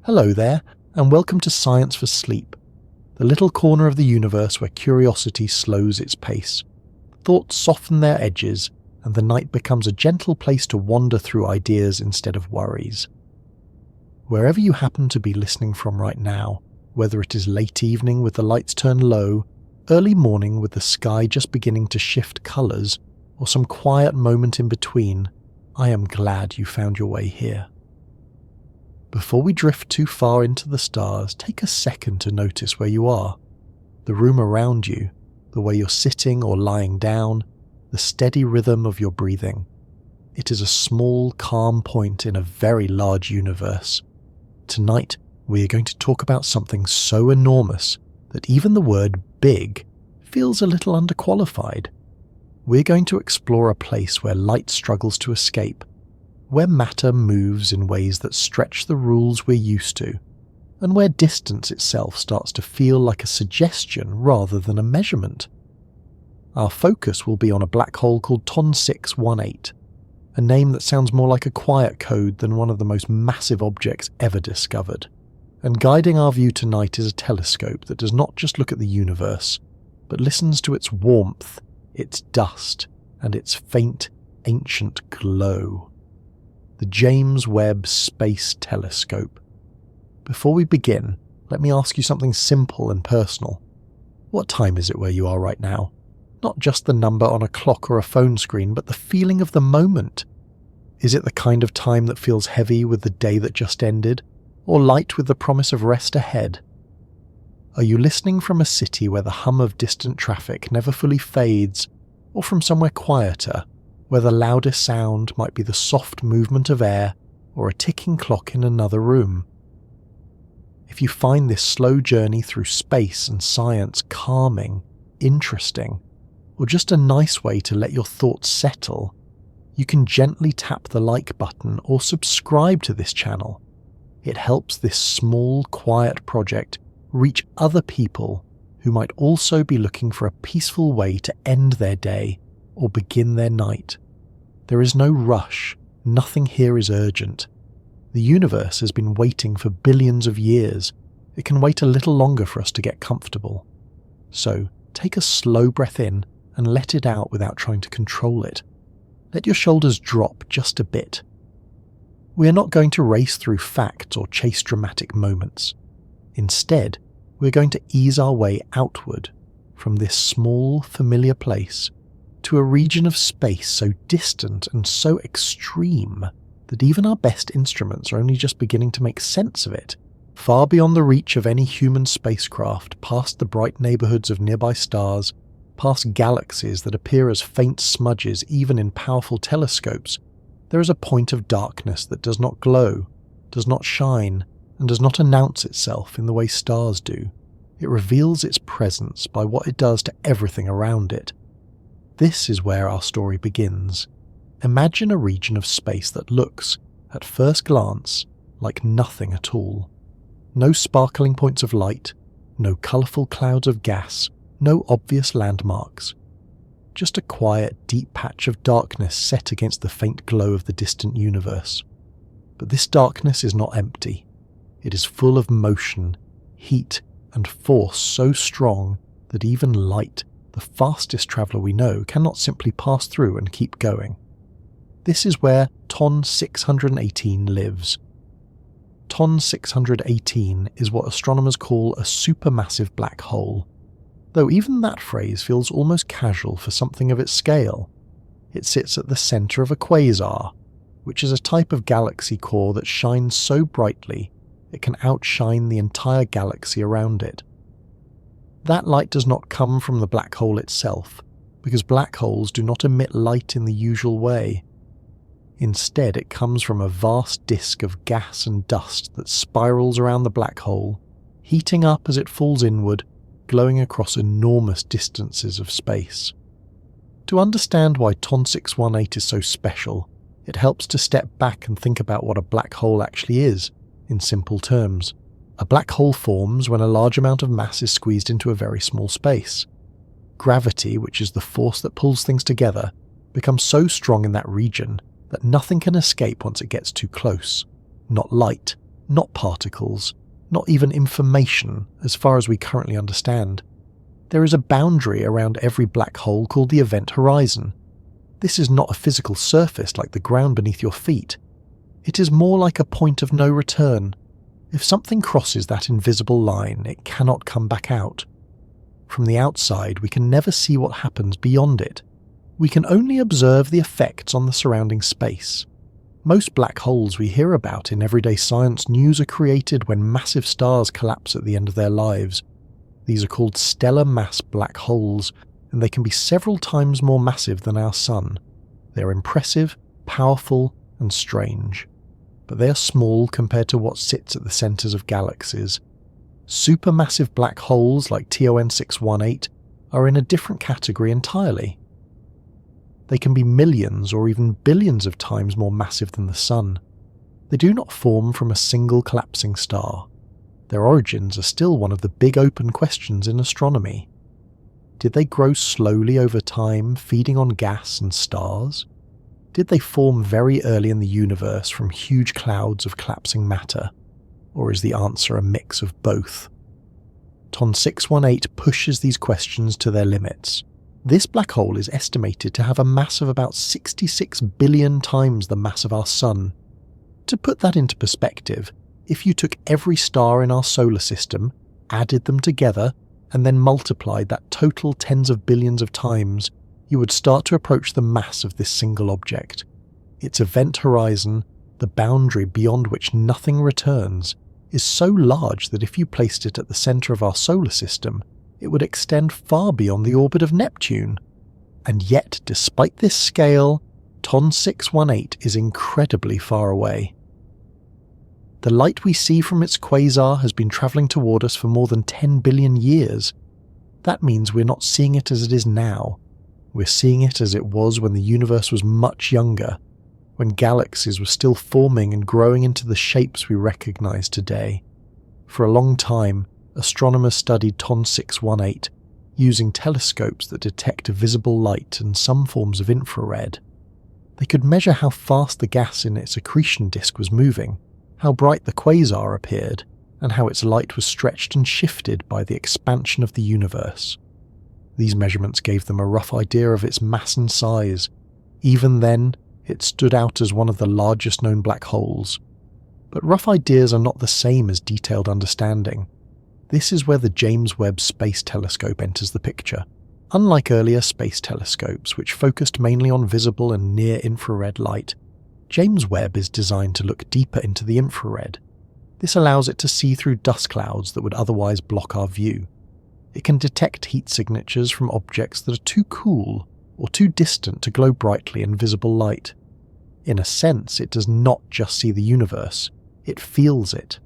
Hello there, and welcome to Science for Sleep, the little corner of the universe where curiosity slows its pace. Thoughts soften their edges, and the night becomes a gentle place to wander through ideas instead of worries. Wherever you happen to be listening from right now, whether it is late evening with the lights turned low, early morning with the sky just beginning to shift colours, or some quiet moment in between, I am glad you found your way here. Before we drift too far into the stars, take a second to notice where you are. The room around you, the way you're sitting or lying down, the steady rhythm of your breathing. It is a small, calm point in a very large universe. Tonight, we are going to talk about something so enormous that even the word big feels a little underqualified. We're going to explore a place where light struggles to escape, where matter moves in ways that stretch the rules we're used to, and where distance itself starts to feel like a suggestion rather than a measurement. Our focus will be on a black hole called TON 618, a name that sounds more like a quiet code than one of the most massive objects ever discovered. And guiding our view tonight is a telescope that does not just look at the universe, but listens to its warmth, its dust, and its faint, ancient glow. The James Webb Space Telescope. Before we begin, let me ask you something simple and personal. What time is it where you are right now? Not just the number on a clock or a phone screen, but the feeling of the moment. Is it the kind of time that feels heavy with the day that just ended, or light with the promise of rest ahead? Are you listening from a city where the hum of distant traffic never fully fades, or from somewhere quieter, where the loudest sound might be the soft movement of air or a ticking clock in another room? If you find this slow journey through space and science calming, interesting, or just a nice way to let your thoughts settle, you can gently tap the like button or subscribe to this channel. It helps this small, quiet project reach other people who might also be looking for a peaceful way to end their day or begin their night. There is no rush, nothing here is urgent. The universe has been waiting for billions of years. It can wait a little longer for us to get comfortable. So take a slow breath in and let it out without trying to control it. Let your shoulders drop just a bit. We are not going to race through facts or chase dramatic moments. Instead, we're going to ease our way outward from this small, familiar place to a region of space so distant and so extreme that even our best instruments are only just beginning to make sense of it, far beyond the reach of any human spacecraft, past the bright neighbourhoods of nearby stars, past galaxies that appear as faint smudges even in powerful telescopes. There is a point of darkness that does not glow, does not shine, and does not announce itself in the way stars do. It reveals its presence by what it does to everything around it. This is where our story begins. Imagine a region of space that looks, at first glance, like nothing at all. No sparkling points of light, no colourful clouds of gas, no obvious landmarks. Just a quiet, deep patch of darkness set against the faint glow of the distant universe. But this darkness is not empty. It is full of motion, heat, and force so strong that even light, the fastest traveller we know, cannot simply pass through and keep going. This is where TON 618 lives. TON 618 is what astronomers call a supermassive black hole, though even that phrase feels almost casual for something of its scale. It sits at the centre of a quasar, which is a type of galaxy core that shines so brightly it can outshine the entire galaxy around it. That light does not come from the black hole itself, because black holes do not emit light in the usual way. Instead, it comes from a vast disk of gas and dust that spirals around the black hole, heating up as it falls inward, glowing across enormous distances of space. To understand why TON 618 is so special, it helps to step back and think about what a black hole actually is, in simple terms. A black hole forms when a large amount of mass is squeezed into a very small space. Gravity, which is the force that pulls things together, becomes so strong in that region that nothing can escape once it gets too close. Not light, not particles, not even information as far as we currently understand. There is a boundary around every black hole called the event horizon. This is not a physical surface like the ground beneath your feet. It is more like a point of no return. If something crosses that invisible line, it cannot come back out. From the outside, we can never see what happens beyond it. We can only observe the effects on the surrounding space. Most black holes we hear about in everyday science news are created when massive stars collapse at the end of their lives. These are called stellar mass black holes, and they can be several times more massive than our Sun. They are impressive, powerful, and strange. But they are small compared to what sits at the centres of galaxies. Supermassive black holes like TON 618 are in a different category entirely. They can be millions or even billions of times more massive than the Sun. They do not form from a single collapsing star. Their origins are still one of the big open questions in astronomy. Did they grow slowly over time, feeding on gas and stars? Did they form very early in the universe from huge clouds of collapsing matter? Or is the answer a mix of both? TON 618 pushes these questions to their limits. This black hole is estimated to have a mass of about 66 billion times the mass of our Sun. To put that into perspective, if you took every star in our solar system, added them together, and then multiplied that total tens of billions of times, you would start to approach the mass of this single object. Its event horizon, the boundary beyond which nothing returns, is so large that if you placed it at the centre of our solar system, it would extend far beyond the orbit of Neptune. And yet, despite this scale, TON 618 is incredibly far away. The light we see from its quasar has been travelling toward us for more than 10 billion years. That means we're not seeing it as it is now. We're seeing it as it was when the universe was much younger, when galaxies were still forming and growing into the shapes we recognise today. For a long time, astronomers studied TON 618 using telescopes that detect visible light and some forms of infrared. They could measure how fast the gas in its accretion disk was moving, how bright the quasar appeared, and how its light was stretched and shifted by the expansion of the universe. These measurements gave them a rough idea of its mass and size. Even then, it stood out as one of the largest known black holes. But rough ideas are not the same as detailed understanding. This is where the James Webb Space Telescope enters the picture. Unlike earlier space telescopes, which focused mainly on visible and near-infrared light, James Webb is designed to look deeper into the infrared. This allows it to see through dust clouds that would otherwise block our view. It can detect heat signatures from objects that are too cool or too distant to glow brightly in visible light. In a sense, it does not just see the universe, it feels it.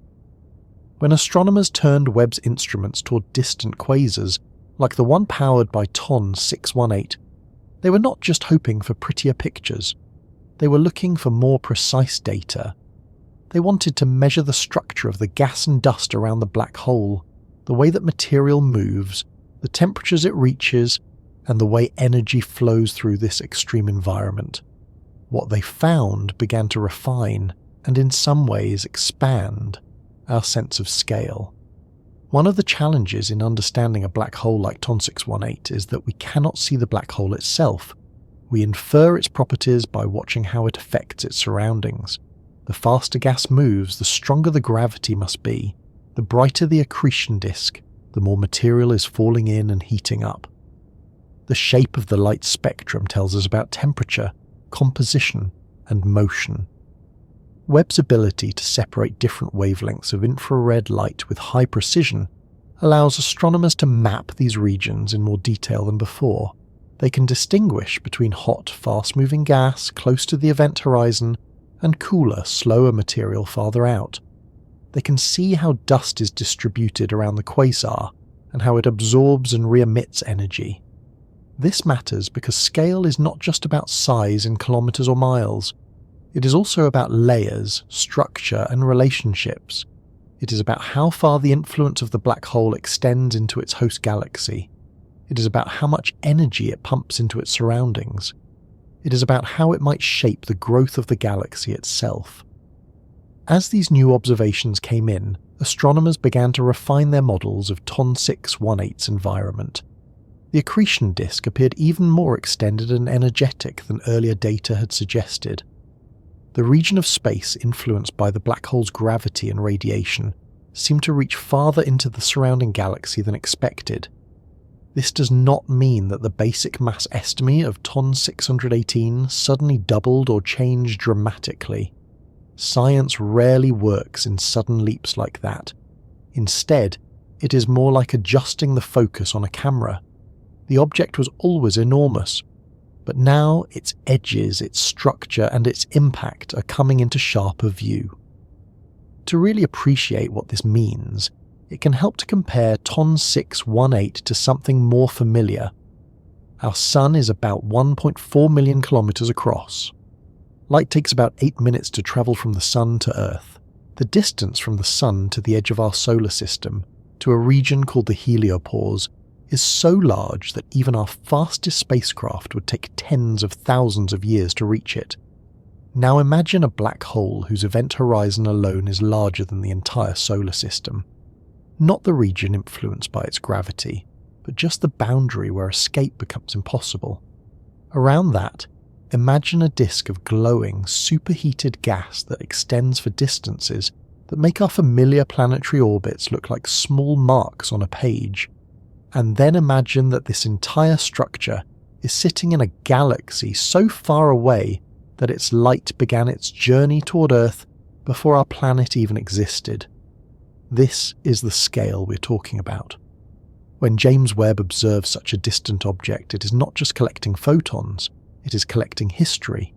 When astronomers turned Webb's instruments toward distant quasars, like the one powered by TON 618, they were not just hoping for prettier pictures. They were looking for more precise data. They wanted to measure the structure of the gas and dust around the black hole, the way that material moves, the temperatures it reaches, and the way energy flows through this extreme environment. What they found began to refine, and in some ways expand, our sense of scale. One of the challenges in understanding a black hole like TON 618 is that we cannot see the black hole itself. We infer its properties by watching how it affects its surroundings. The faster gas moves, the stronger the gravity must be. The brighter the accretion disk, the more material is falling in and heating up. The shape of the light spectrum tells us about temperature, composition, and motion. Webb's ability to separate different wavelengths of infrared light with high precision allows astronomers to map these regions in more detail than before. They can distinguish between hot, fast-moving gas close to the event horizon and cooler, slower material farther out. They can see how dust is distributed around the quasar and how it absorbs and re-emits energy. This matters because scale is not just about size in kilometers or miles. It is also about layers, structure, and relationships. It is about how far the influence of the black hole extends into its host galaxy. It is about how much energy it pumps into its surroundings. It is about how it might shape the growth of the galaxy itself. As these new observations came in, astronomers began to refine their models of TON 618's environment. The accretion disk appeared even more extended and energetic than earlier data had suggested. The region of space influenced by the black hole's gravity and radiation seemed to reach farther into the surrounding galaxy than expected. This does not mean that the basic mass estimate of TON 618 suddenly doubled or changed dramatically. Science rarely works in sudden leaps like that. Instead, it is more like adjusting the focus on a camera. The object was always enormous, but now its edges, its structure, and its impact are coming into sharper view. To really appreciate what this means, it can help to compare TON 618 to something more familiar. Our Sun is about 1.4 million kilometers across. Light takes about 8 minutes to travel from the Sun to Earth. The distance from the Sun to the edge of our solar system, to a region called the heliopause, is so large that even our fastest spacecraft would take tens of thousands of years to reach it. Now imagine a black hole whose event horizon alone is larger than the entire solar system. Not the region influenced by its gravity, but just the boundary where escape becomes impossible. Around that, imagine a disk of glowing, superheated gas that extends for distances that make our familiar planetary orbits look like small marks on a page. And then imagine that this entire structure is sitting in a galaxy so far away that its light began its journey toward Earth before our planet even existed. This is the scale we're talking about. When James Webb observes such a distant object, it is not just collecting photons, it is collecting history.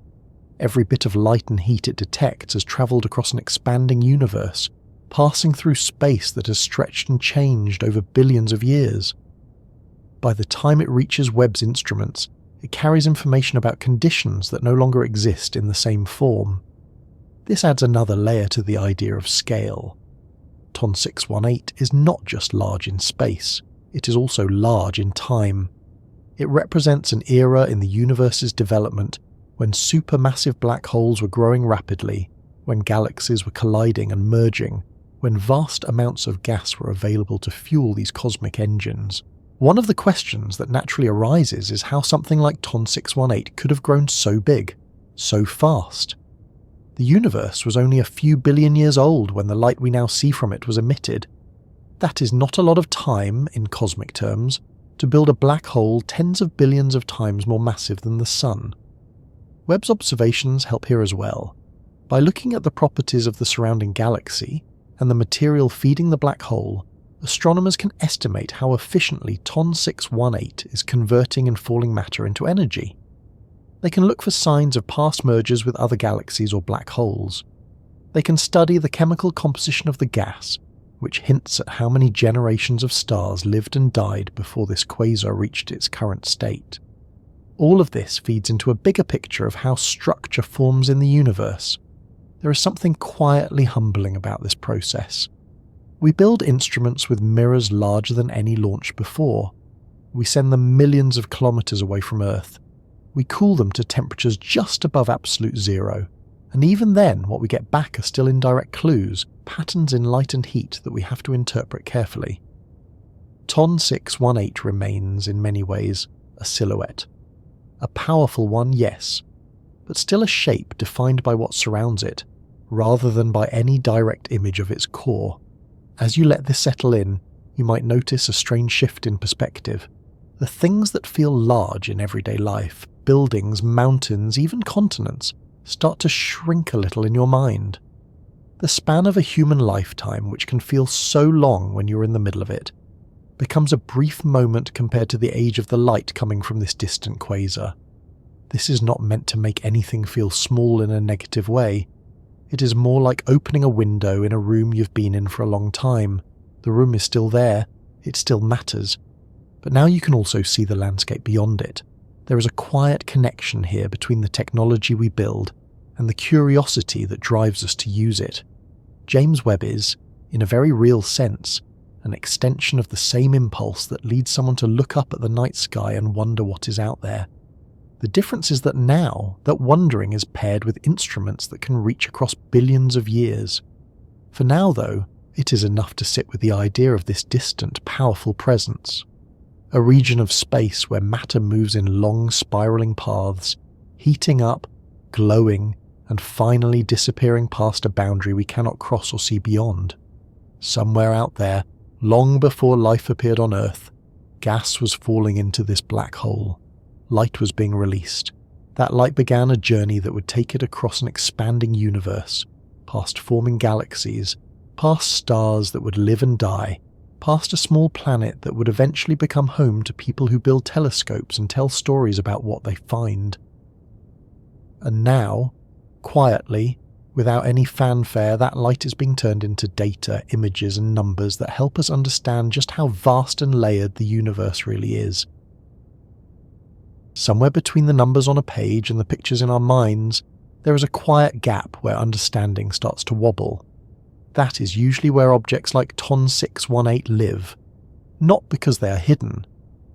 Every bit of light and heat it detects has travelled across an expanding universe, passing through space that has stretched and changed over billions of years. By the time it reaches Webb's instruments, it carries information about conditions that no longer exist in the same form. This adds another layer to the idea of scale. TON 618 is not just large in space, it is also large in time. It represents an era in the universe's development when supermassive black holes were growing rapidly, when galaxies were colliding and merging, when vast amounts of gas were available to fuel these cosmic engines. One of the questions that naturally arises is how something like TON 618 could have grown so big, so fast. The universe was only a few billion years old when the light we now see from it was emitted. That is not a lot of time, in cosmic terms, to build a black hole tens of billions of times more massive than the Sun. Webb's observations help here as well. By looking at the properties of the surrounding galaxy and the material feeding the black hole, astronomers can estimate how efficiently TON 618 is converting and falling matter into energy. They can look for signs of past mergers with other galaxies or black holes. They can study the chemical composition of the gas, which hints at how many generations of stars lived and died before this quasar reached its current state. All of this feeds into a bigger picture of how structure forms in the universe. There is something quietly humbling about this process. We build instruments with mirrors larger than any launched before. We send them millions of kilometers away from Earth. We cool them to temperatures just above absolute zero. And even then, what we get back are still indirect clues, patterns in light and heat that we have to interpret carefully. TON 618 remains, in many ways, a silhouette. A powerful one, yes, but still a shape defined by what surrounds it, rather than by any direct image of its core. As you let this settle in, you might notice a strange shift in perspective. The things that feel large in everyday life, buildings, mountains, even continents, start to shrink a little in your mind. The span of a human lifetime, which can feel so long when you're in the middle of it, becomes a brief moment compared to the age of the light coming from this distant quasar. This is not meant to make anything feel small in a negative way. It is more like opening a window in a room you've been in for a long time. The room is still there, it still matters, but now you can also see the landscape beyond it. There is a quiet connection here between the technology we build and the curiosity that drives us to use it. James Webb is, in a very real sense, an extension of the same impulse that leads someone to look up at the night sky and wonder what is out there. The difference is that now, that wondering is paired with instruments that can reach across billions of years. For now, though, it is enough to sit with the idea of this distant, powerful presence. A region of space where matter moves in long spiraling paths, heating up, glowing, and finally disappearing past a boundary we cannot cross or see beyond. Somewhere out there, long before life appeared on Earth, gas was falling into this black hole. Light was being released. That light began a journey that would take it across an expanding universe, past forming galaxies, past stars that would live and die, past a small planet that would eventually become home to people who build telescopes and tell stories about what they find. And now, quietly, without any fanfare, that light is being turned into data, images and numbers that help us understand just how vast and layered the universe really is. Somewhere between the numbers on a page and the pictures in our minds, there is a quiet gap where understanding starts to wobble. That is usually where objects like TON 618 live, not because they are hidden,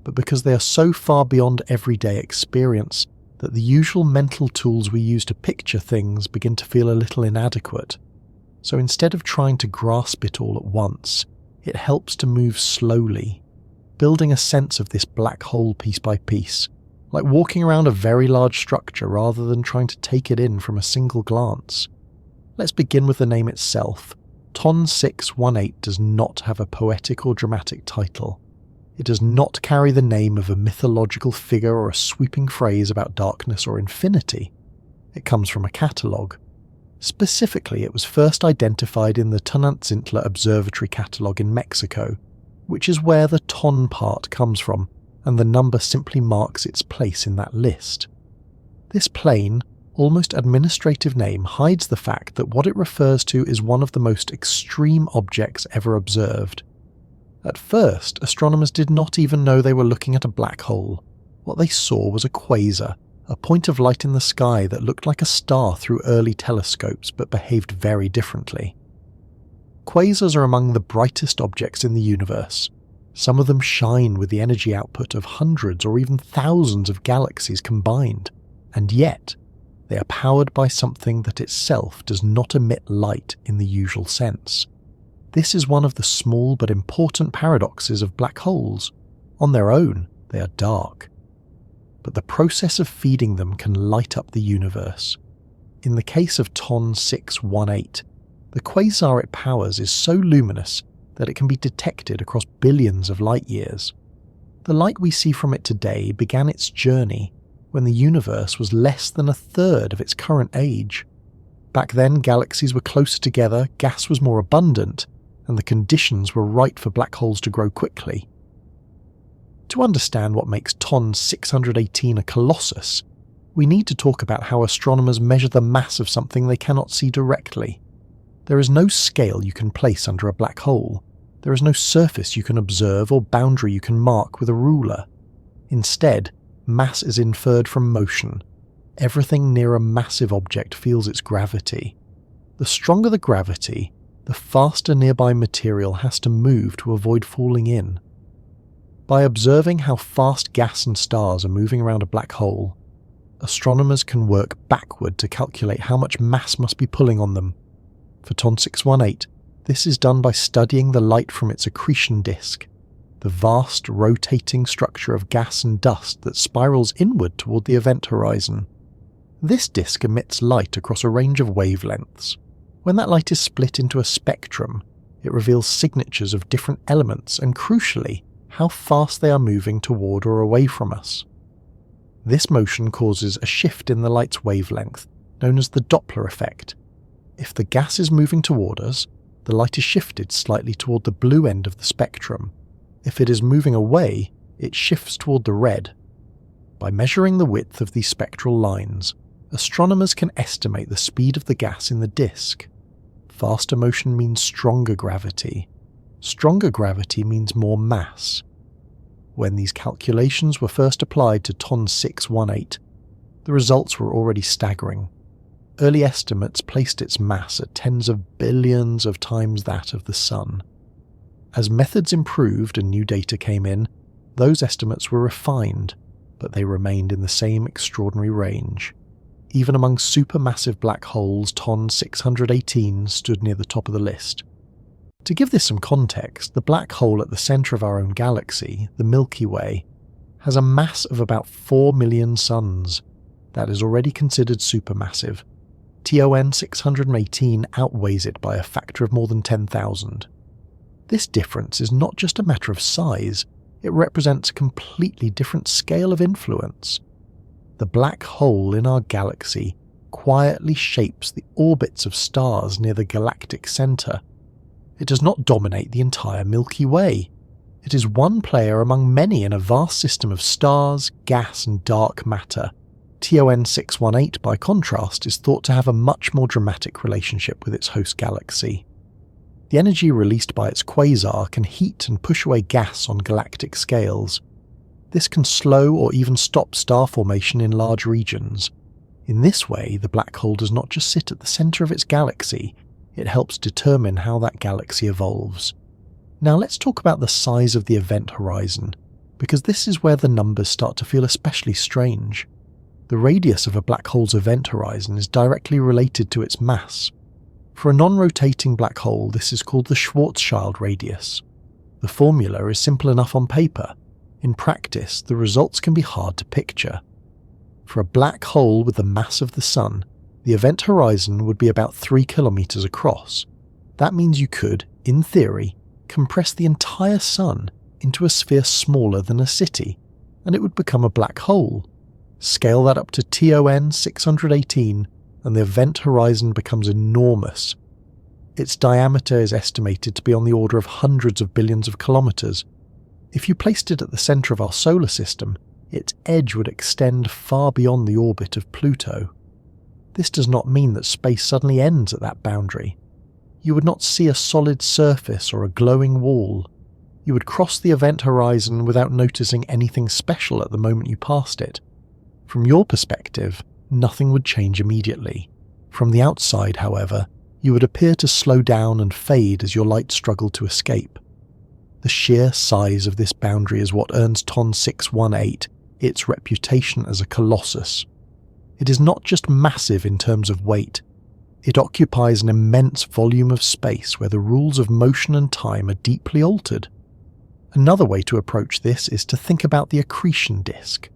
but because they are so far beyond everyday experience that the usual mental tools we use to picture things begin to feel a little inadequate. So instead of trying to grasp it all at once, it helps to move slowly, building a sense of this black hole piece by piece, like walking around a very large structure rather than trying to take it in from a single glance. Let's begin with the name itself. TON 618 does not have a poetic or dramatic title. It does not carry the name of a mythological figure or a sweeping phrase about darkness or infinity. It comes from a catalogue. Specifically, it was first identified in the Tonantzintla Observatory catalogue in Mexico, which is where the TON part comes from, and the number simply marks its place in that list. This plain, almost administrative name hides the fact that what it refers to is one of the most extreme objects ever observed. At first, astronomers did not even know they were looking at a black hole. What they saw was a quasar, a point of light in the sky that looked like a star through early telescopes but behaved very differently. Quasars are among the brightest objects in the universe. Some of them shine with the energy output of hundreds or even thousands of galaxies combined, and yet they are powered by something that itself does not emit light in the usual sense. This is one of the small but important paradoxes of black holes. On their own, they are dark. But the process of feeding them can light up the universe. In the case of TON 618, the quasar it powers is so luminous that it can be detected across billions of light years. The light we see from it today began its journey when the universe was less than a third of its current age. Back then, galaxies were closer together, gas was more abundant, and the conditions were right for black holes to grow quickly. To understand what makes TON 618 a colossus, we need to talk about how astronomers measure the mass of something they cannot see directly. There is no scale you can place under a black hole. There is no surface you can observe or boundary you can mark with a ruler. Instead, mass is inferred from motion. Everything near a massive object feels its gravity. The stronger the gravity, the faster nearby material has to move to avoid falling in. By observing how fast gas and stars are moving around a black hole, astronomers can work backward to calculate how much mass must be pulling on them. For TON 618, this is done by studying the light from its accretion disk, the vast rotating structure of gas and dust that spirals inward toward the event horizon. This disk emits light across a range of wavelengths. When that light is split into a spectrum, it reveals signatures of different elements and, crucially, how fast they are moving toward or away from us. This motion causes a shift in the light's wavelength, known as the Doppler effect. If the gas is moving toward us, the light is shifted slightly toward the blue end of the spectrum. If it is moving away, it shifts toward the red. By measuring the width of these spectral lines, astronomers can estimate the speed of the gas in the disk. Faster motion means stronger gravity. Stronger gravity means more mass. When these calculations were first applied to TON 618, the results were already staggering. Early estimates placed its mass at tens of billions of times that of the Sun. As methods improved and new data came in, those estimates were refined. but they remained in the same extraordinary range. Even among supermassive black holes, TON 618 stood near the top of the list. To give this some context, the black hole at the centre of our own galaxy, the Milky Way, has a mass of about 4 million suns. That is already considered supermassive. TON 618 outweighs it by a factor of more than 10,000. This difference is not just a matter of size, it represents a completely different scale of influence. The black hole in our galaxy quietly shapes the orbits of stars near the galactic centre. It does not dominate the entire Milky Way. It is one player among many in a vast system of stars, gas and dark matter. TON 618, by contrast, is thought to have a much more dramatic relationship with its host galaxy. The energy released by its quasar can heat and push away gas on galactic scales. This can slow or even stop star formation in large regions. In this way, the black hole does not just sit at the centre of its galaxy, it helps determine how that galaxy evolves. Now let's talk about the size of the event horizon, because this is where the numbers start to feel especially strange. The radius of a black hole's event horizon is directly related to its mass. For a non-rotating black hole, this is called the Schwarzschild radius. The formula is simple enough on paper. In practice, the results can be hard to picture. For a black hole with the mass of the Sun, the event horizon would be about 3 kilometers across. That means you could, in theory, compress the entire Sun into a sphere smaller than a city, and it would become a black hole. Scale that up to TON 618, and the event horizon becomes enormous. Its diameter is estimated to be on the order of hundreds of billions of kilometers. If you placed it at the centre of our solar system, its edge would extend far beyond the orbit of Pluto. This does not mean that space suddenly ends at that boundary. You would not see a solid surface or a glowing wall. You would cross the event horizon without noticing anything special at the moment you passed it. From your perspective, nothing would change immediately. From the outside, however, you would appear to slow down and fade as your light struggled to escape. The sheer size of this boundary is what earns TON 618 its reputation as a colossus. It is not just massive in terms of weight. It occupies an immense volume of space where the rules of motion and time are deeply altered. Another way to approach this is to think about the accretion disk.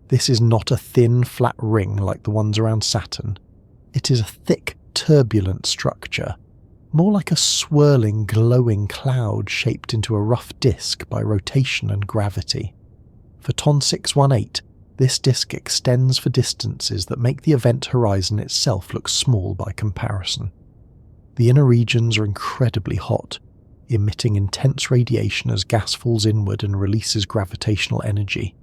This is not a thin, flat ring like the ones around Saturn. It is a thick, turbulent structure, more like a swirling, glowing cloud shaped into a rough disk by rotation and gravity. For TON 618, this disk extends for distances that make the event horizon itself look small by comparison. The inner regions are incredibly hot, emitting intense radiation as gas falls inward and releases gravitational energy.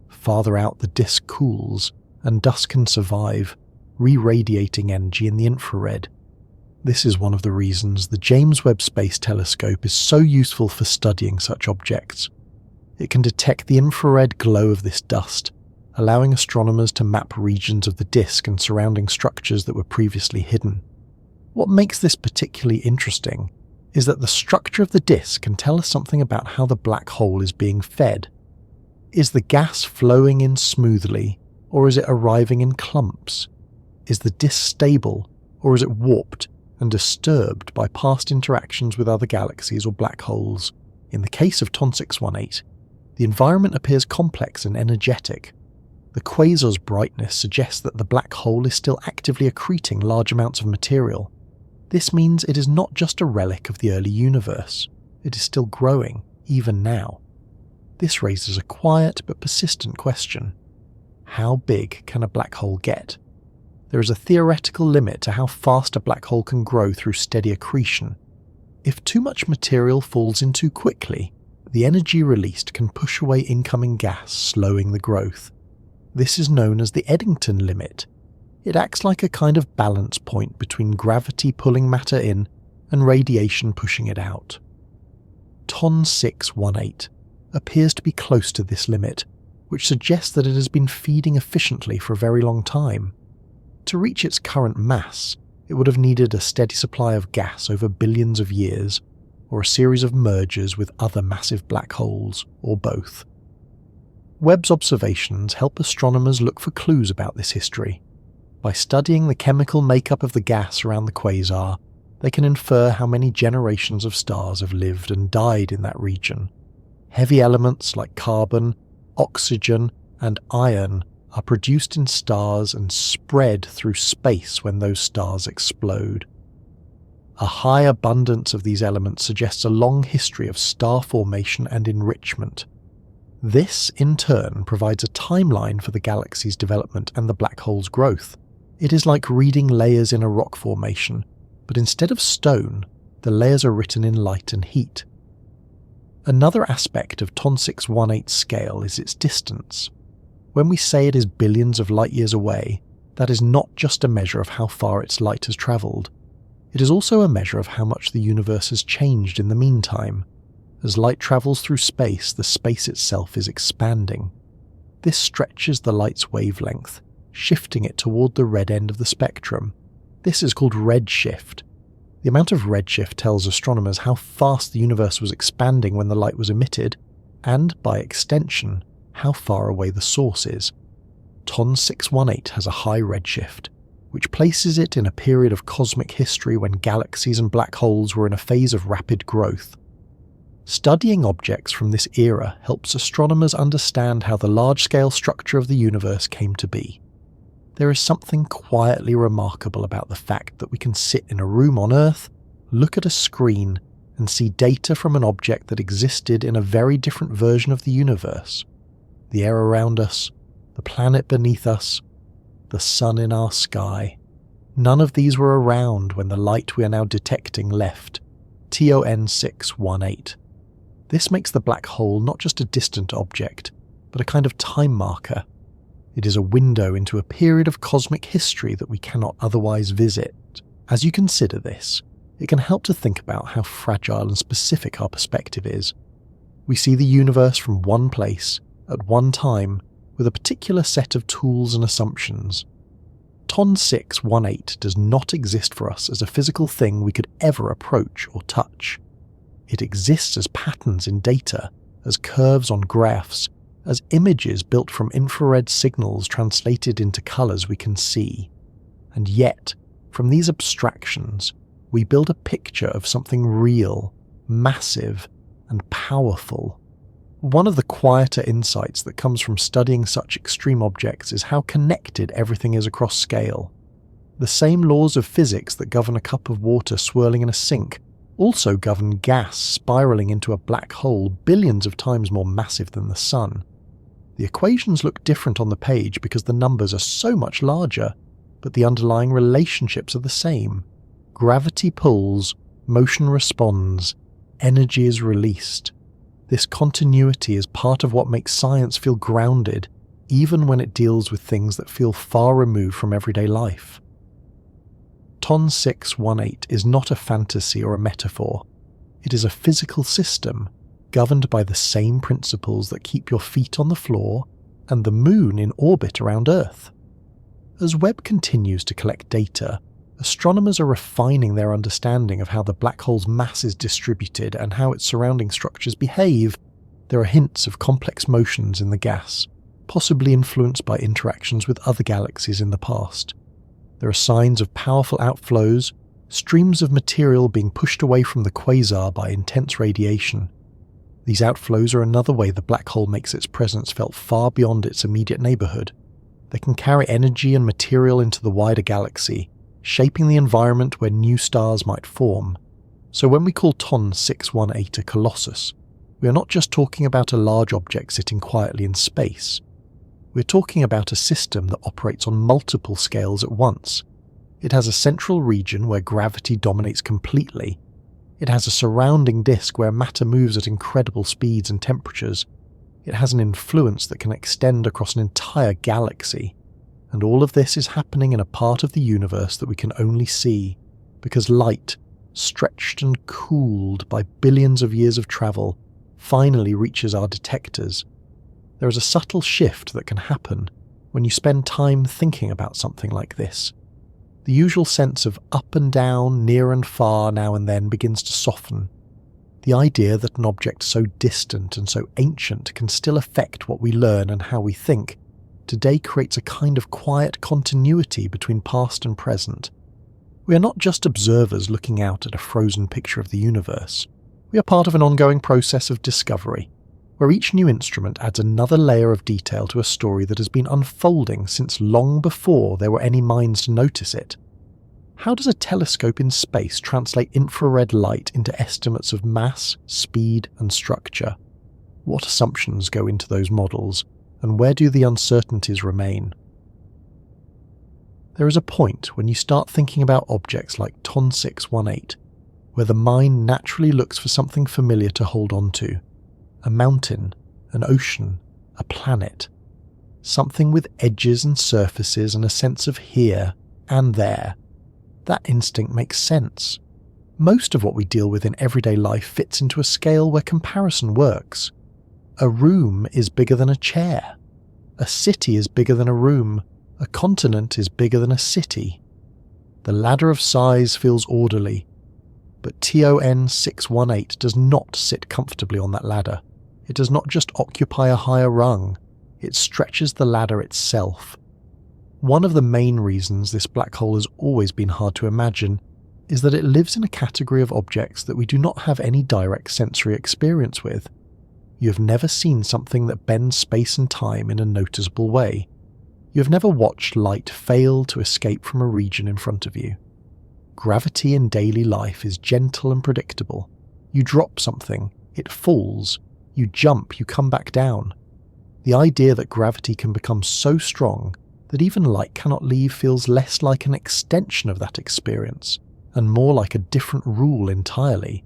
Farther out, the disk cools, and dust can survive, re-radiating energy in the infrared. This is one of the reasons the James Webb Space Telescope is so useful for studying such objects. It can detect the infrared glow of this dust, allowing astronomers to map regions of the disk and surrounding structures that were previously hidden. What makes this particularly interesting is that the structure of the disk can tell us something about how the black hole is being fed. Is the gas flowing in smoothly, or is it arriving in clumps? Is the disk stable, or is it warped and disturbed by past interactions with other galaxies or black holes? In the case of TON 618, the environment appears complex and energetic. The quasar's brightness suggests that the black hole is still actively accreting large amounts of material. This means it is not just a relic of the early universe. It is still growing, even now. This raises a quiet but persistent question. How big can a black hole get? There is a theoretical limit to how fast a black hole can grow through steady accretion. If too much material falls in too quickly, the energy released can push away incoming gas, slowing the growth. This is known as the Eddington limit. It acts like a kind of balance point between gravity pulling matter in and radiation pushing it out. TON 618 appears to be close to this limit, which suggests that it has been feeding efficiently for a very long time. To reach its current mass, it would have needed a steady supply of gas over billions of years, or a series of mergers with other massive black holes, or both. Webb's observations help astronomers look for clues about this history. By studying the chemical makeup of the gas around the quasar, they can infer how many generations of stars have lived and died in that region. Heavy elements like carbon, oxygen, and iron are produced in stars and spread through space when those stars explode. A high abundance of these elements suggests a long history of star formation and enrichment. This, in turn, provides a timeline for the galaxy's development and the black hole's growth. It is like reading layers in a rock formation, but instead of stone, the layers are written in light and heat. Another aspect of TON 618's scale is its distance. When we say it is billions of light years away, that is not just a measure of how far its light has travelled. It is also a measure of how much the universe has changed in the meantime. As light travels through space, the space itself is expanding. This stretches the light's wavelength, shifting it toward the red end of the spectrum. This is called redshift. The amount of redshift tells astronomers how fast the universe was expanding when the light was emitted, and, by extension, how far away the source is. TON 618 has a high redshift, which places it in a period of cosmic history when galaxies and black holes were in a phase of rapid growth. Studying objects from this era helps astronomers understand how the large-scale structure of the universe came to be. There is something quietly remarkable about the fact that we can sit in a room on Earth, look at a screen, and see data from an object that existed in a very different version of the universe. The air around us, the planet beneath us, the sun in our sky. None of these were around when the light we are now detecting left, TON 618. This makes the black hole not just a distant object, but a kind of time marker. It is a window into a period of cosmic history that we cannot otherwise visit. As you consider this, it can help to think about how fragile and specific our perspective is. We see the universe from one place, at one time, with a particular set of tools and assumptions. TON 618 does not exist for us as a physical thing we could ever approach or touch. It exists as patterns in data, as curves on graphs, as images built from infrared signals translated into colours we can see. And yet, from these abstractions, we build a picture of something real, massive, and powerful. One of the quieter insights that comes from studying such extreme objects is how connected everything is across scale. The same laws of physics that govern a cup of water swirling in a sink also govern gas spiralling into a black hole billions of times more massive than the Sun. The equations look different on the page because the numbers are so much larger, but the underlying relationships are the same. Gravity pulls, motion responds, energy is released. This continuity is part of what makes science feel grounded, even when it deals with things that feel far removed from everyday life. TON 618 is not a fantasy or a metaphor. It is a physical system, governed by the same principles that keep your feet on the floor and the moon in orbit around Earth. As Webb continues to collect data, astronomers are refining their understanding of how the black hole's mass is distributed and how its surrounding structures behave. There are hints of complex motions in the gas, possibly influenced by interactions with other galaxies in the past. There are signs of powerful outflows, streams of material being pushed away from the quasar by intense radiation. These outflows are another way the black hole makes its presence felt far beyond its immediate neighbourhood. They can carry energy and material into the wider galaxy, shaping the environment where new stars might form. So when we call TON 618 a colossus, we are not just talking about a large object sitting quietly in space. We're talking about a system that operates on multiple scales at once. It has a central region where gravity dominates completely. It has a surrounding disk where matter moves at incredible speeds and temperatures. It has an influence that can extend across an entire galaxy. And all of this is happening in a part of the universe that we can only see, because light, stretched and cooled by billions of years of travel, finally reaches our detectors. There is a subtle shift that can happen when you spend time thinking about something like this. The usual sense of up and down, near and far now and then begins to soften. The idea that an object so distant and so ancient can still affect what we learn and how we think, today creates a kind of quiet continuity between past and present. We are not just observers looking out at a frozen picture of the universe. We are part of an ongoing process of discovery, where each new instrument adds another layer of detail to a story that has been unfolding since long before there were any minds to notice it. How does a telescope in space translate infrared light into estimates of mass, speed, and structure? What assumptions go into those models, and where do the uncertainties remain? There is a point when you start thinking about objects like TON 618, where the mind naturally looks for something familiar to hold on to. A mountain, an ocean, a planet. Something with edges and surfaces and a sense of here and there. That instinct makes sense. Most of what we deal with in everyday life fits into a scale where comparison works. A room is bigger than a chair. A city is bigger than a room. A continent is bigger than a city. The ladder of size feels orderly, but TON 618 does not sit comfortably on that ladder. It does not just occupy a higher rung, it stretches the ladder itself. One of the main reasons this black hole has always been hard to imagine is that it lives in a category of objects that we do not have any direct sensory experience with. You have never seen something that bends space and time in a noticeable way. You have never watched light fail to escape from a region in front of you. Gravity in daily life is gentle and predictable. You drop something, it falls. You jump, you come back down. The idea that gravity can become so strong that even light cannot leave feels less like an extension of that experience, and more like a different rule entirely.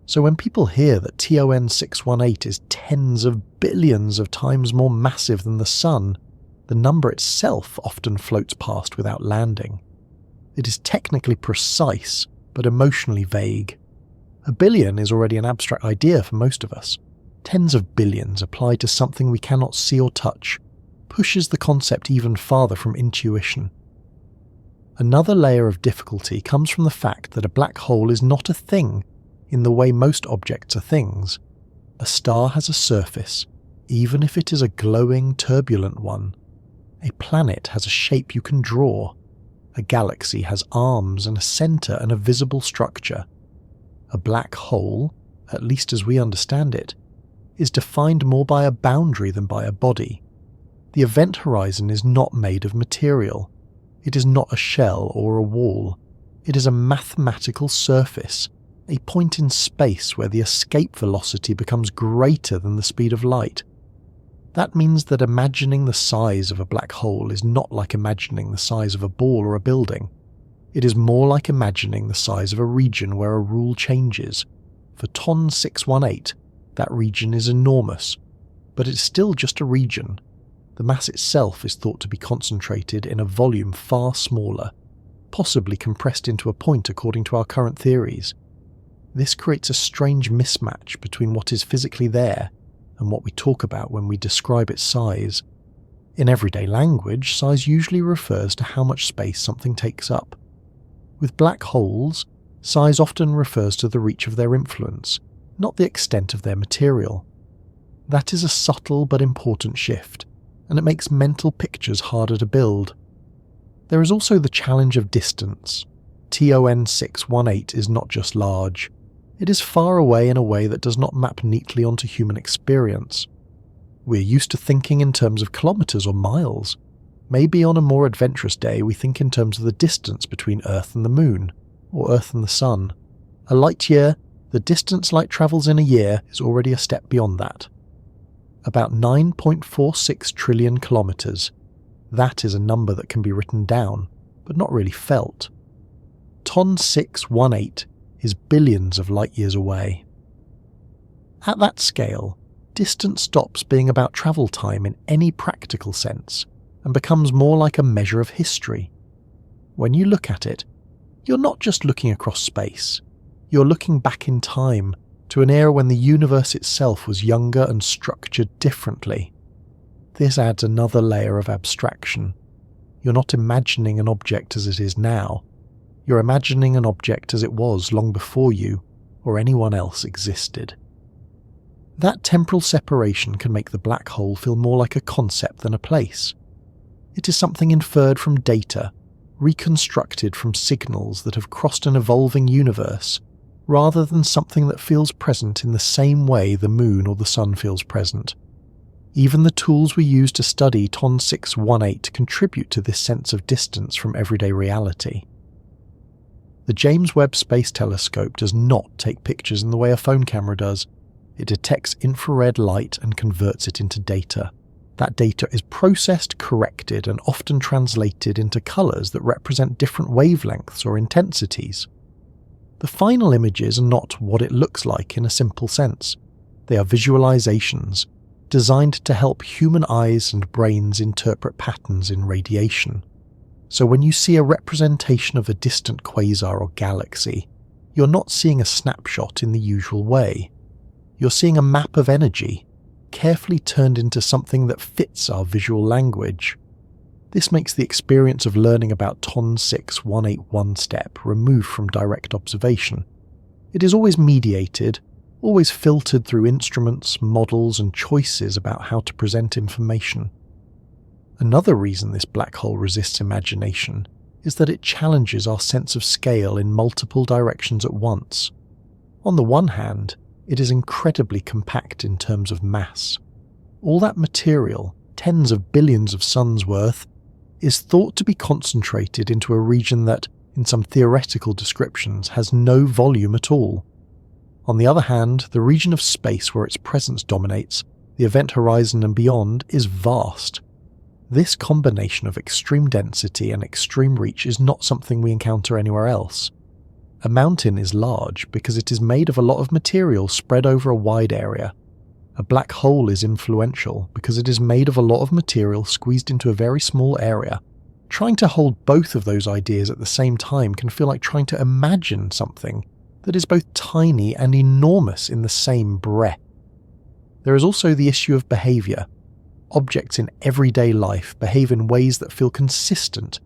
So when people hear that TON 618 is tens of billions of times more massive than the Sun, the number itself often floats past without landing. It is technically precise, but emotionally vague. A billion is already an abstract idea for most of us. Tens of billions applied to something we cannot see or touch pushes the concept even farther from intuition. Another layer of difficulty comes from the fact that a black hole is not a thing in the way most objects are things. A star has a surface, even if it is a glowing, turbulent one. A planet has a shape you can draw. A galaxy has arms and a center and a visible structure. A black hole, at least as we understand it, is defined more by a boundary than by a body. The event horizon is not made of material. It is not a shell or a wall. It is a mathematical surface, a point in space where the escape velocity becomes greater than the speed of light. That means that imagining the size of a black hole is not like imagining the size of a ball or a building. It is more like imagining the size of a region where a rule changes. For TON 618, that region is enormous, but it's still just a region. The mass itself is thought to be concentrated in a volume far smaller, possibly compressed into a point according to our current theories. This creates a strange mismatch between what is physically there and what we talk about when we describe its size. In everyday language, size usually refers to how much space something takes up. With black holes, size often refers to the reach of their influence, not the extent of their material. That is a subtle but important shift, and it makes mental pictures harder to build. There is also the challenge of distance. TON 618 is not just large. It is far away in a way that does not map neatly onto human experience. We're used to thinking in terms of kilometers or miles. Maybe on a more adventurous day we think in terms of the distance between Earth and the Moon, or Earth and the Sun. A light year, the distance light travels in a year, is already a step beyond that. About 9.46 trillion kilometers. That is a number that can be written down, but not really felt. TON 618 is billions of light years away. At that scale, distance stops being about travel time in any practical sense and becomes more like a measure of history. When you look at it, you're not just looking across space. You're looking back in time to an era when the universe itself was younger and structured differently. This adds another layer of abstraction. You're not imagining an object as it is now. You're imagining an object as it was long before you, or anyone else existed. That temporal separation can make the black hole feel more like a concept than a place. It is something inferred from data, reconstructed from signals that have crossed an evolving universe, rather than something that feels present in the same way the moon or the sun feels present. Even the tools we use to study TON 618 contribute to this sense of distance from everyday reality. The James Webb Space Telescope does not take pictures in the way a phone camera does. It detects infrared light and converts it into data. That data is processed, corrected, and often translated into colours that represent different wavelengths or intensities. The final images are not what it looks like in a simple sense. They are visualizations, designed to help human eyes and brains interpret patterns in radiation. So when you see a representation of a distant quasar or galaxy, you're not seeing a snapshot in the usual way. You're seeing a map of energy, carefully turned into something that fits our visual language. This makes the experience of learning about TON 618 one step removed from direct observation. It is always mediated, always filtered through instruments, models, and choices about how to present information. Another reason this black hole resists imagination is that it challenges our sense of scale in multiple directions at once. On the one hand, it is incredibly compact in terms of mass. All that material, tens of billions of suns worth, is thought to be concentrated into a region that, in some theoretical descriptions, has no volume at all. On the other hand, the region of space where its presence dominates, the event horizon and beyond, is vast. This combination of extreme density and extreme reach is not something we encounter anywhere else. A mountain is large because it is made of a lot of material spread over a wide area. A black hole is influential because it is made of a lot of material squeezed into a very small area. Trying to hold both of those ideas at the same time can feel like trying to imagine something that is both tiny and enormous in the same breath. There is also the issue of behaviour. Objects in everyday life behave in ways that feel consistent.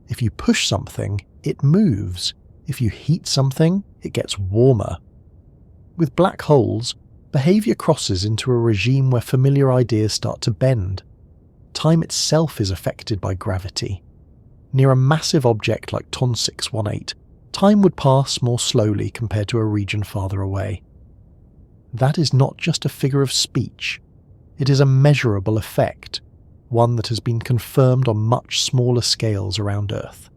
If you push something, it moves. If you heat something, it gets warmer. With black holes, behaviour crosses into a regime where familiar ideas start to bend. Time itself is affected by gravity. Near a massive object like TON 618, time would pass more slowly compared to a region farther away. That is not just a figure of speech. It is a measurable effect, one that has been confirmed on much smaller scales around Earth.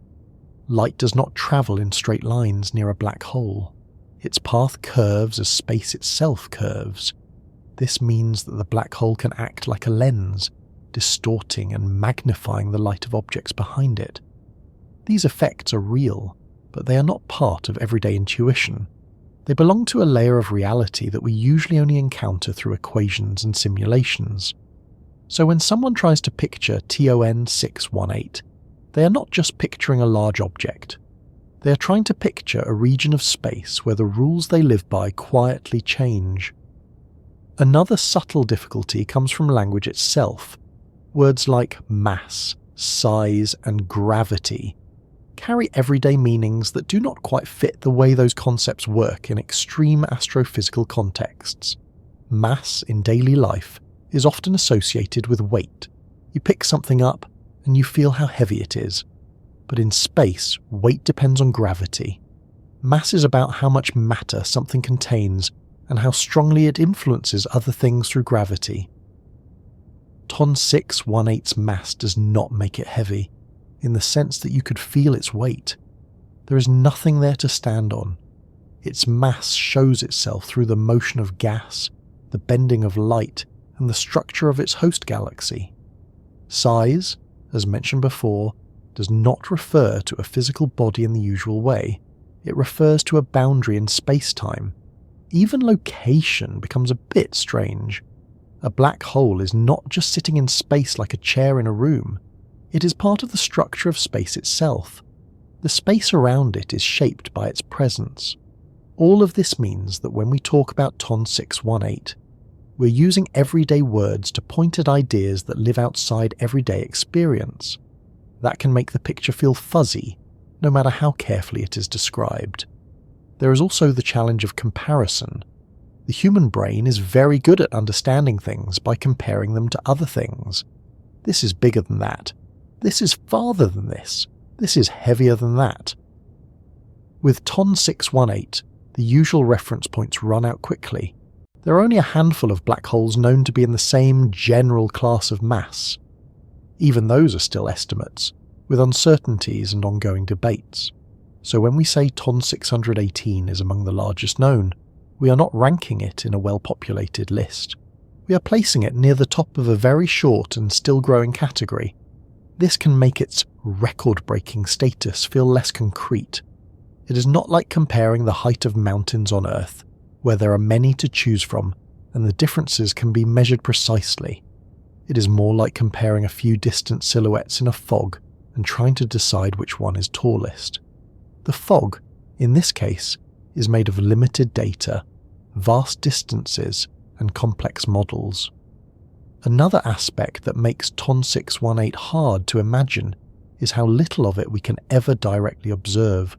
Light does not travel in straight lines near a black hole. Its path curves as space itself curves. This means that the black hole can act like a lens, distorting and magnifying the light of objects behind it. These effects are real, but they are not part of everyday intuition. They belong to a layer of reality that we usually only encounter through equations and simulations. So when someone tries to picture TON 618, they are not just picturing a large object. They are trying to picture a region of space where the rules they live by quietly change. Another subtle difficulty comes from language itself. Words like mass, size, and gravity carry everyday meanings that do not quite fit the way those concepts work in extreme astrophysical contexts. Mass in daily life is often associated with weight. You pick something up and you feel how heavy it is. But in space, weight depends on gravity. Mass is about how much matter something contains and how strongly it influences other things through gravity. TON 618's mass does not make it heavy, in the sense that you could feel its weight. There is nothing there to stand on. Its mass shows itself through the motion of gas, the bending of light, and the structure of its host galaxy. Size, as mentioned before, does not refer to a physical body in the usual way. It refers to a boundary in space-time. Even location becomes a bit strange. A black hole is not just sitting in space like a chair in a room. It is part of the structure of space itself. The space around it is shaped by its presence. All of this means that when we talk about TON 618, we're using everyday words to point at ideas that live outside everyday experience. That can make the picture feel fuzzy, no matter how carefully it is described. There is also the challenge of comparison. The human brain is very good at understanding things by comparing them to other things. This is bigger than that. This is farther than this. This is heavier than that. With TON 618, the usual reference points run out quickly. There are only a handful of black holes known to be in the same general class of mass. Even those are still estimates, with uncertainties and ongoing debates. So when we say TON 618 is among the largest known, we are not ranking it in a well-populated list. We are placing it near the top of a very short and still growing category. This can make its record-breaking status feel less concrete. It is not like comparing the height of mountains on Earth, where there are many to choose from and the differences can be measured precisely. It is more like comparing a few distant silhouettes in a fog and trying to decide which one is tallest. The fog, in this case, is made of limited data, vast distances, and complex models. Another aspect that makes TON 618 hard to imagine is how little of it we can ever directly observe.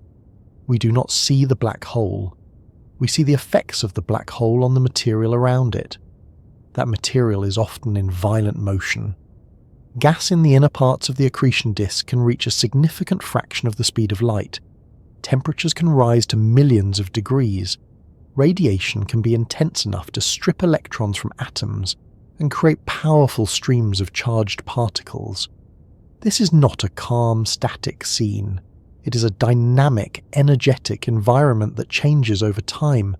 We do not see the black hole. We see the effects of the black hole on the material around it. That material is often in violent motion. Gas in the inner parts of the accretion disk can reach a significant fraction of the speed of light. Temperatures can rise to millions of degrees. Radiation can be intense enough to strip electrons from atoms and create powerful streams of charged particles. This is not a calm, static scene. It is a dynamic, energetic environment that changes over time.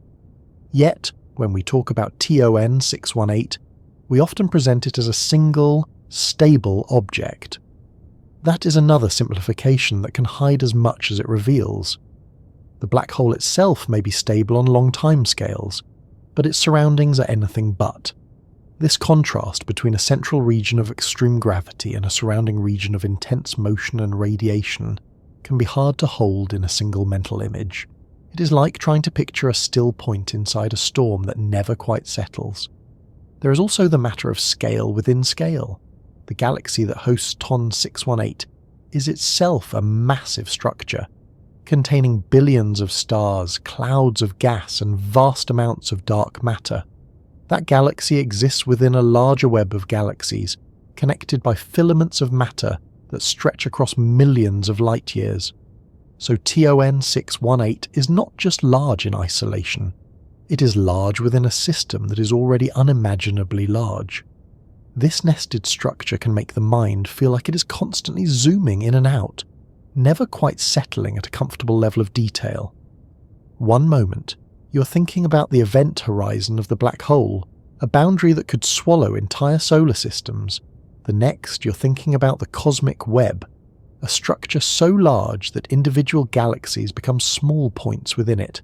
Yet, when we talk about TON 618, we often present it as a single, stable object. That is another simplification that can hide as much as it reveals. The black hole itself may be stable on long timescales, but its surroundings are anything but. This contrast between a central region of extreme gravity and a surrounding region of intense motion and radiation can be hard to hold in a single mental image. It is like trying to picture a still point inside a storm that never quite settles. There is also the matter of scale within scale. The galaxy that hosts TON 618 is itself a massive structure, containing billions of stars, clouds of gas, and vast amounts of dark matter. That galaxy exists within a larger web of galaxies, connected by filaments of matter that stretch across millions of light years. So TON 618 is not just large in isolation. It is large within a system that is already unimaginably large. This nested structure can make the mind feel like it is constantly zooming in and out, never quite settling at a comfortable level of detail. One moment, you're thinking about the event horizon of the black hole, a boundary that could swallow entire solar systems. The next, you're thinking about the cosmic web, a structure so large that individual galaxies become small points within it.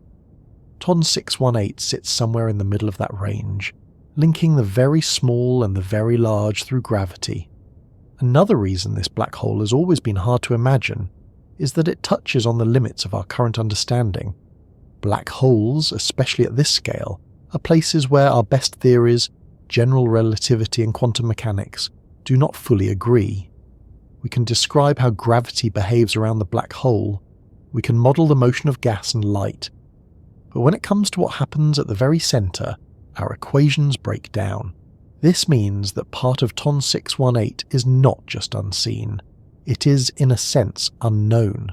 TON 618 sits somewhere in the middle of that range, linking the very small and the very large through gravity. Another reason this black hole has always been hard to imagine is that it touches on the limits of our current understanding. Black holes, especially at this scale, are places where our best theories, general relativity and quantum mechanics, do not fully agree. We can describe how gravity behaves around the black hole. We can model the motion of gas and light. But when it comes to what happens at the very centre, our equations break down. This means that part of TON 618 is not just unseen. It is, in a sense, unknown.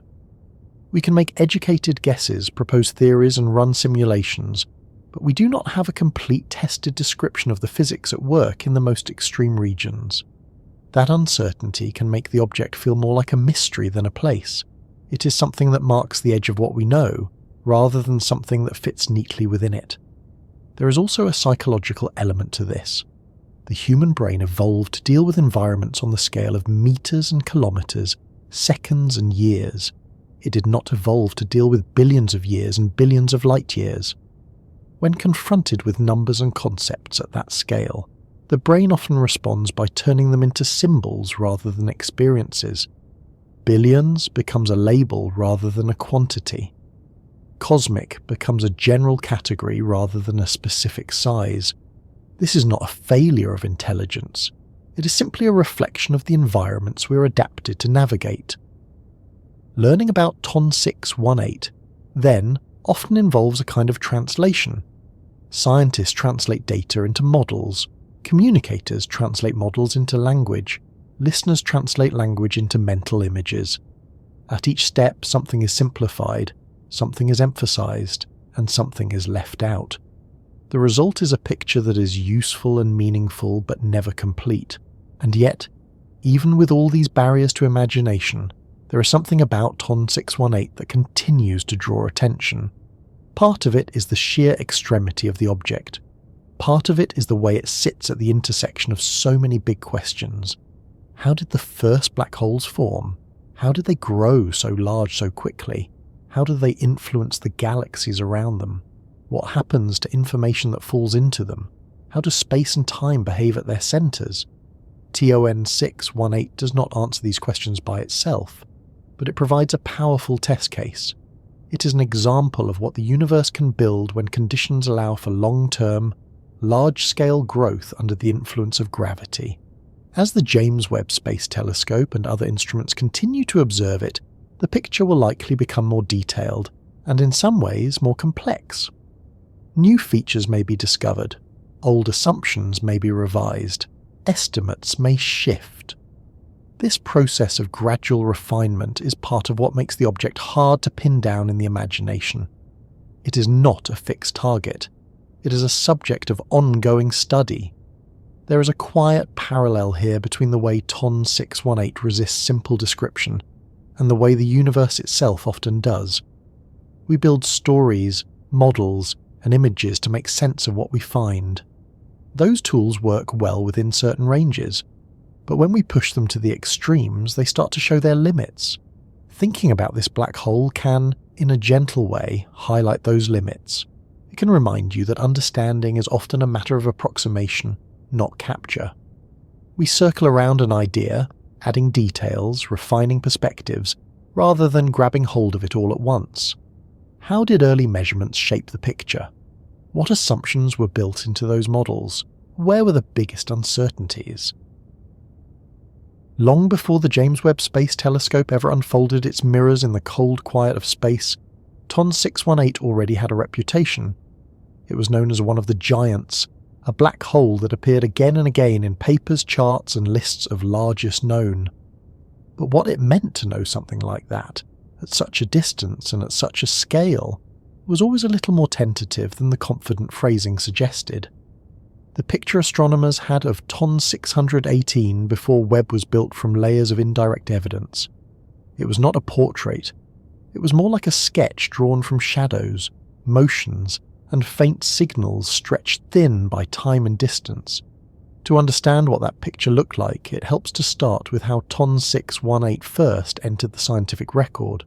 We can make educated guesses, propose theories and run simulations, but we do not have a complete tested description of the physics at work in the most extreme regions. That uncertainty can make the object feel more like a mystery than a place. It is something that marks the edge of what we know, rather than something that fits neatly within it. There is also a psychological element to this. The human brain evolved to deal with environments on the scale of meters and kilometers, seconds and years. It did not evolve to deal with billions of years and billions of light years. When confronted with numbers and concepts at that scale, the brain often responds by turning them into symbols rather than experiences. Billions becomes a label rather than a quantity. Cosmic becomes a general category rather than a specific size. This is not a failure of intelligence. It is simply a reflection of the environments we are adapted to navigate. Learning about TON 618, then, often involves a kind of translation. Scientists translate data into models, communicators translate models into language, listeners translate language into mental images. At each step, something is simplified, something is emphasized, and something is left out. The result is a picture that is useful and meaningful but never complete. And yet, even with all these barriers to imagination, there is something about TON 618 that continues to draw attention. Part of it is the sheer extremity of the object. Part of it is the way it sits at the intersection of so many big questions. How did the first black holes form? How did they grow so large so quickly? How do they influence the galaxies around them? What happens to information that falls into them? How do space and time behave at their centres? TON 618 does not answer these questions by itself, but it provides a powerful test case. It is an example of what the universe can build when conditions allow for long-term, large-scale growth under the influence of gravity. As the James Webb Space Telescope and other instruments continue to observe it, the picture will likely become more detailed, and in some ways more complex. New features may be discovered, old assumptions may be revised, estimates may shift. This process of gradual refinement is part of what makes the object hard to pin down in the imagination. It is not a fixed target. It is a subject of ongoing study. There is a quiet parallel here between the way TON 618 resists simple description and the way the universe itself often does. We build stories, models, and images to make sense of what we find. Those tools work well within certain ranges, but when we push them to the extremes, they start to show their limits. Thinking about this black hole can, in a gentle way, highlight those limits. It can remind you that understanding is often a matter of approximation, not capture. We circle around an idea, adding details, refining perspectives, rather than grabbing hold of it all at once. How did early measurements shape the picture? What assumptions were built into those models? Where were the biggest uncertainties? Long before the James Webb Space Telescope ever unfolded its mirrors in the cold quiet of space, TON 618 already had a reputation. It was known as one of the giants, a black hole that appeared again and again in papers, charts, and lists of largest known. But what it meant to know something like that, at such a distance and at such a scale, was always a little more tentative than the confident phrasing suggested. The picture astronomers had of TON 618 before Webb was built from layers of indirect evidence. It was not a portrait. It was more like a sketch drawn from shadows, motions, and faint signals stretched thin by time and distance. To understand what that picture looked like, it helps to start with how TON 618 first entered the scientific record.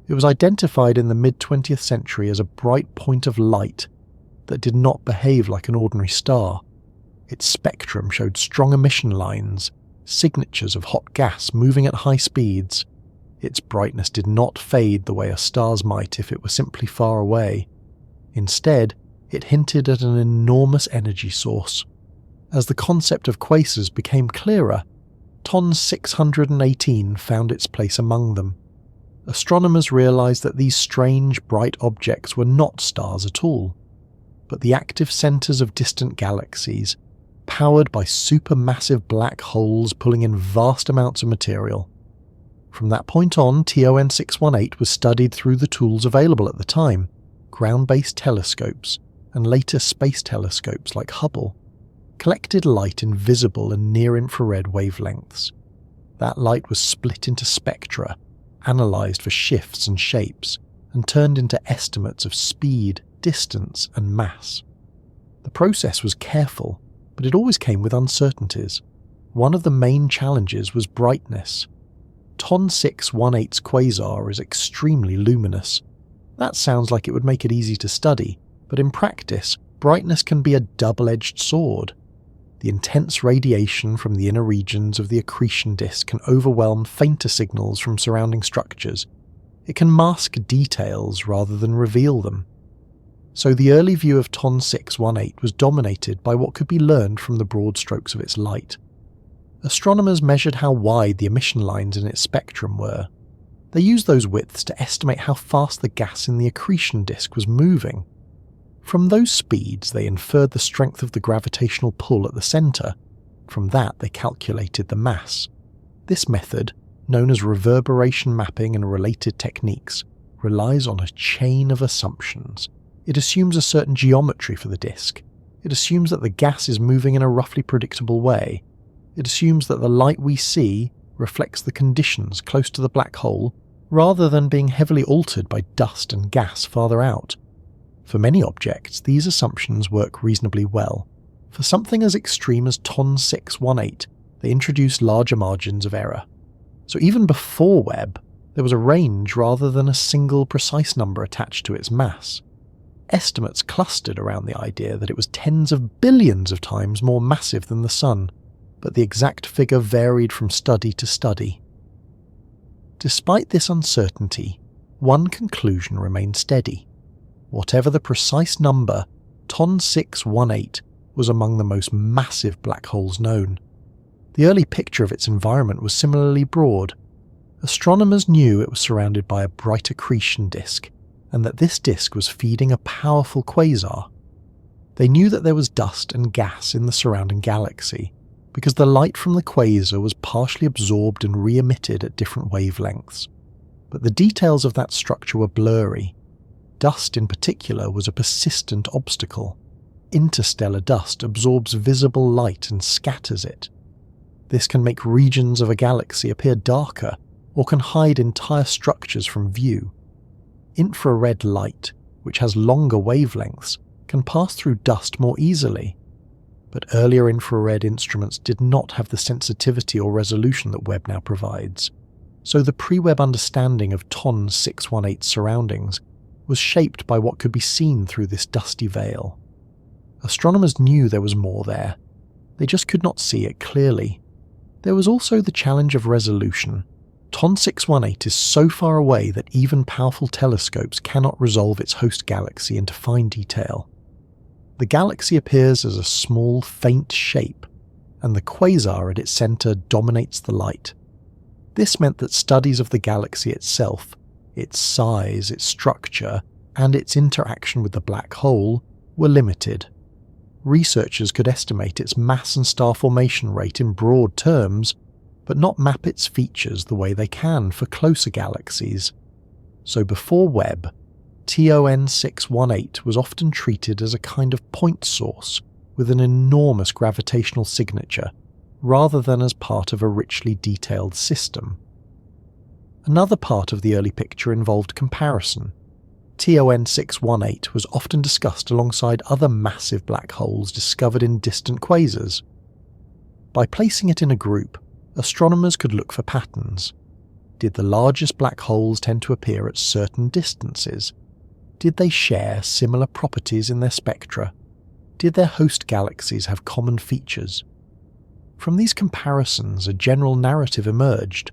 It was identified in the mid-20th century as a bright point of light that did not behave like an ordinary star. Its spectrum showed strong emission lines, signatures of hot gas moving at high speeds. Its brightness did not fade the way a star's might if it were simply far away. Instead, it hinted at an enormous energy source. As the concept of quasars became clearer, TON 618 found its place among them. Astronomers realized that these strange, bright objects were not stars at all, but the active centers of distant galaxies, powered by supermassive black holes pulling in vast amounts of material. From that point on, TON 618 was studied through the tools available at the time, ground-based telescopes, and later space telescopes like Hubble, collected light in visible and near-infrared wavelengths. That light was split into spectra, analysed for shifts and shapes, and turned into estimates of speed, distance, and mass. The process was careful, but it always came with uncertainties. One of the main challenges was brightness. TON 618's quasar is extremely luminous. That sounds like it would make it easy to study, but in practice, brightness can be a double-edged sword. The intense radiation from the inner regions of the accretion disk can overwhelm fainter signals from surrounding structures. It can mask details rather than reveal them. So the early view of TON 618 was dominated by what could be learned from the broad strokes of its light. Astronomers measured how wide the emission lines in its spectrum were. They used those widths to estimate how fast the gas in the accretion disk was moving. From those speeds, they inferred the strength of the gravitational pull at the centre. From that, they calculated the mass. This method, known as reverberation mapping and related techniques, relies on a chain of assumptions. It assumes a certain geometry for the disk. It assumes that the gas is moving in a roughly predictable way. It assumes that the light we see reflects the conditions close to the black hole, rather than being heavily altered by dust and gas farther out. For many objects, these assumptions work reasonably well. For something as extreme as TON 618, they introduce larger margins of error. So even before Webb, there was a range rather than a single precise number attached to its mass. Estimates clustered around the idea that it was tens of billions of times more massive than the Sun, but the exact figure varied from study to study. Despite this uncertainty, one conclusion remained steady. Whatever the precise number, TON 618 was among the most massive black holes known. The early picture of its environment was similarly broad. Astronomers knew it was surrounded by a bright accretion disk, and that this disk was feeding a powerful quasar. They knew that there was dust and gas in the surrounding galaxy, because the light from the quasar was partially absorbed and re-emitted at different wavelengths. But the details of that structure were blurry. Dust in particular was a persistent obstacle. Interstellar dust absorbs visible light and scatters it. This can make regions of a galaxy appear darker, or can hide entire structures from view. Infrared light, which has longer wavelengths, can pass through dust more easily. But earlier infrared instruments did not have the sensitivity or resolution that Webb now provides. So the pre-Webb understanding of TON 618's surroundings was shaped by what could be seen through this dusty veil. Astronomers knew there was more there. They just could not see it clearly. There was also the challenge of resolution. TON 618 is so far away that even powerful telescopes cannot resolve its host galaxy into fine detail. The galaxy appears as a small, faint shape, and the quasar at its centre dominates the light. This meant that studies of the galaxy itself, its size, its structure, and its interaction with the black hole were limited. Researchers could estimate its mass and star formation rate in broad terms, but not map its features the way they can for closer galaxies. So before Webb, TON 618 was often treated as a kind of point source with an enormous gravitational signature, rather than as part of a richly detailed system. Another part of the early picture involved comparison. TON 618 was often discussed alongside other massive black holes discovered in distant quasars. By placing it in a group, astronomers could look for patterns. Did the largest black holes tend to appear at certain distances? Did they share similar properties in their spectra? Did their host galaxies have common features? From these comparisons, a general narrative emerged.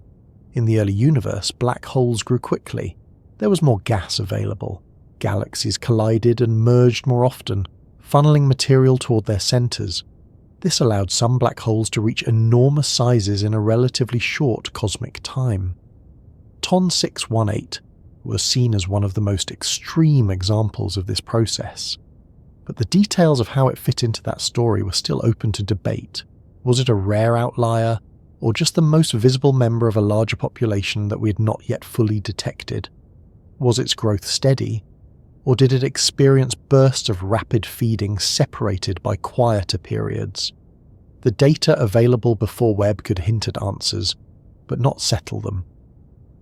In the early universe, black holes grew quickly. There was more gas available. Galaxies collided and merged more often, funneling material toward their centers. This allowed some black holes to reach enormous sizes in a relatively short cosmic time. TON 618 was seen as one of the most extreme examples of this process. But the details of how it fit into that story were still open to debate. Was it a rare outlier, or just the most visible member of a larger population that we had not yet fully detected? Was its growth steady, or did it experience bursts of rapid feeding separated by quieter periods? The data available before Webb could hint at answers, but not settle them.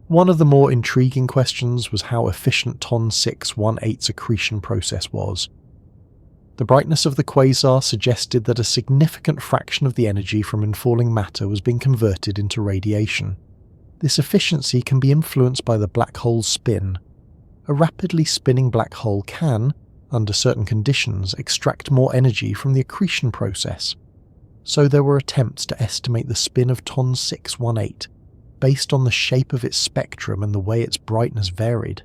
One of the more intriguing questions was how efficient TON 618's accretion process was. The brightness of the quasar suggested that a significant fraction of the energy from infalling matter was being converted into radiation. This efficiency can be influenced by the black hole's spin. A rapidly spinning black hole can, under certain conditions, extract more energy from the accretion process. So there were attempts to estimate the spin of TON 618 based on the shape of its spectrum and the way its brightness varied.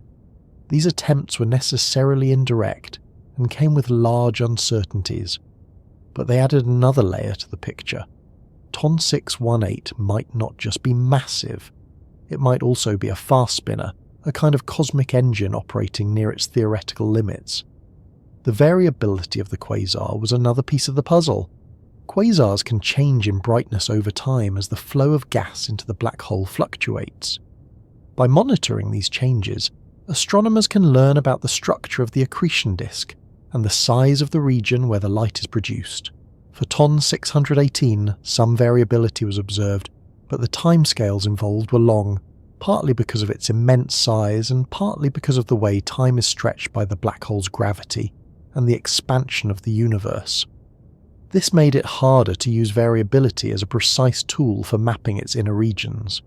These attempts were necessarily indirect and came with large uncertainties, but they added another layer to the picture. TON 618 might not just be massive, It might also be a fast spinner, a kind of cosmic engine operating near its theoretical limits. The variability of the quasar was another piece of the puzzle. Quasars can change in brightness over time as the flow of gas into the black hole fluctuates. By monitoring these changes, astronomers can learn about the structure of the accretion disk and the size of the region where the light is produced. For TON 618, some variability was observed, but the timescales involved were long, partly because of its immense size and partly because of the way time is stretched by the black hole's gravity and the expansion of the universe. This made it harder to use variability as a precise tool for mapping its inner regions.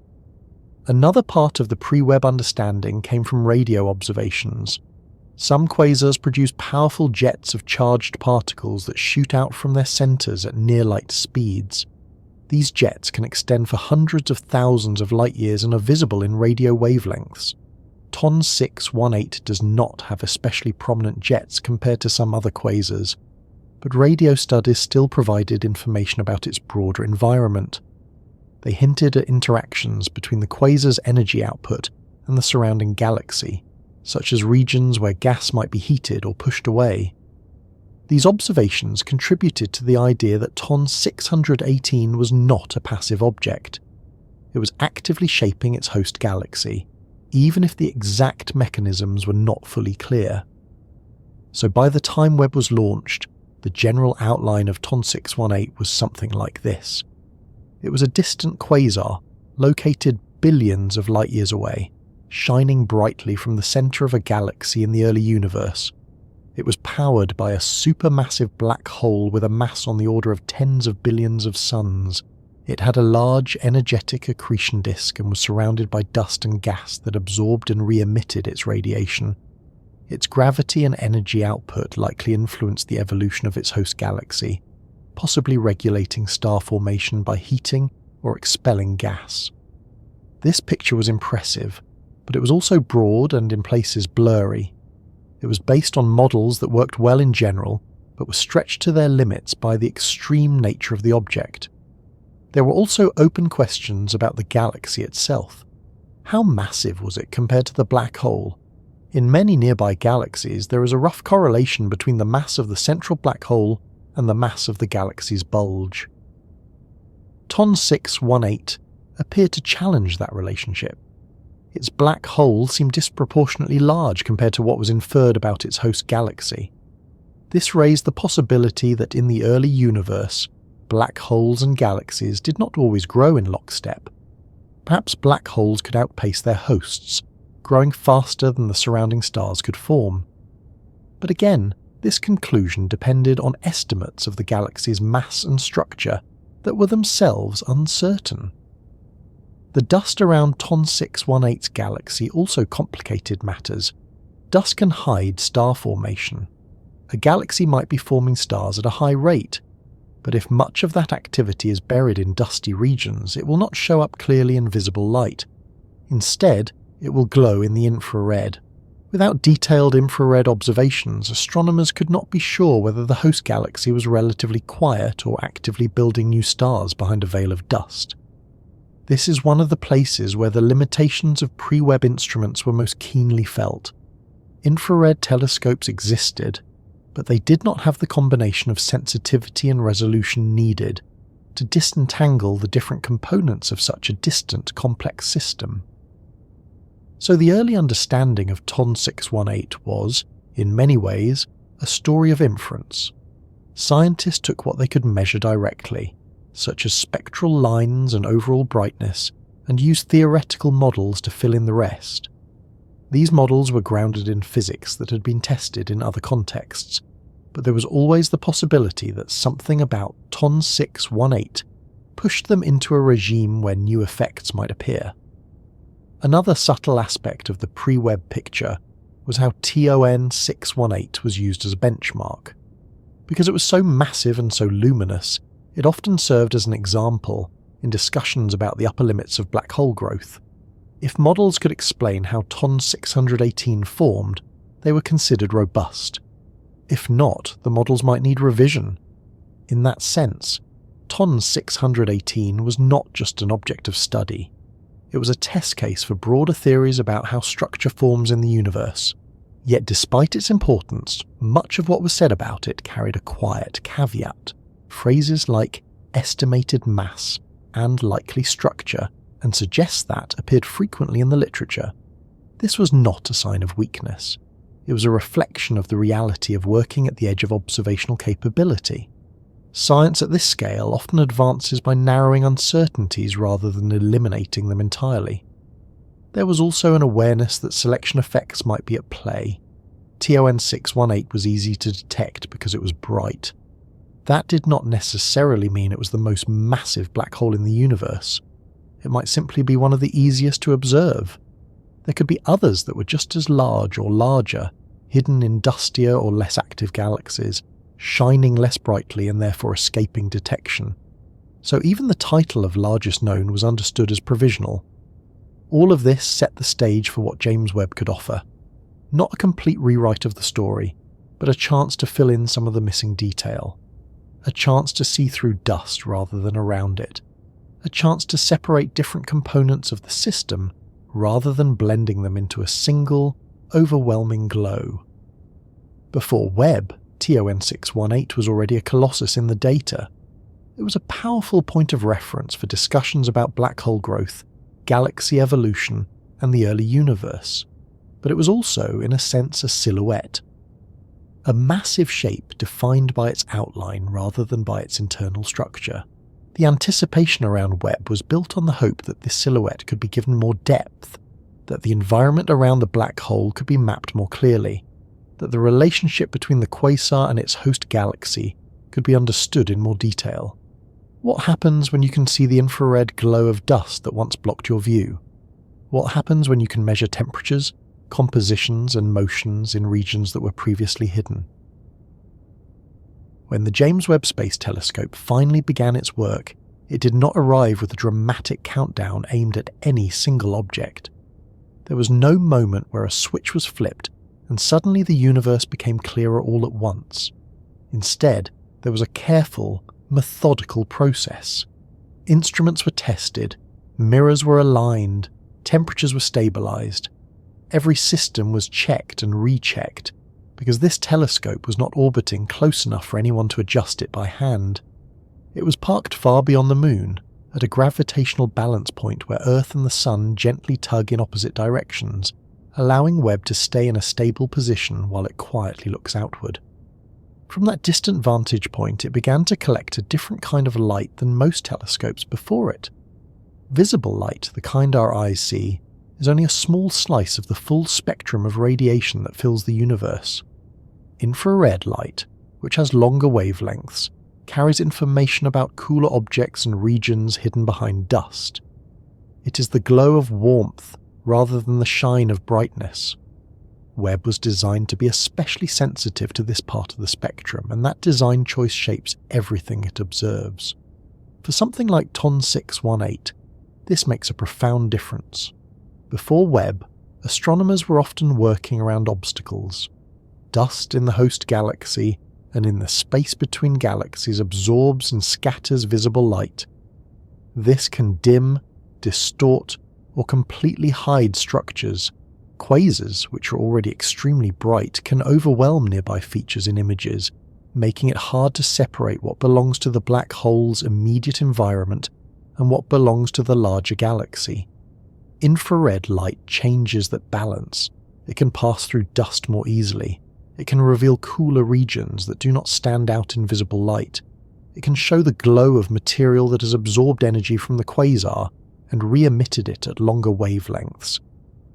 Another part of the pre-Webb understanding came from radio observations. Some quasars produce powerful jets of charged particles that shoot out from their centers at near-light speeds. These jets can extend for hundreds of thousands of light-years and are visible in radio wavelengths. TON 618 does not have especially prominent jets compared to some other quasars, but radio studies still provided information about its broader environment. They hinted at interactions between the quasar's energy output and the surrounding galaxy, such as regions where gas might be heated or pushed away. These observations contributed to the idea that TON 618 was not a passive object. It was actively shaping its host galaxy, even if the exact mechanisms were not fully clear. So by the time Webb was launched, the general outline of TON 618 was something like this. It was a distant quasar, located billions of light-years away, shining brightly from the center of a galaxy in the early universe. It was powered by a supermassive black hole with a mass on the order of tens of billions of suns. It had a large, energetic accretion disk and was surrounded by dust and gas that absorbed and re-emitted its radiation. Its gravity and energy output likely influenced the evolution of its host galaxy, possibly regulating star formation by heating or expelling gas. This picture was impressive, but it was also broad and in places blurry. It was based on models that worked well in general, but were stretched to their limits by the extreme nature of the object. There were also open questions about the galaxy itself. How massive was it compared to the black hole? In many nearby galaxies, there is a rough correlation between the mass of the central black hole and the mass of the galaxy's bulge. TON 618 appeared to challenge that relationship. Its black hole seemed disproportionately large compared to what was inferred about its host galaxy. This raised the possibility that in the early universe, black holes and galaxies did not always grow in lockstep. Perhaps black holes could outpace their hosts, growing faster than the surrounding stars could form. But again, this conclusion depended on estimates of the galaxy's mass and structure that were themselves uncertain. The dust around TON 618's galaxy also complicated matters. Dust can hide star formation. A galaxy might be forming stars at a high rate, but if much of that activity is buried in dusty regions, it will not show up clearly in visible light. Instead, it will glow in the infrared. Without detailed infrared observations, astronomers could not be sure whether the host galaxy was relatively quiet or actively building new stars behind a veil of dust. This is one of the places where the limitations of pre-Webb instruments were most keenly felt. Infrared telescopes existed, but they did not have the combination of sensitivity and resolution needed to disentangle the different components of such a distant, complex system. So the early understanding of TON 618 was, in many ways, a story of inference. Scientists took what they could measure directly, such as spectral lines and overall brightness, and used theoretical models to fill in the rest. These models were grounded in physics that had been tested in other contexts, but there was always the possibility that something about TON 618 pushed them into a regime where new effects might appear. Another subtle aspect of the pre-Webb picture was how TON 618 was used as a benchmark. Because it was so massive and so luminous, it often served as an example in discussions about the upper limits of black hole growth. If models could explain how TON 618 formed, they were considered robust. If not, the models might need revision. In that sense, TON 618 was not just an object of study. It was a test case for broader theories about how structure forms in the universe. Yet despite its importance, much of what was said about it carried a quiet caveat. Phrases like estimated mass and likely structure and suggests that appeared frequently in the literature. This was not a sign of weakness. It was a reflection of the reality of working at the edge of observational capability. Science at this scale often advances by narrowing uncertainties rather than eliminating them entirely. There was also an awareness that selection effects might be at play. TON 618 was easy to detect because it was bright. That did not necessarily mean it was the most massive black hole in the universe. It might simply be one of the easiest to observe. There could be others that were just as large or larger, hidden in dustier or less active galaxies, shining less brightly and therefore escaping detection. So even the title of largest known was understood as provisional. All of this set the stage for what James Webb could offer. Not a complete rewrite of the story, but a chance to fill in some of the missing detail. A chance to see through dust rather than around it. A chance to separate different components of the system rather than blending them into a single, overwhelming glow. Before Webb, TON 618 was already a colossus in the data. It was a powerful point of reference for discussions about black hole growth, galaxy evolution, and the early universe. But it was also, in a sense, a silhouette. A massive shape defined by its outline rather than by its internal structure. The anticipation around Webb was built on the hope that this silhouette could be given more depth, that the environment around the black hole could be mapped more clearly, that the relationship between the quasar and its host galaxy could be understood in more detail. What happens when you can see the infrared glow of dust that once blocked your view? What happens when you can measure temperatures, compositions and motions in regions that were previously hidden? When the James Webb Space Telescope finally began its work, it did not arrive with a dramatic countdown aimed at any single object. There was no moment where a switch was flipped and suddenly the universe became clearer all at once. Instead, there was a careful, methodical process. Instruments were tested, mirrors were aligned, temperatures were stabilized. Every system was checked and rechecked, because this telescope was not orbiting close enough for anyone to adjust it by hand. It was parked far beyond the Moon, at a gravitational balance point where Earth and the Sun gently tug in opposite directions, allowing Webb to stay in a stable position while it quietly looks outward. From that distant vantage point, it began to collect a different kind of light than most telescopes before it. Visible light, the kind our eyes see, is only a small slice of the full spectrum of radiation that fills the universe. Infrared light, which has longer wavelengths, carries information about cooler objects and regions hidden behind dust. It is the glow of warmth rather than the shine of brightness. Webb was designed to be especially sensitive to this part of the spectrum, and that design choice shapes everything it observes. For something like TON 618, this makes a profound difference. Before Webb, astronomers were often working around obstacles. Dust in the host galaxy and in the space between galaxies absorbs and scatters visible light. This can dim, distort, or completely hide structures. Quasars, which are already extremely bright, can overwhelm nearby features in images, making it hard to separate what belongs to the black hole's immediate environment and what belongs to the larger galaxy. Infrared light changes that balance. It can pass through dust more easily. It can reveal cooler regions that do not stand out in visible light. It can show the glow of material that has absorbed energy from the quasar and re-emitted it at longer wavelengths.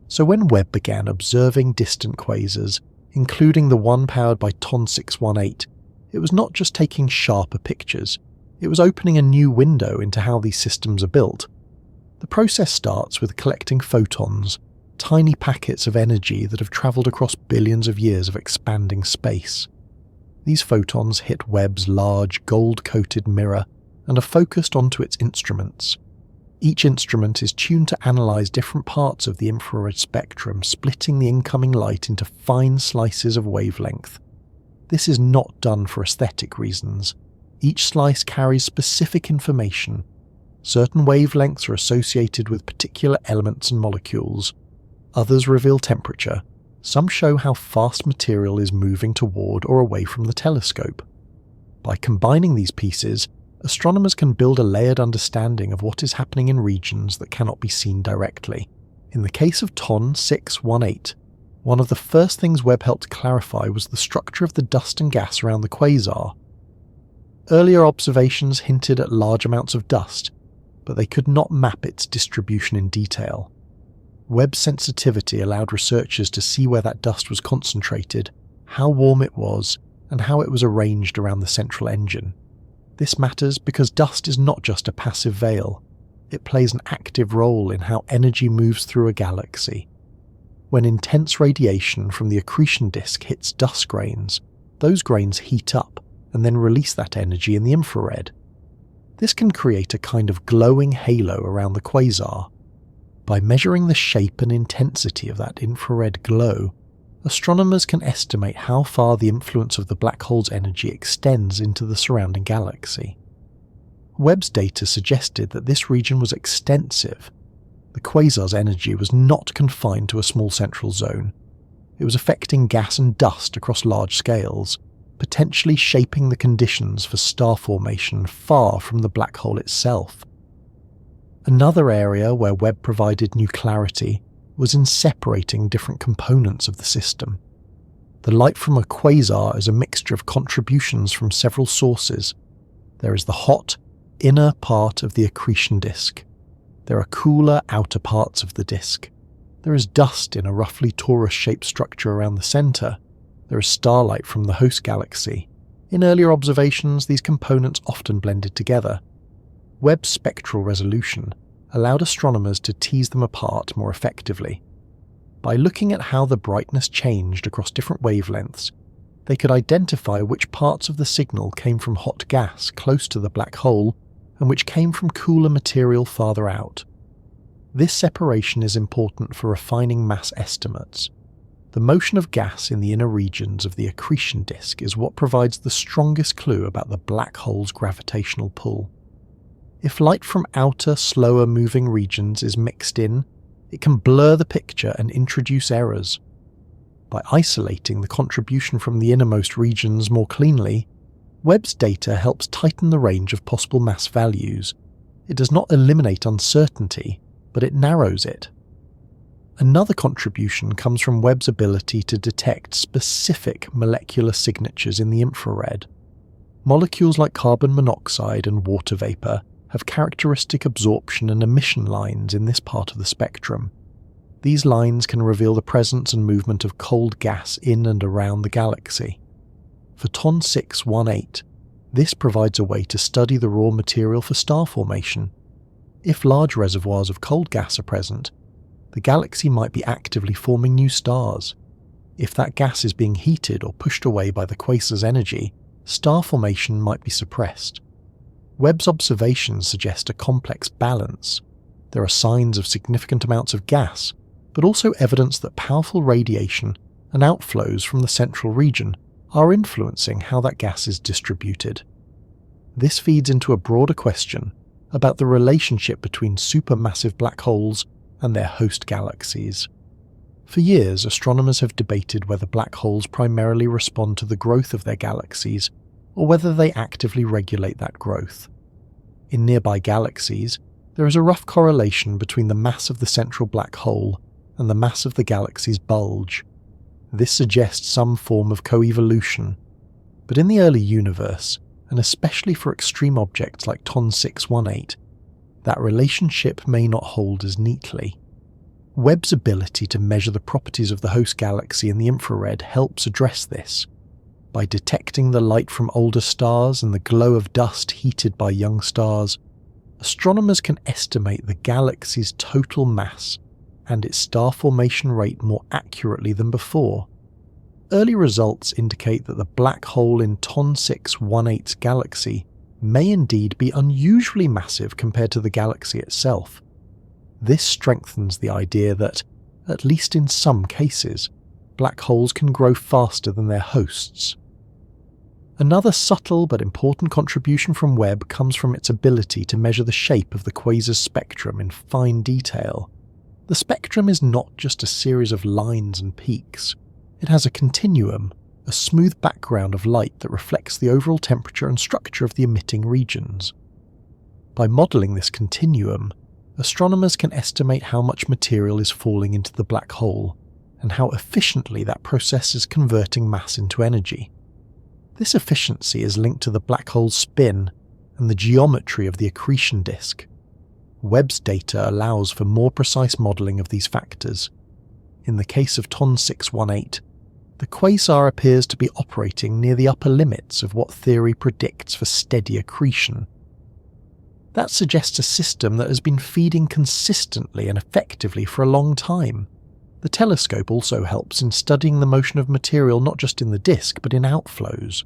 So when Webb began observing distant quasars, including the one powered by TON 618, it was not just taking sharper pictures, it was opening a new window into how these systems are built. The process starts with collecting photons, tiny packets of energy that have travelled across billions of years of expanding space. These photons hit Webb's large, gold-coated mirror and are focused onto its instruments. Each instrument is tuned to analyse different parts of the infrared spectrum, splitting the incoming light into fine slices of wavelength. This is not done for aesthetic reasons. Each slice carries specific information. Certain wavelengths are associated with particular elements and molecules. Others reveal temperature. Some show how fast material is moving toward or away from the telescope. By combining these pieces, astronomers can build a layered understanding of what is happening in regions that cannot be seen directly. In the case of TON 618, one of the first things Webb helped clarify was the structure of the dust and gas around the quasar. Earlier observations hinted at large amounts of dust, but they could not map its distribution in detail. Webb's sensitivity allowed researchers to see where that dust was concentrated, how warm it was, and how it was arranged around the central engine. This matters because dust is not just a passive veil. It plays an active role in how energy moves through a galaxy. When intense radiation from the accretion disk hits dust grains, those grains heat up and then release that energy in the infrared. This can create a kind of glowing halo around the quasar. By measuring the shape and intensity of that infrared glow, astronomers can estimate how far the influence of the black hole's energy extends into the surrounding galaxy. Webb's data suggested that this region was extensive. The quasar's energy was not confined to a small central zone. It was affecting gas and dust across large scales, potentially shaping the conditions for star formation far from the black hole itself. Another area where Webb provided new clarity was in separating different components of the system. The light from a quasar is a mixture of contributions from several sources. There is the hot, inner part of the accretion disk. There are cooler outer parts of the disk. There is dust in a roughly torus-shaped structure around the center. There is starlight from the host galaxy. In earlier observations, these components often blended together. Webb's spectral resolution allowed astronomers to tease them apart more effectively. By looking at how the brightness changed across different wavelengths, they could identify which parts of the signal came from hot gas close to the black hole and which came from cooler material farther out. This separation is important for refining mass estimates. The motion of gas in the inner regions of the accretion disk is what provides the strongest clue about the black hole's gravitational pull. If light from outer, slower moving regions is mixed in, it can blur the picture and introduce errors. By isolating the contribution from the innermost regions more cleanly, Webb's data helps tighten the range of possible mass values. It does not eliminate uncertainty, but it narrows it. Another contribution comes from Webb's ability to detect specific molecular signatures in the infrared. Molecules like carbon monoxide and water vapor have characteristic absorption and emission lines in this part of the spectrum. These lines can reveal the presence and movement of cold gas in and around the galaxy. For TON 618, this provides a way to study the raw material for star formation. If large reservoirs of cold gas are present, the galaxy might be actively forming new stars. If that gas is being heated or pushed away by the quasar's energy, star formation might be suppressed. Webb's observations suggest a complex balance. There are signs of significant amounts of gas, but also evidence that powerful radiation and outflows from the central region are influencing how that gas is distributed. This feeds into a broader question about the relationship between supermassive black holes and their host galaxies. For years, astronomers have debated whether black holes primarily respond to the growth of their galaxies, or whether they actively regulate that growth. In nearby galaxies, there is a rough correlation between the mass of the central black hole and the mass of the galaxy's bulge. This suggests some form of coevolution. But in the early universe, and especially for extreme objects like TON 618, that relationship may not hold as neatly. Webb's ability to measure the properties of the host galaxy in the infrared helps address this. By detecting the light from older stars and the glow of dust heated by young stars, astronomers can estimate the galaxy's total mass and its star formation rate more accurately than before. Early results indicate that the black hole in TON 618's galaxy may indeed be unusually massive compared to the galaxy itself. This strengthens the idea that, at least in some cases, black holes can grow faster than their hosts. Another subtle but important contribution from Webb comes from its ability to measure the shape of the quasar's spectrum in fine detail. The spectrum is not just a series of lines and peaks. It has a continuum, a smooth background of light that reflects the overall temperature and structure of the emitting regions. By modelling this continuum, astronomers can estimate how much material is falling into the black hole and how efficiently that process is converting mass into energy. This efficiency is linked to the black hole's spin and the geometry of the accretion disk. Webb's data allows for more precise modelling of these factors. In the case of TON 618, the quasar appears to be operating near the upper limits of what theory predicts for steady accretion. That suggests a system that has been feeding consistently and effectively for a long time. The telescope also helps in studying the motion of material not just in the disk but in outflows.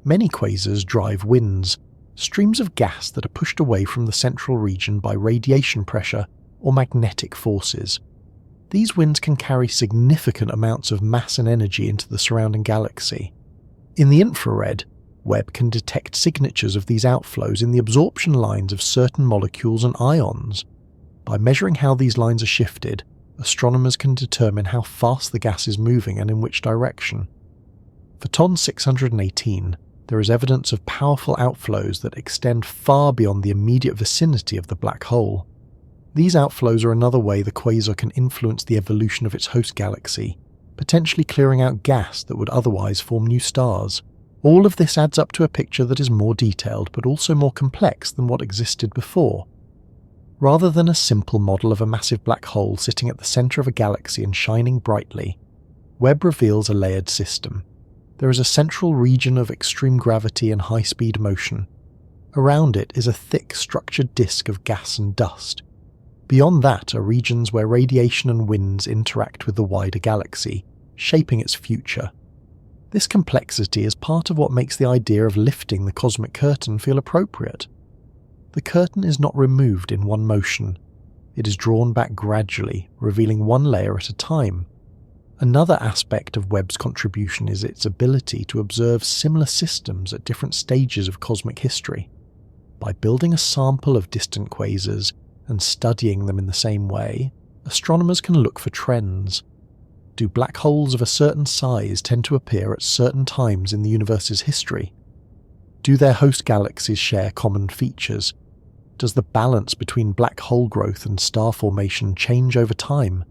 Many quasars drive winds, streams of gas that are pushed away from the central region by radiation pressure or magnetic forces. These winds can carry significant amounts of mass and energy into the surrounding galaxy. In the infrared, Webb can detect signatures of these outflows in the absorption lines of certain molecules and ions. By measuring how these lines are shifted, astronomers can determine how fast the gas is moving and in which direction. For TON 618, there is evidence of powerful outflows that extend far beyond the immediate vicinity of the black hole. These outflows are another way the quasar can influence the evolution of its host galaxy, potentially clearing out gas that would otherwise form new stars. All of this adds up to a picture that is more detailed but also more complex than what existed before. Rather than a simple model of a massive black hole sitting at the centre of a galaxy and shining brightly, Webb reveals a layered system. There is a central region of extreme gravity and high-speed motion. Around it is a thick, structured disk of gas and dust. Beyond that are regions where radiation and winds interact with the wider galaxy, shaping its future. This complexity is part of what makes the idea of lifting the cosmic curtain feel appropriate. The curtain is not removed in one motion. It is drawn back gradually, revealing one layer at a time. Another aspect of Webb's contribution is its ability to observe similar systems at different stages of cosmic history. By building a sample of distant quasars and studying them in the same way, astronomers can look for trends. Do black holes of a certain size tend to appear at certain times in the universe's history? Do their host galaxies share common features? Does the balance between black hole growth and star formation change over time?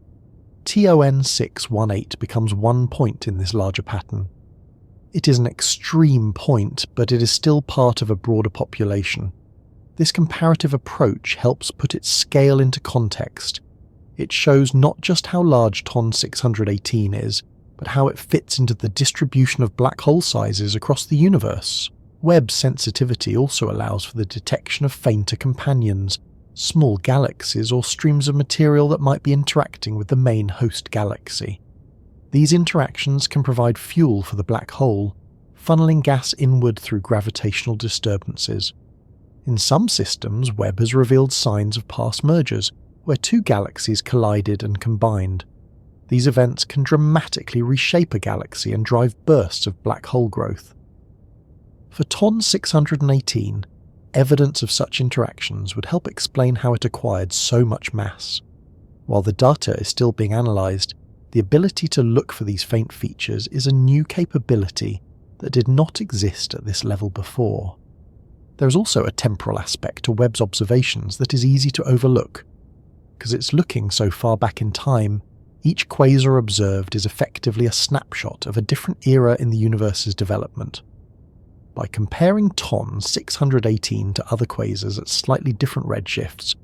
TON 618 becomes one point in this larger pattern. It is an extreme point, but it is still part of a broader population. This comparative approach helps put its scale into context. It shows not just how large TON 618 is, but how it fits into the distribution of black hole sizes across the universe. Webb's sensitivity also allows for the detection of fainter companions, small galaxies or streams of material that might be interacting with the main host galaxy. These interactions can provide fuel for the black hole, funneling gas inward through gravitational disturbances. In some systems, Webb has revealed signs of past mergers, where two galaxies collided and combined. These events can dramatically reshape a galaxy and drive bursts of black hole growth. For TON 618, evidence of such interactions would help explain how it acquired so much mass. While the data is still being analysed, the ability to look for these faint features is a new capability that did not exist at this level before. There is also a temporal aspect to Webb's observations that is easy to overlook. Because it's looking so far back in time, each quasar observed is effectively a snapshot of a different era in the universe's development. By comparing TON 618 to other quasars at slightly different redshifts,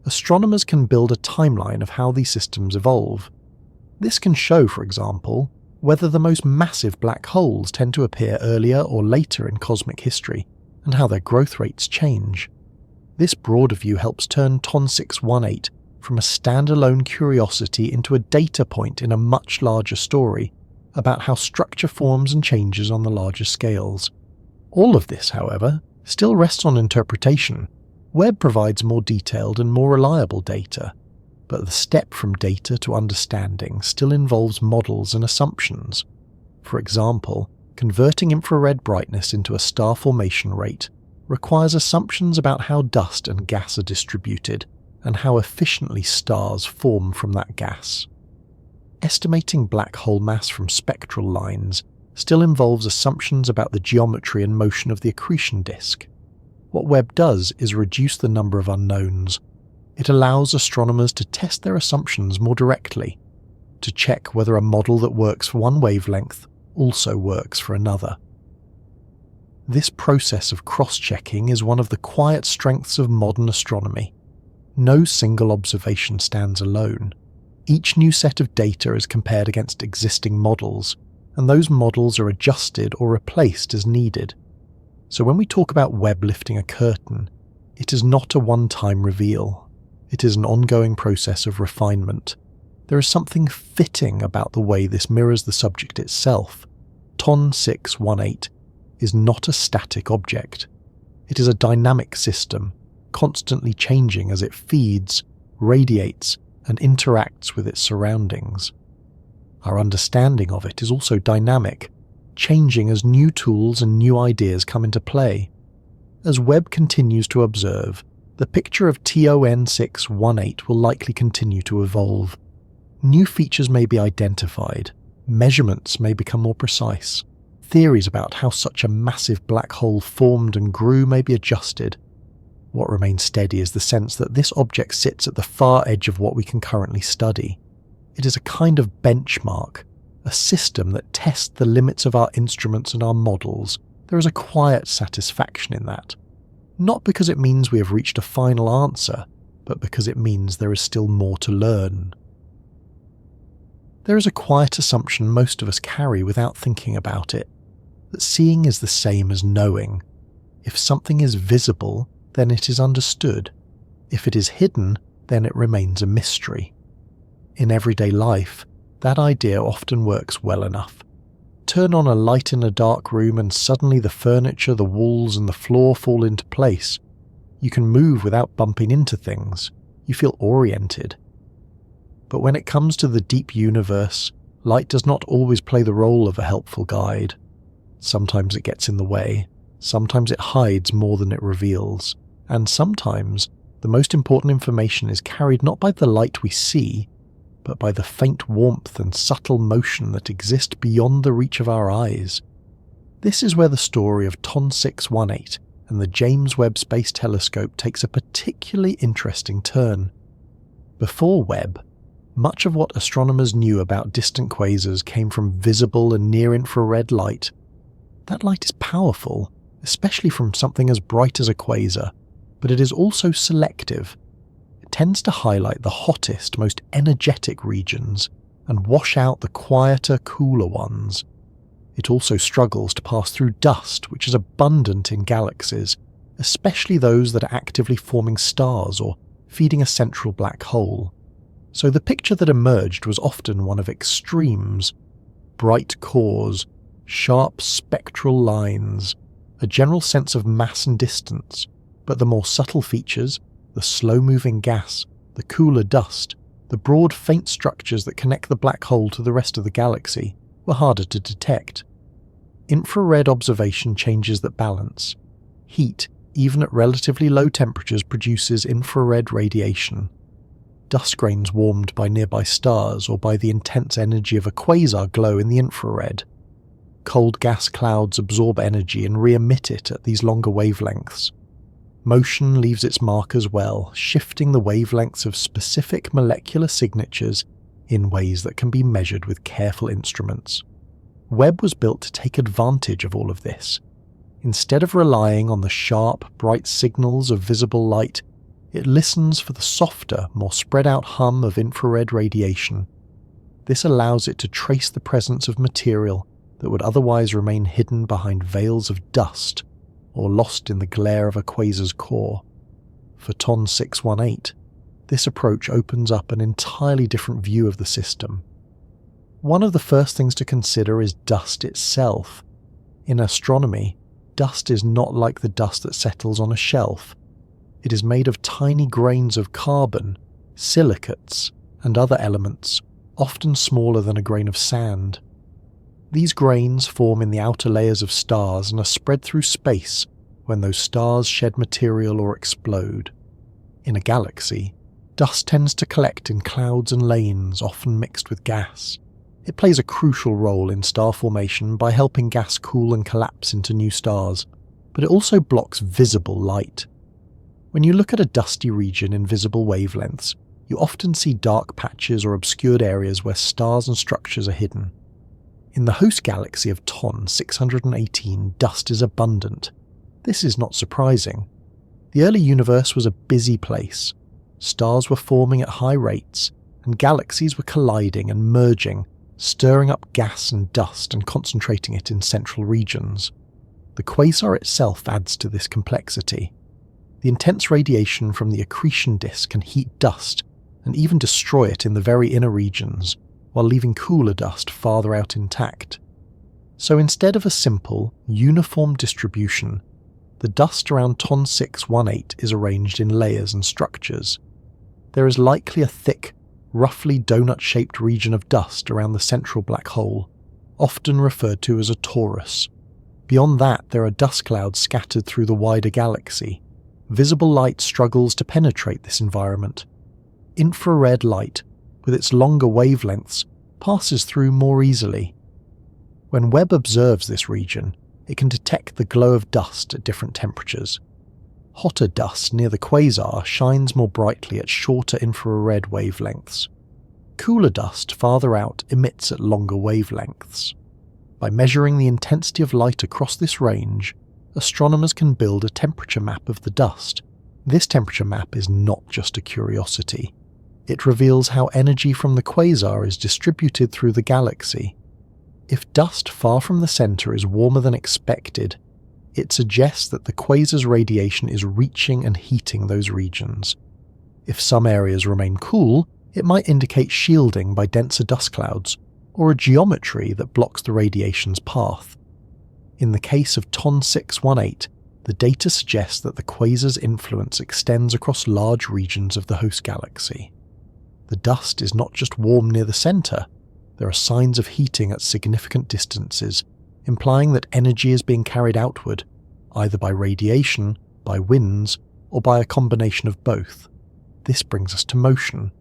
astronomers can build a timeline of how these systems evolve. This can show, for example, whether the most massive black holes tend to appear earlier or later in cosmic history, and how their growth rates change. This broader view helps turn TON 618 from a standalone curiosity into a data point in a much larger story about how structure forms and changes on the larger scales. All of this, however, still rests on interpretation. Webb provides more detailed and more reliable data, but the step from data to understanding still involves models and assumptions. For example, converting infrared brightness into a star formation rate requires assumptions about how dust and gas are distributed and how efficiently stars form from that gas. Estimating black hole mass from spectral lines still involves assumptions about the geometry and motion of the accretion disk. What Webb does is reduce the number of unknowns. It allows astronomers to test their assumptions more directly, to check whether a model that works for one wavelength also works for another. This process of cross-checking is one of the quiet strengths of modern astronomy. No single observation stands alone. Each new set of data is compared against existing models, and those models are adjusted or replaced as needed. So when we talk about Webb lifting a curtain, it is not a one-time reveal. It is an ongoing process of refinement. There is something fitting about the way this mirrors the subject itself. TON 618 is not a static object. It is a dynamic system, constantly changing as it feeds, radiates, and interacts with its surroundings. Our understanding of it is also dynamic, changing as new tools and new ideas come into play. As Webb continues to observe, the picture of TON 618 will likely continue to evolve. New features may be identified, measurements may become more precise, theories about how such a massive black hole formed and grew may be adjusted. What remains steady is the sense that this object sits at the far edge of what we can currently study. It is a kind of benchmark, a system that tests the limits of our instruments and our models. There is a quiet satisfaction in that. Not because it means we have reached a final answer, but because it means there is still more to learn. There is a quiet assumption most of us carry without thinking about it, that seeing is the same as knowing. If something is visible, then it is understood. If it is hidden, then it remains a mystery. In everyday life, that idea often works well enough. Turn on a light in a dark room and suddenly the furniture, the walls, and the floor fall into place. You can move without bumping into things. You feel oriented. But when it comes to the deep universe, light does not always play the role of a helpful guide. Sometimes it gets in the way. Sometimes it hides more than it reveals. And sometimes the most important information is carried not by the light we see, but by the faint warmth and subtle motion that exist beyond the reach of our eyes. This is where the story of TON 618 and the James Webb Space Telescope takes a particularly interesting turn. Before Webb, much of what astronomers knew about distant quasars came from visible and near-infrared light. That light is powerful, especially from something as bright as a quasar, but it is also selective. It tends to highlight the hottest, most energetic regions and wash out the quieter, cooler ones. It also struggles to pass through dust, which is abundant in galaxies, especially those that are actively forming stars or feeding a central black hole. So the picture that emerged was often one of extremes: bright cores, sharp spectral lines, a general sense of mass and distance, but the more subtle features, the slow-moving gas, the cooler dust, the broad faint structures that connect the black hole to the rest of the galaxy, were harder to detect. Infrared observation changes that balance. Heat, even at relatively low temperatures, produces infrared radiation. Dust grains warmed by nearby stars or by the intense energy of a quasar glow in the infrared. Cold gas clouds absorb energy and re-emit it at these longer wavelengths. Motion leaves its mark as well, shifting the wavelengths of specific molecular signatures in ways that can be measured with careful instruments. Webb was built to take advantage of all of this. Instead of relying on the sharp, bright signals of visible light, it listens for the softer, more spread-out hum of infrared radiation. This allows it to trace the presence of material that would otherwise remain hidden behind veils of dust or lost in the glare of a quasar's core. For TON 618, this approach opens up an entirely different view of the system. One of the first things to consider is dust itself. In astronomy, dust is not like the dust that settles on a shelf. It is made of tiny grains of carbon, silicates, and other elements, often smaller than a grain of sand. These grains form in the outer layers of stars and are spread through space when those stars shed material or explode. In a galaxy, dust tends to collect in clouds and lanes, often mixed with gas. It plays a crucial role in star formation by helping gas cool and collapse into new stars, but it also blocks visible light. When you look at a dusty region in visible wavelengths, you often see dark patches or obscured areas where stars and structures are hidden. In the host galaxy of TON 618, dust is abundant. This is not surprising. The early universe was a busy place. Stars were forming at high rates, and galaxies were colliding and merging, stirring up gas and dust and concentrating it in central regions. The quasar itself adds to this complexity. The intense radiation from the accretion disk can heat dust and even destroy it in the very inner regions, while leaving cooler dust farther out intact. So instead of a simple, uniform distribution, the dust around TON 618 is arranged in layers and structures. There is likely a thick, roughly donut-shaped region of dust around the central black hole, often referred to as a torus. Beyond that, there are dust clouds scattered through the wider galaxy. Visible light struggles to penetrate this environment. Infrared light, with its longer wavelengths, passes through more easily. When Webb observes this region, it can detect the glow of dust at different temperatures. Hotter dust near the quasar shines more brightly at shorter infrared wavelengths. Cooler dust farther out emits at longer wavelengths. By measuring the intensity of light across this range, astronomers can build a temperature map of the dust. This temperature map is not just a curiosity. It reveals how energy from the quasar is distributed through the galaxy. If dust far from the center is warmer than expected, it suggests that the quasar's radiation is reaching and heating those regions. If some areas remain cool, it might indicate shielding by denser dust clouds, or a geometry that blocks the radiation's path. In the case of TON 618, the data suggests that the quasar's influence extends across large regions of the host galaxy. The dust is not just warm near the center, there are signs of heating at significant distances, implying that energy is being carried outward, either by radiation, by winds, or by a combination of both. This brings us to motion.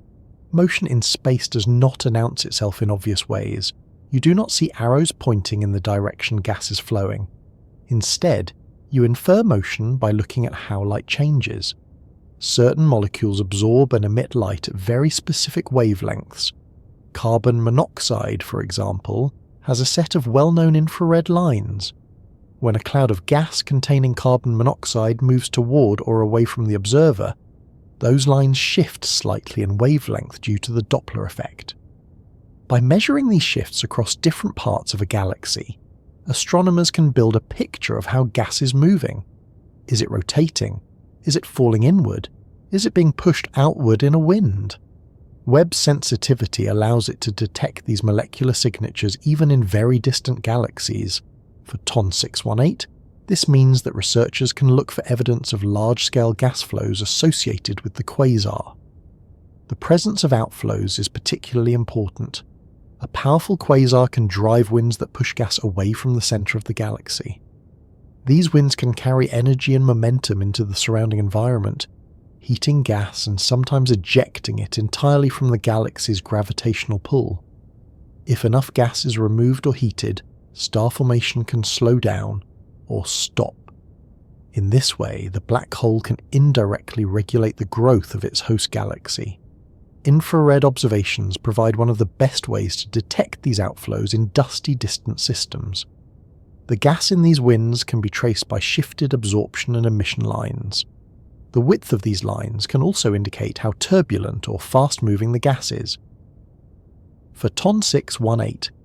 Motion in space does not announce itself in obvious ways. You do not see arrows pointing in the direction gas is flowing. Instead, you infer motion by looking at how light changes. Certain molecules absorb and emit light at very specific wavelengths. Carbon monoxide, for example, has a set of well-known infrared lines. When a cloud of gas containing carbon monoxide moves toward or away from the observer, those lines shift slightly in wavelength due to the Doppler effect. By measuring these shifts across different parts of a galaxy, astronomers can build a picture of how gas is moving. Is it rotating? Is it falling inward? Is it being pushed outward in a wind? Webb's sensitivity allows it to detect these molecular signatures even in very distant galaxies. For TON 618, this means that researchers can look for evidence of large-scale gas flows associated with the quasar. The presence of outflows is particularly important. A powerful quasar can drive winds that push gas away from the center of the galaxy. These winds can carry energy and momentum into the surrounding environment, heating gas and sometimes ejecting it entirely from the galaxy's gravitational pull. If enough gas is removed or heated, star formation can slow down or stop. In this way, the black hole can indirectly regulate the growth of its host galaxy. Infrared observations provide one of the best ways to detect these outflows in dusty distant systems. The gas in these winds can be traced by shifted absorption and emission lines. The width of these lines can also indicate how turbulent or fast-moving the gas is. For TON 618,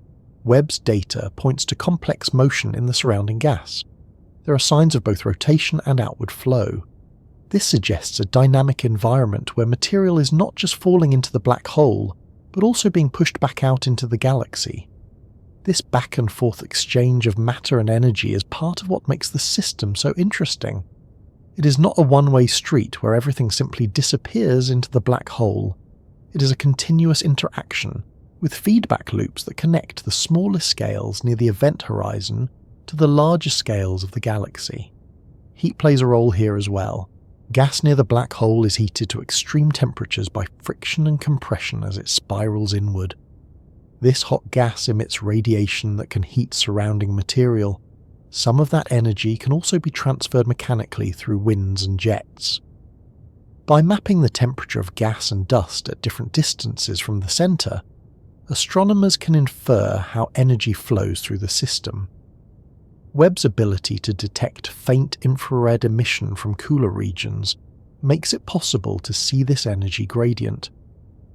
Webb's data points to complex motion in the surrounding gas. There are signs of both rotation and outward flow. This suggests a dynamic environment where material is not just falling into the black hole, but also being pushed back out into the galaxy. This back and forth exchange of matter and energy is part of what makes the system so interesting. It is not a one-way street where everything simply disappears into the black hole. It is a continuous interaction, with feedback loops that connect the smaller scales near the event horizon to the larger scales of the galaxy. Heat plays a role here as well. Gas near the black hole is heated to extreme temperatures by friction and compression as it spirals inward. This hot gas emits radiation that can heat surrounding material. Some of that energy can also be transferred mechanically through winds and jets. By mapping the temperature of gas and dust at different distances from the centre, astronomers can infer how energy flows through the system. Webb's ability to detect faint infrared emission from cooler regions makes it possible to see this energy gradient.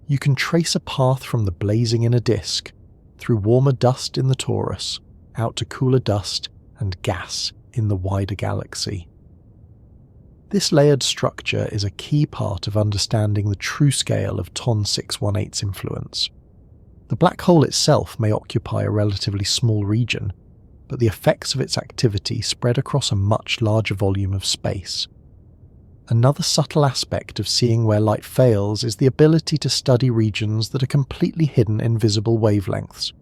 You can trace a path from the blazing inner disk, through warmer dust in the torus, out to cooler dust and gas in the wider galaxy. This layered structure is a key part of understanding the true scale of TON 618's influence. The black hole itself may occupy a relatively small region, but the effects of its activity spread across a much larger volume of space. Another subtle aspect of seeing where light fails is the ability to study regions that are completely hidden in visible wavelengths.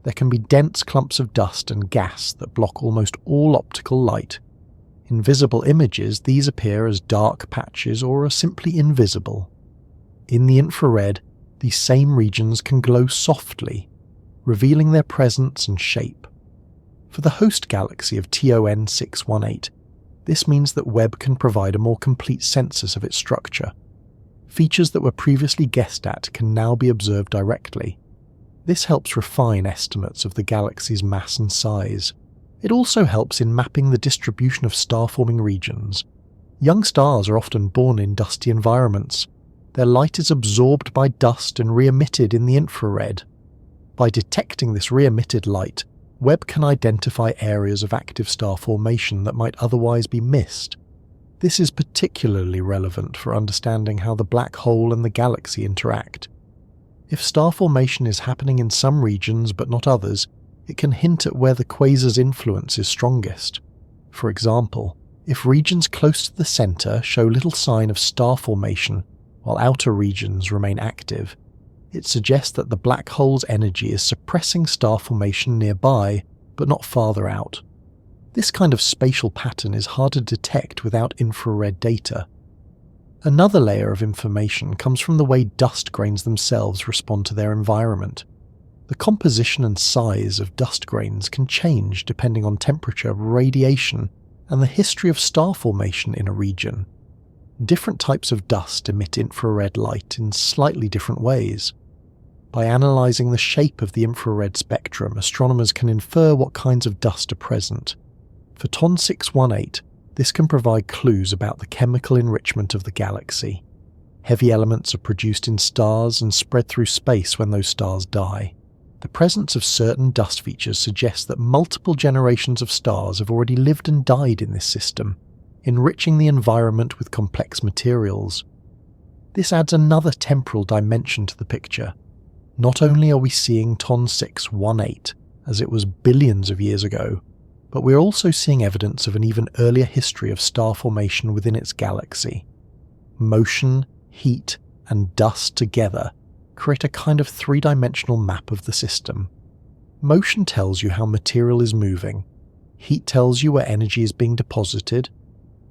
There can be dense clumps of dust and gas that block almost all optical light. In visible images, these appear as dark patches or are simply invisible. In the infrared, these same regions can glow softly, revealing their presence and shape. For the host galaxy of TON 618, this means that Webb can provide a more complete census of its structure. Features that were previously guessed at can now be observed directly. This helps refine estimates of the galaxy's mass and size. It also helps in mapping the distribution of star-forming regions. Young stars are often born in dusty environments. Their light is absorbed by dust and re-emitted in the infrared. By detecting this re-emitted light, Webb can identify areas of active star formation that might otherwise be missed. This is particularly relevant for understanding how the black hole and the galaxy interact. If star formation is happening in some regions but not others, it can hint at where the quasar's influence is strongest. For example, if regions close to the centre show little sign of star formation while outer regions remain active, it suggests that the black hole's energy is suppressing star formation nearby, but not farther out. This kind of spatial pattern is hard to detect without infrared data. Another layer of information comes from the way dust grains themselves respond to their environment. The composition and size of dust grains can change depending on temperature, radiation, and the history of star formation in a region. Different types of dust emit infrared light in slightly different ways. By analysing the shape of the infrared spectrum, astronomers can infer what kinds of dust are present. For TON 618, this can provide clues about the chemical enrichment of the galaxy. Heavy elements are produced in stars and spread through space when those stars die. The presence of certain dust features suggests that multiple generations of stars have already lived and died in this system, enriching the environment with complex materials. This adds another temporal dimension to the picture. Not only are we seeing TON 618 as it was billions of years ago, but we're also seeing evidence of an even earlier history of star formation within its galaxy. Motion, heat, and dust together create a kind of three-dimensional map of the system. Motion tells you how material is moving, heat tells you where energy is being deposited,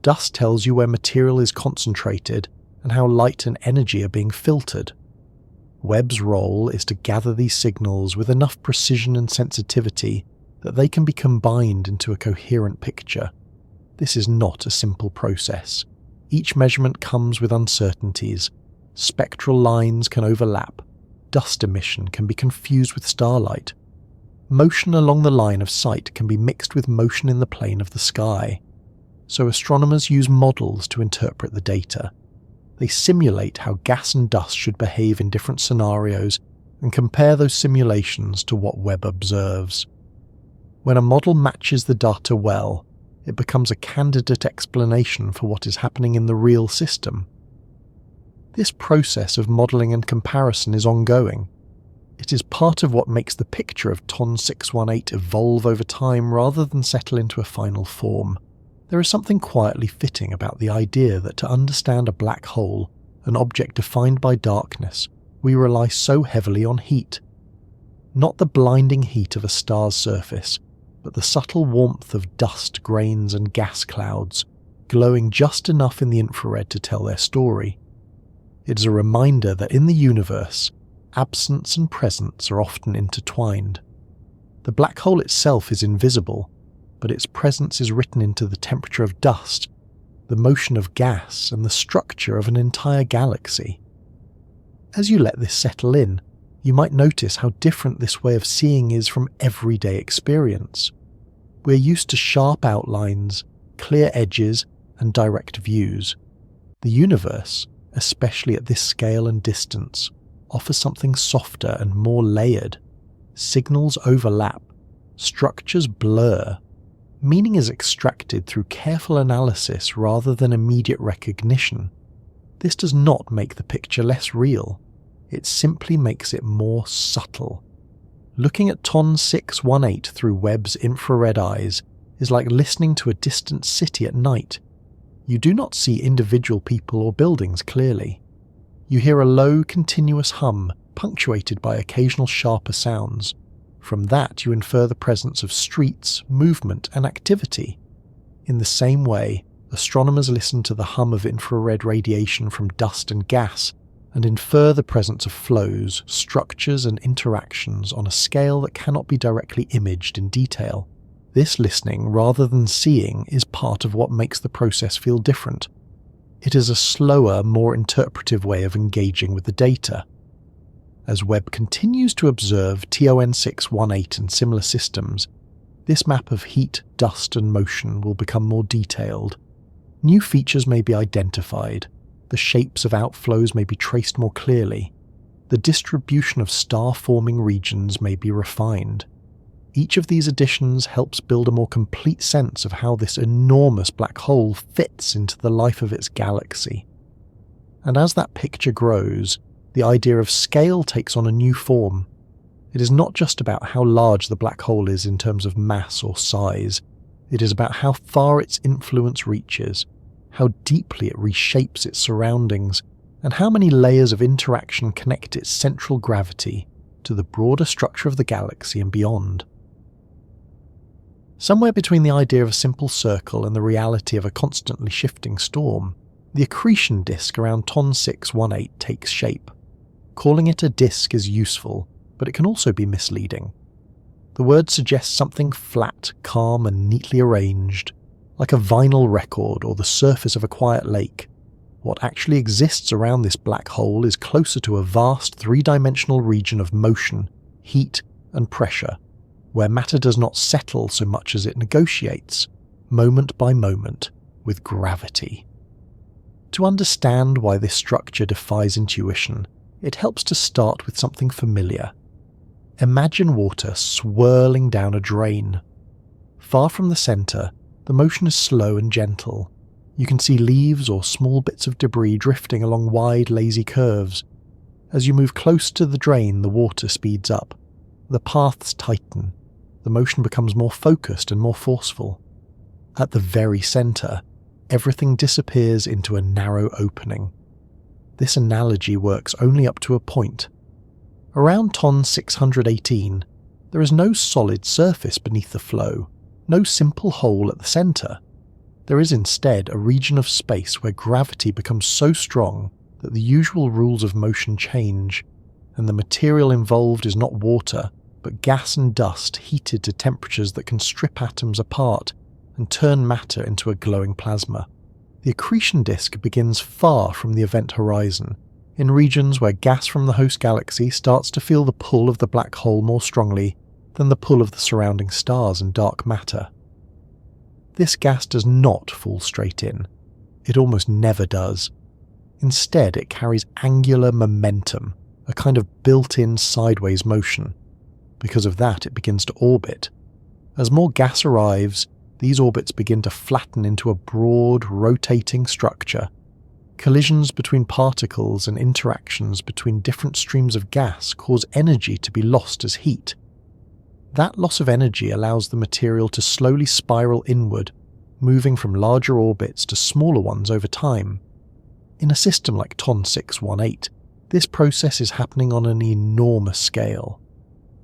dust tells you where material is concentrated and how light and energy are being filtered. Webb's role is to gather these signals with enough precision and sensitivity that they can be combined into a coherent picture. This is not a simple process. Each measurement comes with uncertainties. Spectral lines can overlap. Dust emission can be confused with starlight. Motion along the line of sight can be mixed with motion in the plane of the sky. So astronomers use models to interpret the data. They simulate how gas and dust should behave in different scenarios and compare those simulations to what Webb observes. When a model matches the data well, it becomes a candidate explanation for what is happening in the real system. This process of modelling and comparison is ongoing. It is part of what makes the picture of TON 618 evolve over time rather than settle into a final form. There is something quietly fitting about the idea that to understand a black hole, an object defined by darkness, we rely so heavily on heat, Not the blinding heat of a star's surface, but the subtle warmth of dust grains and gas clouds, glowing just enough in the infrared to tell their story. It is a reminder that in the universe, absence and presence are often intertwined. The black hole itself is invisible, but its presence is written into the temperature of dust, the motion of gas, and the structure of an entire galaxy. As you let this settle in, you might notice how different this way of seeing is from everyday experience. We're used to sharp outlines, clear edges, and direct views. The universe, especially at this scale and distance, offers something softer and more layered. Signals overlap, structures blur. Meaning is extracted through careful analysis rather than immediate recognition. This does not make the picture less real. It simply makes it more subtle. Looking at TON 618 through Webb's infrared eyes is like listening to a distant city at night. You do not see individual people or buildings clearly. You hear a low, continuous hum, punctuated by occasional sharper sounds. From that you infer the presence of streets, movement, and activity. In the same way, astronomers listen to the hum of infrared radiation from dust and gas and infer the presence of flows, structures, and interactions on a scale that cannot be directly imaged in detail. This listening, rather than seeing, is part of what makes the process feel different. It is a slower, more interpretive way of engaging with the data. As Webb continues to observe TON 618 and similar systems, this map of heat, dust, and motion will become more detailed. New features may be identified, the shapes of outflows may be traced more clearly, the distribution of star-forming regions may be refined. Each of these additions helps build a more complete sense of how this enormous black hole fits into the life of its galaxy. And as that picture grows, the idea of scale takes on a new form. It is not just about how large the black hole is in terms of mass or size, it is about how far its influence reaches, how deeply it reshapes its surroundings, and how many layers of interaction connect its central gravity to the broader structure of the galaxy and beyond. Somewhere between the idea of a simple circle and the reality of a constantly shifting storm, the accretion disk around TON 618 takes shape. Calling it a disk is useful, but it can also be misleading. The word suggests something flat, calm, and neatly arranged, like a vinyl record or the surface of a quiet lake. What actually exists around this black hole is closer to a vast three-dimensional region of motion, heat, and pressure, where matter does not settle so much as it negotiates, moment by moment, with gravity. To understand why this structure defies intuition, it helps to start with something familiar. Imagine water swirling down a drain. Far from the centre, the motion is slow and gentle. You can see leaves or small bits of debris drifting along wide, lazy curves. As you move close to the drain, the water speeds up. The paths tighten. The motion becomes more focused and more forceful. At the very centre, everything disappears into a narrow opening. This analogy works only up to a point. Around TON 618, there is no solid surface beneath the flow, no simple hole at the centre. There is instead a region of space where gravity becomes so strong that the usual rules of motion change, and the material involved is not water, but gas and dust heated to temperatures that can strip atoms apart and turn matter into a glowing plasma. The accretion disk begins far from the event horizon, in regions where gas from the host galaxy starts to feel the pull of the black hole more strongly than the pull of the surrounding stars and dark matter. This gas does not fall straight in. It almost never does. Instead, it carries angular momentum, a kind of built-in sideways motion. Because of that, it begins to orbit. As more gas arrives, these orbits begin to flatten into a broad, rotating structure. Collisions between particles and interactions between different streams of gas cause energy to be lost as heat. That loss of energy allows the material to slowly spiral inward, moving from larger orbits to smaller ones over time. In a system like TON 618, this process is happening on an enormous scale.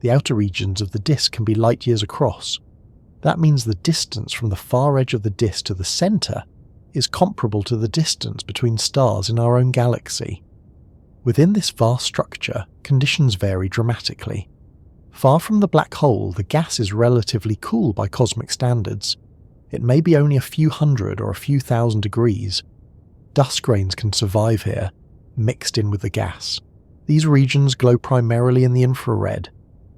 The outer regions of the disk can be light years across. That means the distance from the far edge of the disk to the centre is comparable to the distance between stars in our own galaxy. Within this vast structure, conditions vary dramatically. Far from the black hole, the gas is relatively cool by cosmic standards. It may be only a few hundred or a few thousand degrees. Dust grains can survive here, mixed in with the gas. These regions glow primarily in the infrared.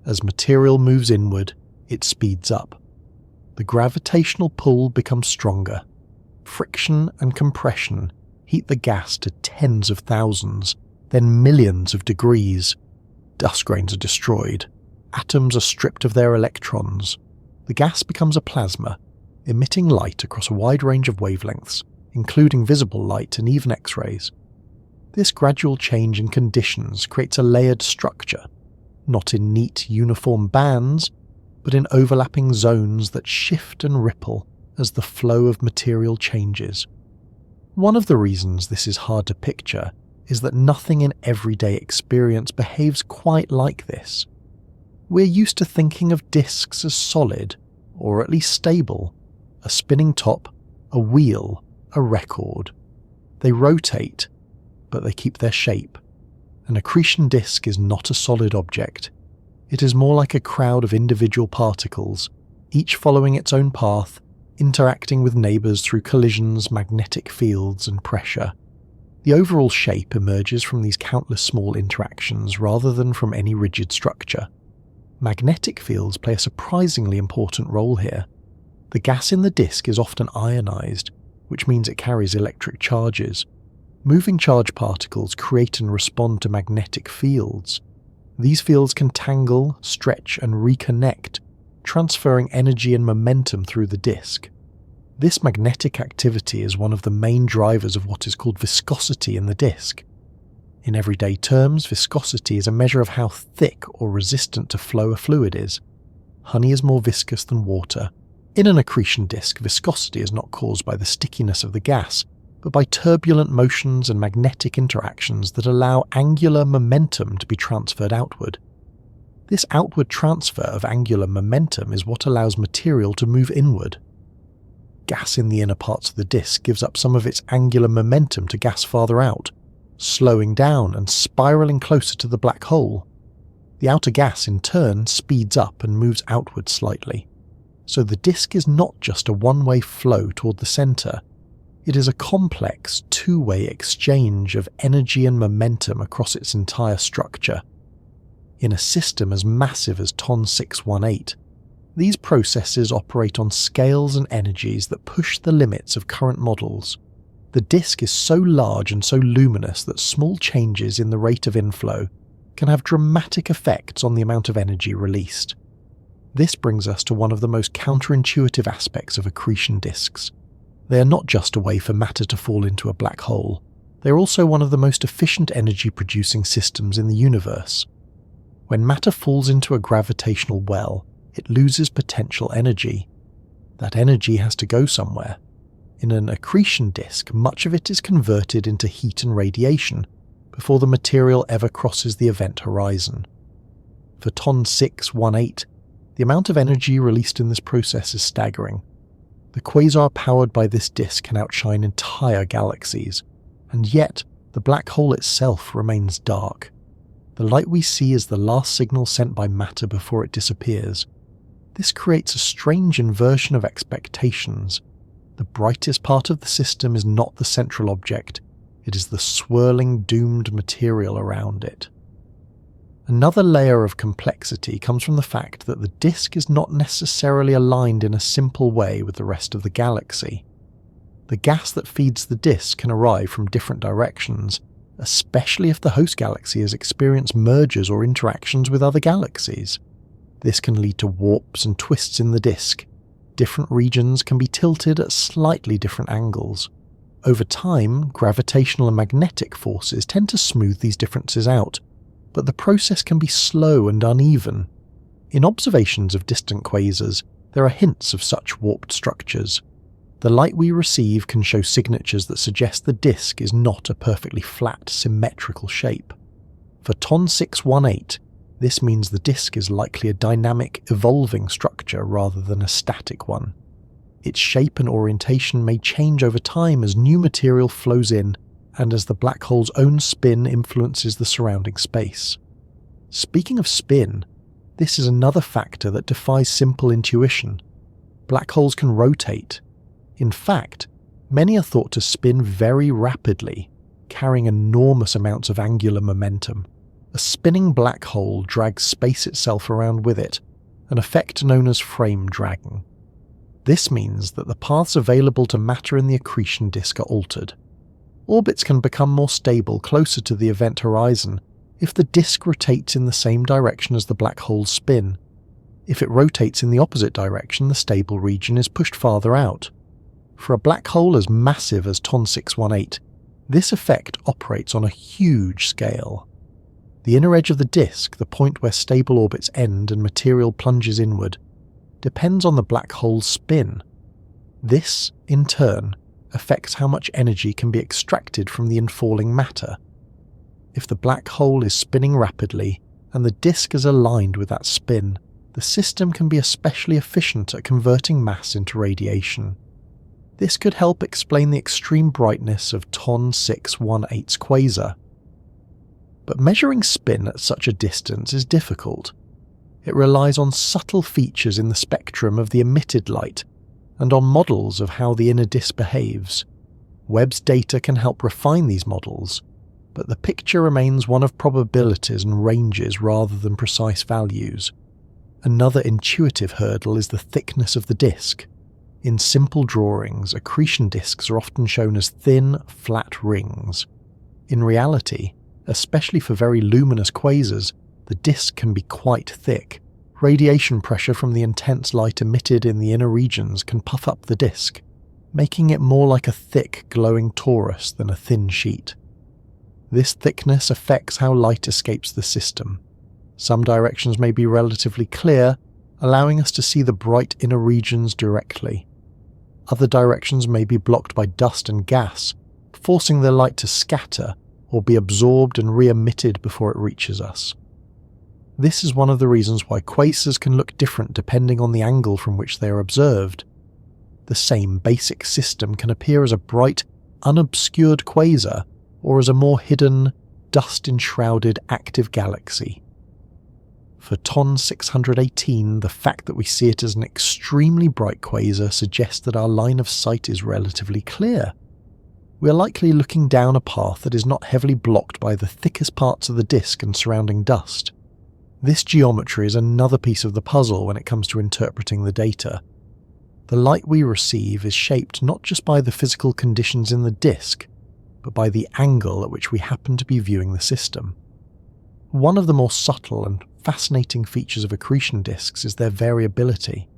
As material moves inward, it speeds up. The gravitational pull becomes stronger. Friction and compression heat the gas to tens of thousands, then millions of degrees. Dust grains are destroyed. Atoms are stripped of their electrons. The gas becomes a plasma, emitting light across a wide range of wavelengths, including visible light and even X-rays. This gradual change in conditions creates a layered structure, not in neat, uniform bands, but in overlapping zones that shift and ripple as the flow of material changes. One of the reasons this is hard to picture is that nothing in everyday experience behaves quite like this. We're used to thinking of disks as solid, or at least stable, a spinning top, a wheel, a record. They rotate, but they keep their shape. An accretion disk is not a solid object. It is more like a crowd of individual particles, each following its own path, interacting with neighbours through collisions, magnetic fields, and pressure. The overall shape emerges from these countless small interactions rather than from any rigid structure. Magnetic fields play a surprisingly important role here. The gas in the disk is often ionized, which means it carries electric charges. Moving charge particles create and respond to magnetic fields. These fields can tangle, stretch, and reconnect, transferring energy and momentum through the disk. This magnetic activity is one of the main drivers of what is called viscosity in the disk. In everyday terms, viscosity is a measure of how thick or resistant to flow a fluid is. Honey is more viscous than water. In an accretion disk, viscosity is not caused by the stickiness of the gas, but by turbulent motions and magnetic interactions that allow angular momentum to be transferred outward. This outward transfer of angular momentum is what allows material to move inward. Gas in the inner parts of the disk gives up some of its angular momentum to gas farther out, slowing down and spiraling closer to the black hole. The outer gas in turn speeds up and moves outward slightly. So the disk is not just a one-way flow toward the centre. It is a complex two-way exchange of energy and momentum across its entire structure. In a system as massive as TON 618, these processes operate on scales and energies that push the limits of current models. The disk is so large and so luminous that small changes in the rate of inflow can have dramatic effects on the amount of energy released. This brings us to one of the most counterintuitive aspects of accretion disks. They are not just a way for matter to fall into a black hole, they are also one of the most efficient energy-producing systems in the universe. When matter falls into a gravitational well, it loses potential energy. That energy has to go somewhere. In an accretion disk, much of it is converted into heat and radiation before the material ever crosses the event horizon. For TON 618, the amount of energy released in this process is staggering. The quasar powered by this disk can outshine entire galaxies, and yet the black hole itself remains dark. The light we see is the last signal sent by matter before it disappears. This creates a strange inversion of expectations. The brightest part of the system is not the central object, it is the swirling, doomed material around it. Another layer of complexity comes from the fact that the disk is not necessarily aligned in a simple way with the rest of the galaxy. The gas that feeds the disk can arrive from different directions, especially if the host galaxy has experienced mergers or interactions with other galaxies. This can lead to warps and twists in the disk. Different regions can be tilted at slightly different angles. Over time, gravitational and magnetic forces tend to smooth these differences out, but the process can be slow and uneven. In observations of distant quasars, there are hints of such warped structures. The light we receive can show signatures that suggest the disk is not a perfectly flat, symmetrical shape. For TON 618, This means the disk is likely a dynamic, evolving structure rather than a static one. Its shape and orientation may change over time as new material flows in and as the black hole's own spin influences the surrounding space. Speaking of spin, this is another factor that defies simple intuition. Black holes can rotate. In fact, many are thought to spin very rapidly, carrying enormous amounts of angular momentum. A spinning black hole drags space itself around with it, an effect known as frame dragging. This means that the paths available to matter in the accretion disk are altered. Orbits can become more stable closer to the event horizon if the disk rotates in the same direction as the black hole's spin. If it rotates in the opposite direction, the stable region is pushed farther out. For a black hole as massive as TON 618, this effect operates on a huge scale. The inner edge of the disk, the point where stable orbits end and material plunges inward, depends on the black hole's spin. This, in turn, affects how much energy can be extracted from the infalling matter. If the black hole is spinning rapidly and the disk is aligned with that spin, the system can be especially efficient at converting mass into radiation. This could help explain the extreme brightness of TON 618's quasar. But measuring spin at such a distance is difficult. It relies on subtle features in the spectrum of the emitted light and on models of how the inner disk behaves. Webb's data can help refine these models, but the picture remains one of probabilities and ranges rather than precise values. Another intuitive hurdle is the thickness of the disk. In simple drawings, accretion disks are often shown as thin, flat rings. In reality, especially for very luminous quasars, the disk can be quite thick. Radiation pressure from the intense light emitted in the inner regions can puff up the disk, making it more like a thick, glowing torus than a thin sheet. This thickness affects how light escapes the system. Some directions may be relatively clear, allowing us to see the bright inner regions directly. Other directions may be blocked by dust and gas, forcing the light to scatter or be absorbed and re-emitted before it reaches us. This is one of the reasons why quasars can look different depending on the angle from which they are observed. The same basic system can appear as a bright, unobscured quasar or as a more hidden, dust-enshrouded active galaxy. For TON 618, the fact that we see it as an extremely bright quasar suggests that our line of sight is relatively clear. We are likely looking down a path that is not heavily blocked by the thickest parts of the disk and surrounding dust. This geometry is another piece of the puzzle when it comes to interpreting the data. The light we receive is shaped not just by the physical conditions in the disk, but by the angle at which we happen to be viewing the system. One of the more subtle and fascinating features of accretion disks is their variability.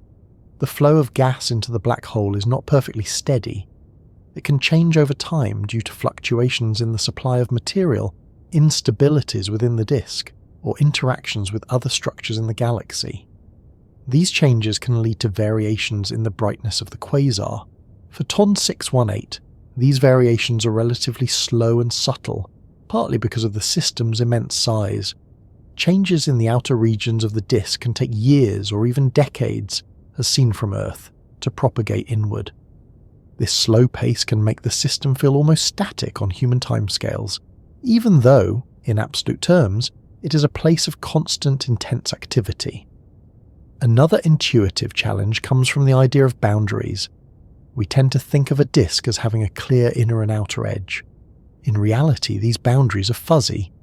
The flow of gas into the black hole is not perfectly steady. It can change over time due to fluctuations in the supply of material, instabilities within the disk, or interactions with other structures in the galaxy. These changes can lead to variations in the brightness of the quasar. For TON 618, these variations are relatively slow and subtle, partly because of the system's immense size. Changes in the outer regions of the disk can take years or even decades, as seen from Earth, to propagate inward. This slow pace can make the system feel almost static on human timescales, even though, in absolute terms, it is a place of constant, intense activity. Another intuitive challenge comes from the idea of boundaries. We tend to think of a disk as having a clear inner and outer edge. In reality, these boundaries are fuzzy.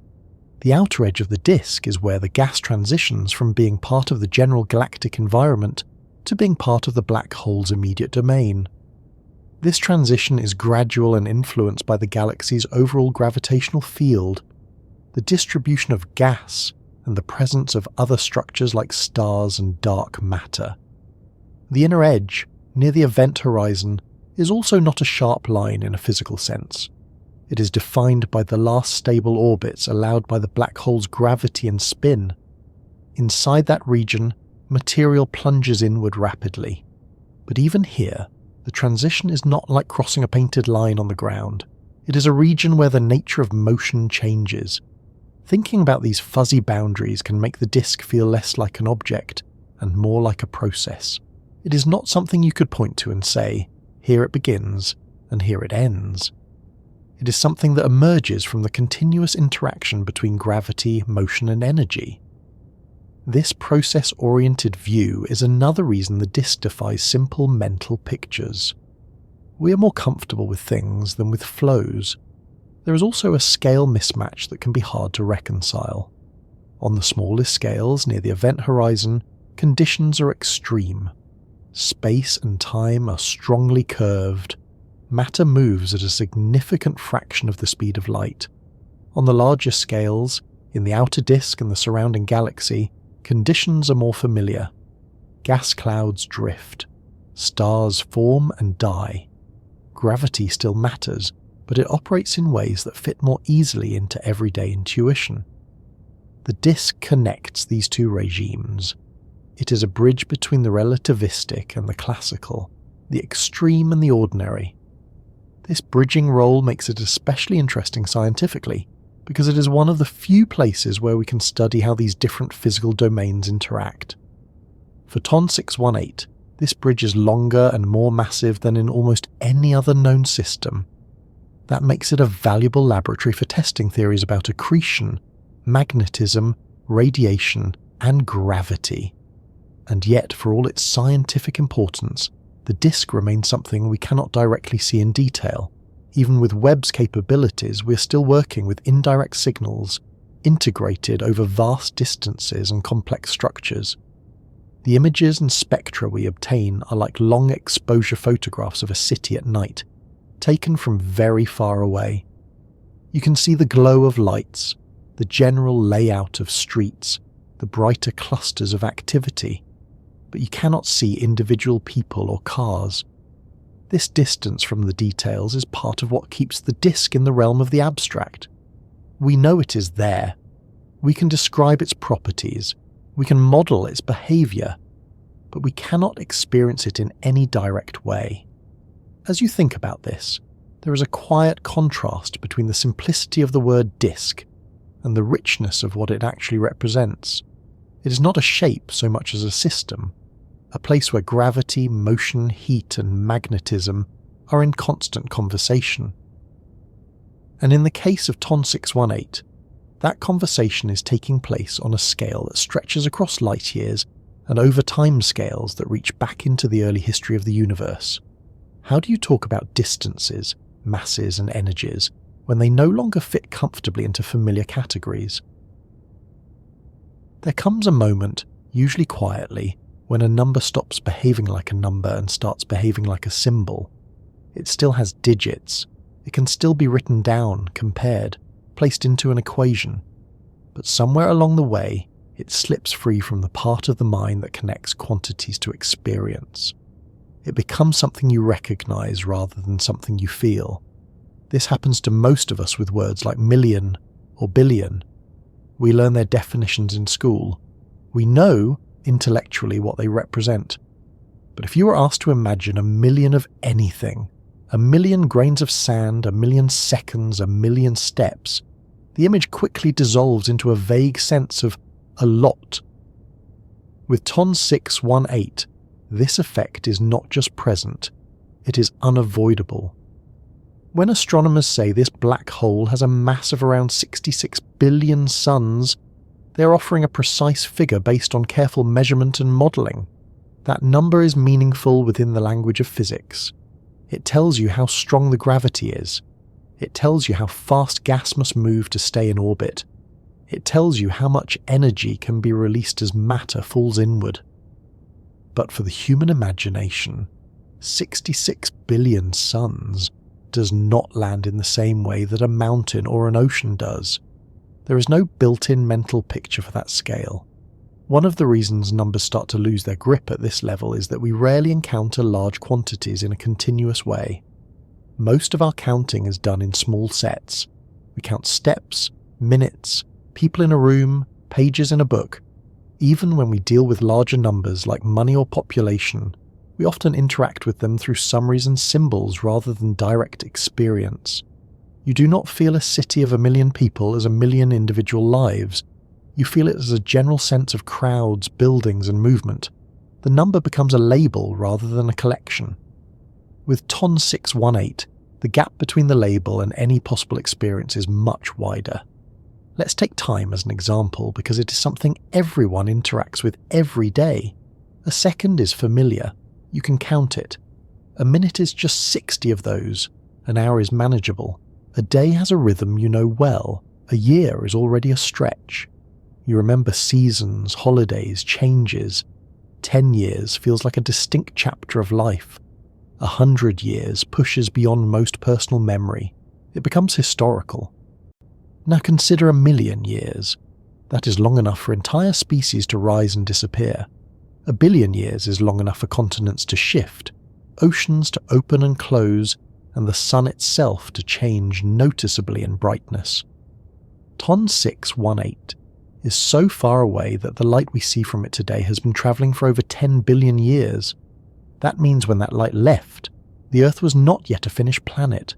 The outer edge of the disk is where the gas transitions from being part of the general galactic environment to being part of the black hole's immediate domain. This transition is gradual and influenced by the galaxy's overall gravitational field, the distribution of gas, and the presence of other structures like stars and dark matter. The inner edge, near the event horizon, is also not a sharp line in a physical sense. It is defined by the last stable orbits allowed by the black hole's gravity and spin. Inside that region, material plunges inward rapidly. But even here, the transition is not like crossing a painted line on the ground. It is a region where the nature of motion changes. Thinking about these fuzzy boundaries can make the disk feel less like an object and more like a process. It is not something you could point to and say, here it begins and here it ends. It is something that emerges from the continuous interaction between gravity, motion, and energy. This process-oriented view is another reason the disk defies simple mental pictures. We are more comfortable with things than with flows. There is also a scale mismatch that can be hard to reconcile. On the smallest scales, near the event horizon, conditions are extreme. Space and time are strongly curved. Matter moves at a significant fraction of the speed of light. On the larger scales, in the outer disk and the surrounding galaxy, conditions are more familiar. Gas clouds drift. Stars form and die. Gravity still matters, but it operates in ways that fit more easily into everyday intuition. The disk connects these two regimes. It is a bridge between the relativistic and the classical, the extreme and the ordinary. This bridging role makes it especially interesting scientifically, because it is one of the few places where we can study how these different physical domains interact. For TON 618, this bridge is longer and more massive than in almost any other known system. That makes it a valuable laboratory for testing theories about accretion, magnetism, radiation, and gravity. And yet, for all its scientific importance, the disk remains something we cannot directly see in detail. Even with Webb's capabilities, we're still working with indirect signals, integrated over vast distances and complex structures. The images and spectra we obtain are like long exposure photographs of a city at night, taken from very far away. You can see the glow of lights, the general layout of streets, the brighter clusters of activity, but you cannot see individual people or cars. This distance from the details is part of what keeps the disk in the realm of the abstract. We know it is there. We can describe its properties. We can model its behavior, but we cannot experience it in any direct way. As you think about this, there is a quiet contrast between the simplicity of the word disk and the richness of what it actually represents. It is not a shape so much as a system, a place where gravity, motion, heat, and magnetism are in constant conversation. And in the case of TON 618, that conversation is taking place on a scale that stretches across light years and over time scales that reach back into the early history of the universe. How do you talk about distances, masses, and energies when they no longer fit comfortably into familiar categories? There comes a moment, usually quietly, when a number stops behaving like a number and starts behaving like a symbol. It still has digits. It can still be written down, compared, placed into an equation. But somewhere along the way, it slips free from the part of the mind that connects quantities to experience. It becomes something you recognize rather than something you feel. This happens to most of us with words like million or billion. We learn their definitions in school. We know intellectually what they represent. But if you were asked to imagine a million of anything, a million grains of sand, a million seconds, a million steps, the image quickly dissolves into a vague sense of a lot. With TON 618, this effect is not just present, it is unavoidable. When astronomers say this black hole has a mass of around 66 billion suns, they are offering a precise figure based on careful measurement and modelling. That number is meaningful within the language of physics. It tells you how strong the gravity is. It tells you how fast gas must move to stay in orbit. It tells you how much energy can be released as matter falls inward. But for the human imagination, 66 billion suns does not land in the same way that a mountain or an ocean does. There is no built-in mental picture for that scale. One of the reasons numbers start to lose their grip at this level is that we rarely encounter large quantities in a continuous way. Most of our counting is done in small sets. We count steps, minutes, people in a room, pages in a book. Even when we deal with larger numbers like money or population, we often interact with them through summaries and symbols rather than direct experience. You do not feel a city of 1,000,000 people as 1,000,000 individual lives. You feel it as a general sense of crowds, buildings, and movement. The number becomes a label rather than a collection. With TON 618, the gap between the label and any possible experience is much wider. Let's take time as an example because it is something everyone interacts with every day. A second is familiar. You can count it. A minute is just 60 of those. An hour is manageable. A day has a rhythm you know well. A year is already a stretch. You remember seasons, holidays, changes. 10 years feels like a distinct chapter of life. 100 years pushes beyond most personal memory. It becomes historical. Now consider 1,000,000 years. That is long enough for entire species to rise and disappear. 1,000,000,000 years is long enough for continents to shift, oceans to open and close, and the sun itself to change noticeably in brightness. TON 618 is so far away that the light we see from it today has been travelling for over 10 billion years. That means when that light left, the Earth was not yet a finished planet.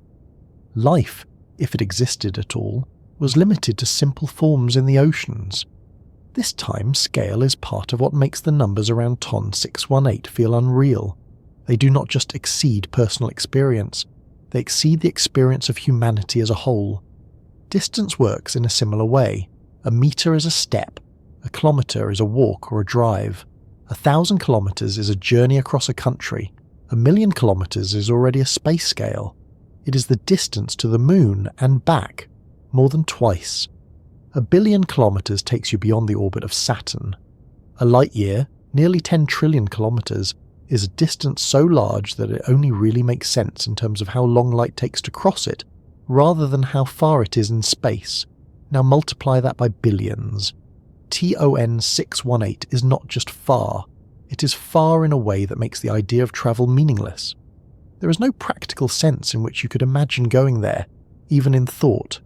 Life, if it existed at all, was limited to simple forms in the oceans. This time scale is part of what makes the numbers around TON 618 feel unreal. They do not just exceed personal experience, they exceed the experience of humanity as a whole. Distance works in a similar way. A metre is a step, a kilometre is a walk or a drive. 1,000 kilometres is a journey across a country. 1,000,000 kilometres is already a space scale. It is the distance to the moon and back, more than twice. 1,000,000,000 kilometres takes you beyond the orbit of Saturn. A light year, nearly 10 trillion kilometres, is a distance so large that it only really makes sense in terms of how long light takes to cross it, rather than how far it is in space. Now multiply that by billions. TON 618 is not just far, it is far in a way that makes the idea of travel meaningless. There is no practical sense in which you could imagine going there, even in thought.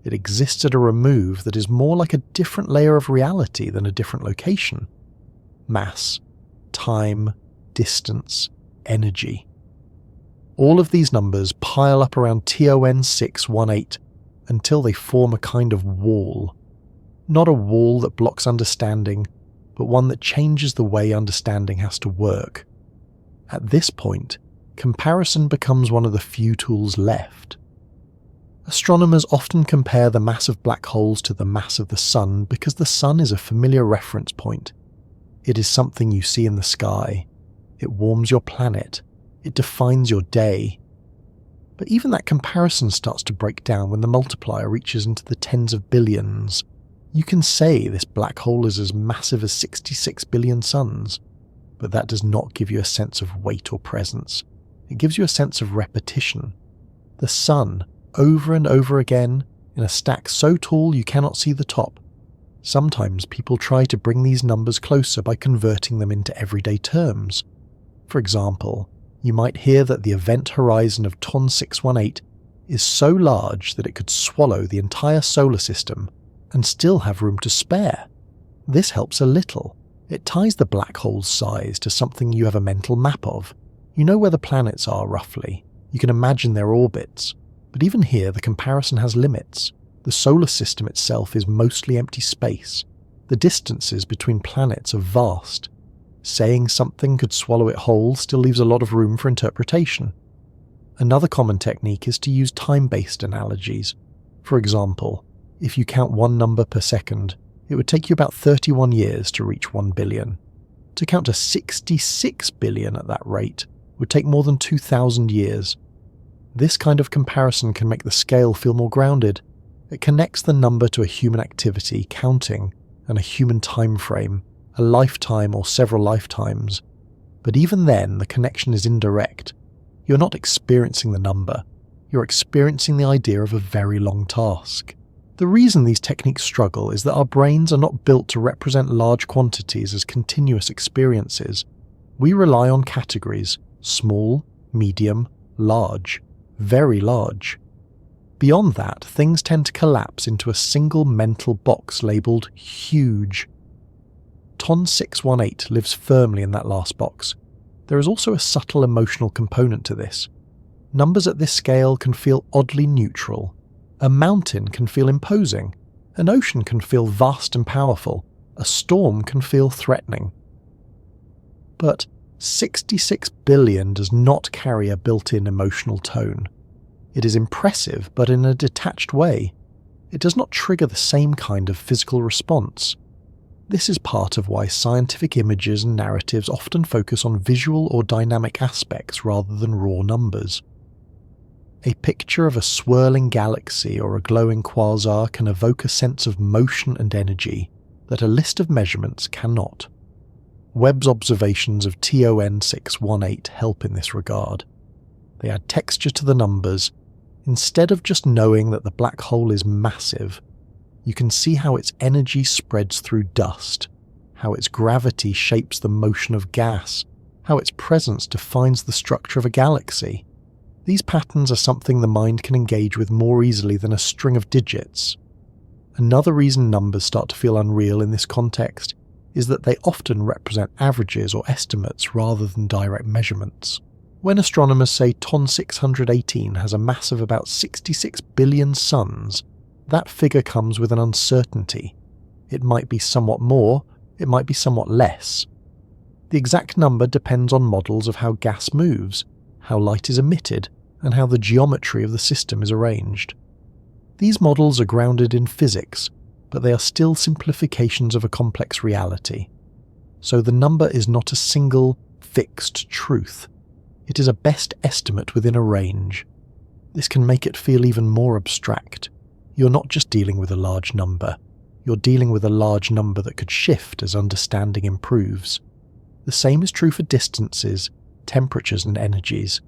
It exists at a remove that is more like a different layer of reality than a different location. Mass, time, distance, energy. All of these numbers pile up around TON 618 until they form a kind of wall. Not a wall that blocks understanding, but one that changes the way understanding has to work. At this point, comparison becomes one of the few tools left. Astronomers often compare the mass of black holes to the mass of the sun because the sun is a familiar reference point. It is something you see in the sky. It warms your planet. It defines your day. But even that comparison starts to break down when the multiplier reaches into the tens of billions. You can say this black hole is as massive as 66 billion suns, but that does not give you a sense of weight or presence. It gives you a sense of repetition. The sun, over and over again, in a stack so tall you cannot see the top. Sometimes people try to bring these numbers closer by converting them into everyday terms. For example, you might hear that the event horizon of TON 618 is so large that it could swallow the entire solar system and still have room to spare. This helps a little. It ties the black hole's size to something you have a mental map of. You know where the planets are roughly. You can imagine their orbits. But even here, the comparison has limits. The solar system itself is mostly empty space. The distances between planets are vast. Saying something could swallow it whole still leaves a lot of room for interpretation. Another common technique is to use time-based analogies. For example, if you count one number per second, it would take you about 31 years to reach 1 billion. To count to 66 billion at that rate would take more than 2,000 years. This kind of comparison can make the scale feel more grounded. It connects the number to a human activity, counting, and a human time frame, a lifetime or several lifetimes. But even then, the connection is indirect. You're not experiencing the number. You're experiencing the idea of a very long task. The reason these techniques struggle is that our brains are not built to represent large quantities as continuous experiences. We rely on categories: small, medium, large, very large. Beyond that, things tend to collapse into a single mental box labelled huge. TON 618 lives firmly in that last box. There is also a subtle emotional component to this. Numbers at this scale can feel oddly neutral. A mountain can feel imposing. An ocean can feel vast and powerful. A storm can feel threatening. But 66 billion does not carry a built-in emotional tone. It is impressive, but in a detached way. It does not trigger the same kind of physical response. This is part of why scientific images and narratives often focus on visual or dynamic aspects rather than raw numbers. A picture of a swirling galaxy or a glowing quasar can evoke a sense of motion and energy that a list of measurements cannot. Webb's observations of TON 618 help in this regard. They add texture to the numbers. Instead of just knowing that the black hole is massive, you can see how its energy spreads through dust, how its gravity shapes the motion of gas, how its presence defines the structure of a galaxy. These patterns are something the mind can engage with more easily than a string of digits. Another reason numbers start to feel unreal in this context is that they often represent averages or estimates rather than direct measurements. When astronomers say TON 618 has a mass of about 66 billion suns, that figure comes with an uncertainty. It might be somewhat more, it might be somewhat less. The exact number depends on models of how gas moves, how light is emitted, and how the geometry of the system is arranged. These models are grounded in physics, but they are still simplifications of a complex reality. So the number is not a single, fixed truth. It is a best estimate within a range. This can make it feel even more abstract. You're not just dealing with a large number. You're dealing with a large number that could shift as understanding improves. The same is true for distances, temperatures, and energies.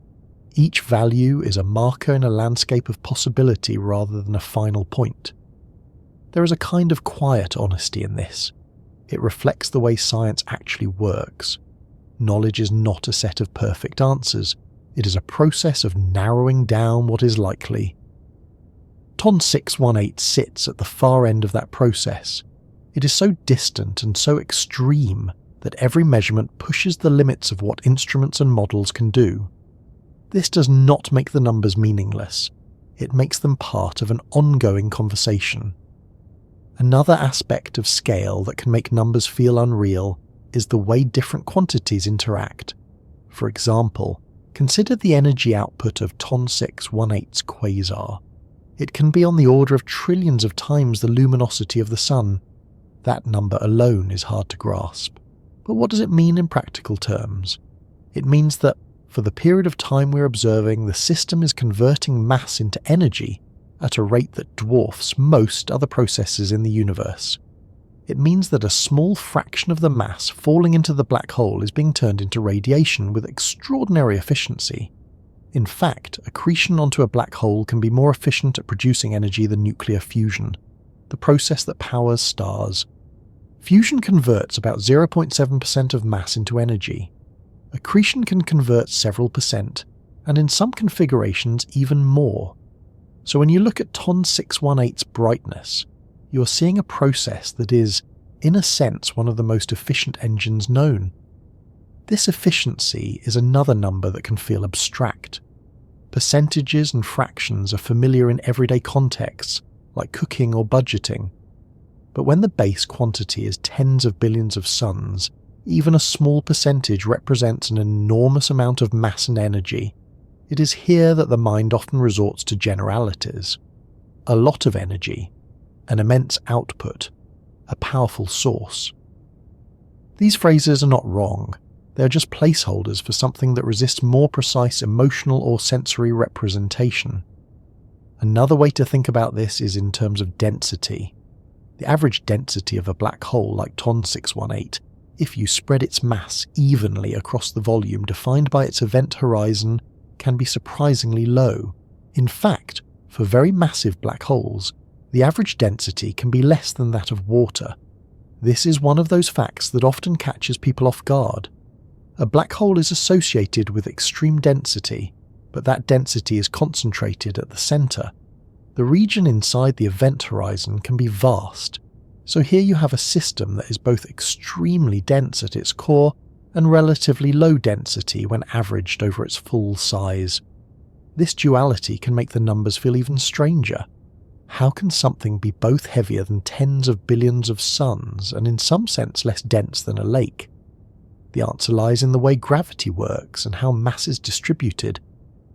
Each value is a marker in a landscape of possibility rather than a final point. There is a kind of quiet honesty in this. It reflects the way science actually works. Knowledge is not a set of perfect answers. It is a process of narrowing down what is likely. TON 618 sits at the far end of that process. It is so distant and so extreme that every measurement pushes the limits of what instruments and models can do. This does not make the numbers meaningless. It makes them part of an ongoing conversation. Another aspect of scale that can make numbers feel unreal is the way different quantities interact. For example, consider the energy output of TON 618's quasar. It can be on the order of trillions of times the luminosity of the Sun. That number alone is hard to grasp. But what does it mean in practical terms? It means that, for the period of time we're observing, the system is converting mass into energy at a rate that dwarfs most other processes in the universe. It means that a small fraction of the mass falling into the black hole is being turned into radiation with extraordinary efficiency. In fact, accretion onto a black hole can be more efficient at producing energy than nuclear fusion, the process that powers stars. Fusion converts about 0.7% of mass into energy. Accretion can convert several percent, and in some configurations even more. So when you look at TON 618's brightness, you are seeing a process that is, in a sense, one of the most efficient engines known. This efficiency is another number that can feel abstract. Percentages and fractions are familiar in everyday contexts, like cooking or budgeting. But when the base quantity is tens of billions of suns, even a small percentage represents an enormous amount of mass and energy. It is here that the mind often resorts to generalities. A lot of energy, an immense output, a powerful source. These phrases are not wrong. They are just placeholders for something that resists more precise emotional or sensory representation. Another way to think about this is in terms of density. The average density of a black hole like TON 618, if you spread its mass evenly across the volume defined by its event horizon, can be surprisingly low. In fact, for very massive black holes, the average density can be less than that of water. This is one of those facts that often catches people off guard. A black hole is associated with extreme density, but that density is concentrated at the center. The region inside the event horizon can be vast. So here you have a system that is both extremely dense at its core and relatively low density when averaged over its full size. This duality can make the numbers feel even stranger. How can something be both heavier than tens of billions of suns and in some sense less dense than a lake? The answer lies in the way gravity works and how mass is distributed,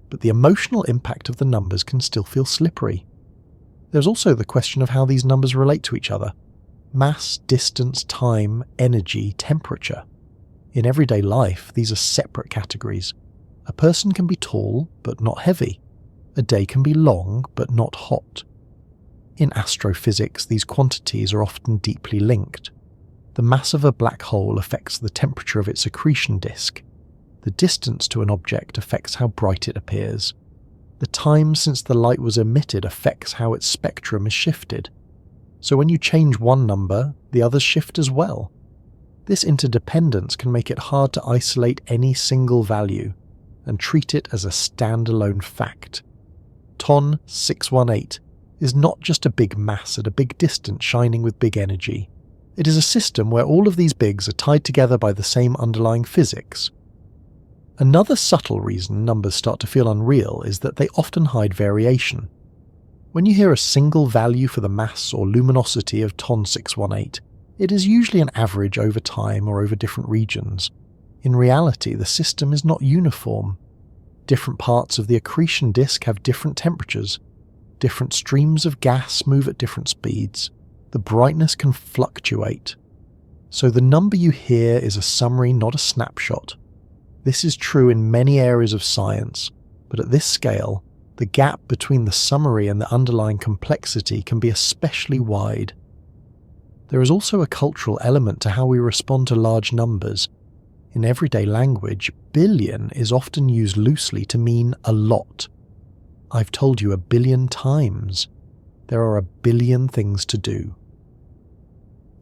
but the emotional impact of the numbers can still feel slippery. There's also the question of how these numbers relate to each other. Mass, distance, time, energy, temperature. In everyday life, these are separate categories. A person can be tall, but not heavy. A day can be long, but not hot. In astrophysics, these quantities are often deeply linked. The mass of a black hole affects the temperature of its accretion disk. The distance to an object affects how bright it appears. The time since the light was emitted affects how its spectrum is shifted. So when you change one number, the others shift as well. This interdependence can make it hard to isolate any single value and treat it as a standalone fact. TON 618 is not just a big mass at a big distance shining with big energy. It is a system where all of these bigs are tied together by the same underlying physics. Another subtle reason numbers start to feel unreal is that they often hide variation. When you hear a single value for the mass or luminosity of TON 618, it is usually an average over time or over different regions. In reality, the system is not uniform. Different parts of the accretion disk have different temperatures. Different streams of gas move at different speeds. The brightness can fluctuate. So the number you hear is a summary, not a snapshot. This is true in many areas of science, but at this scale, the gap between the summary and the underlying complexity can be especially wide. There is also a cultural element to how we respond to large numbers. In everyday language, billion is often used loosely to mean a lot. I've told you 1 billion times. There are 1 billion things to do.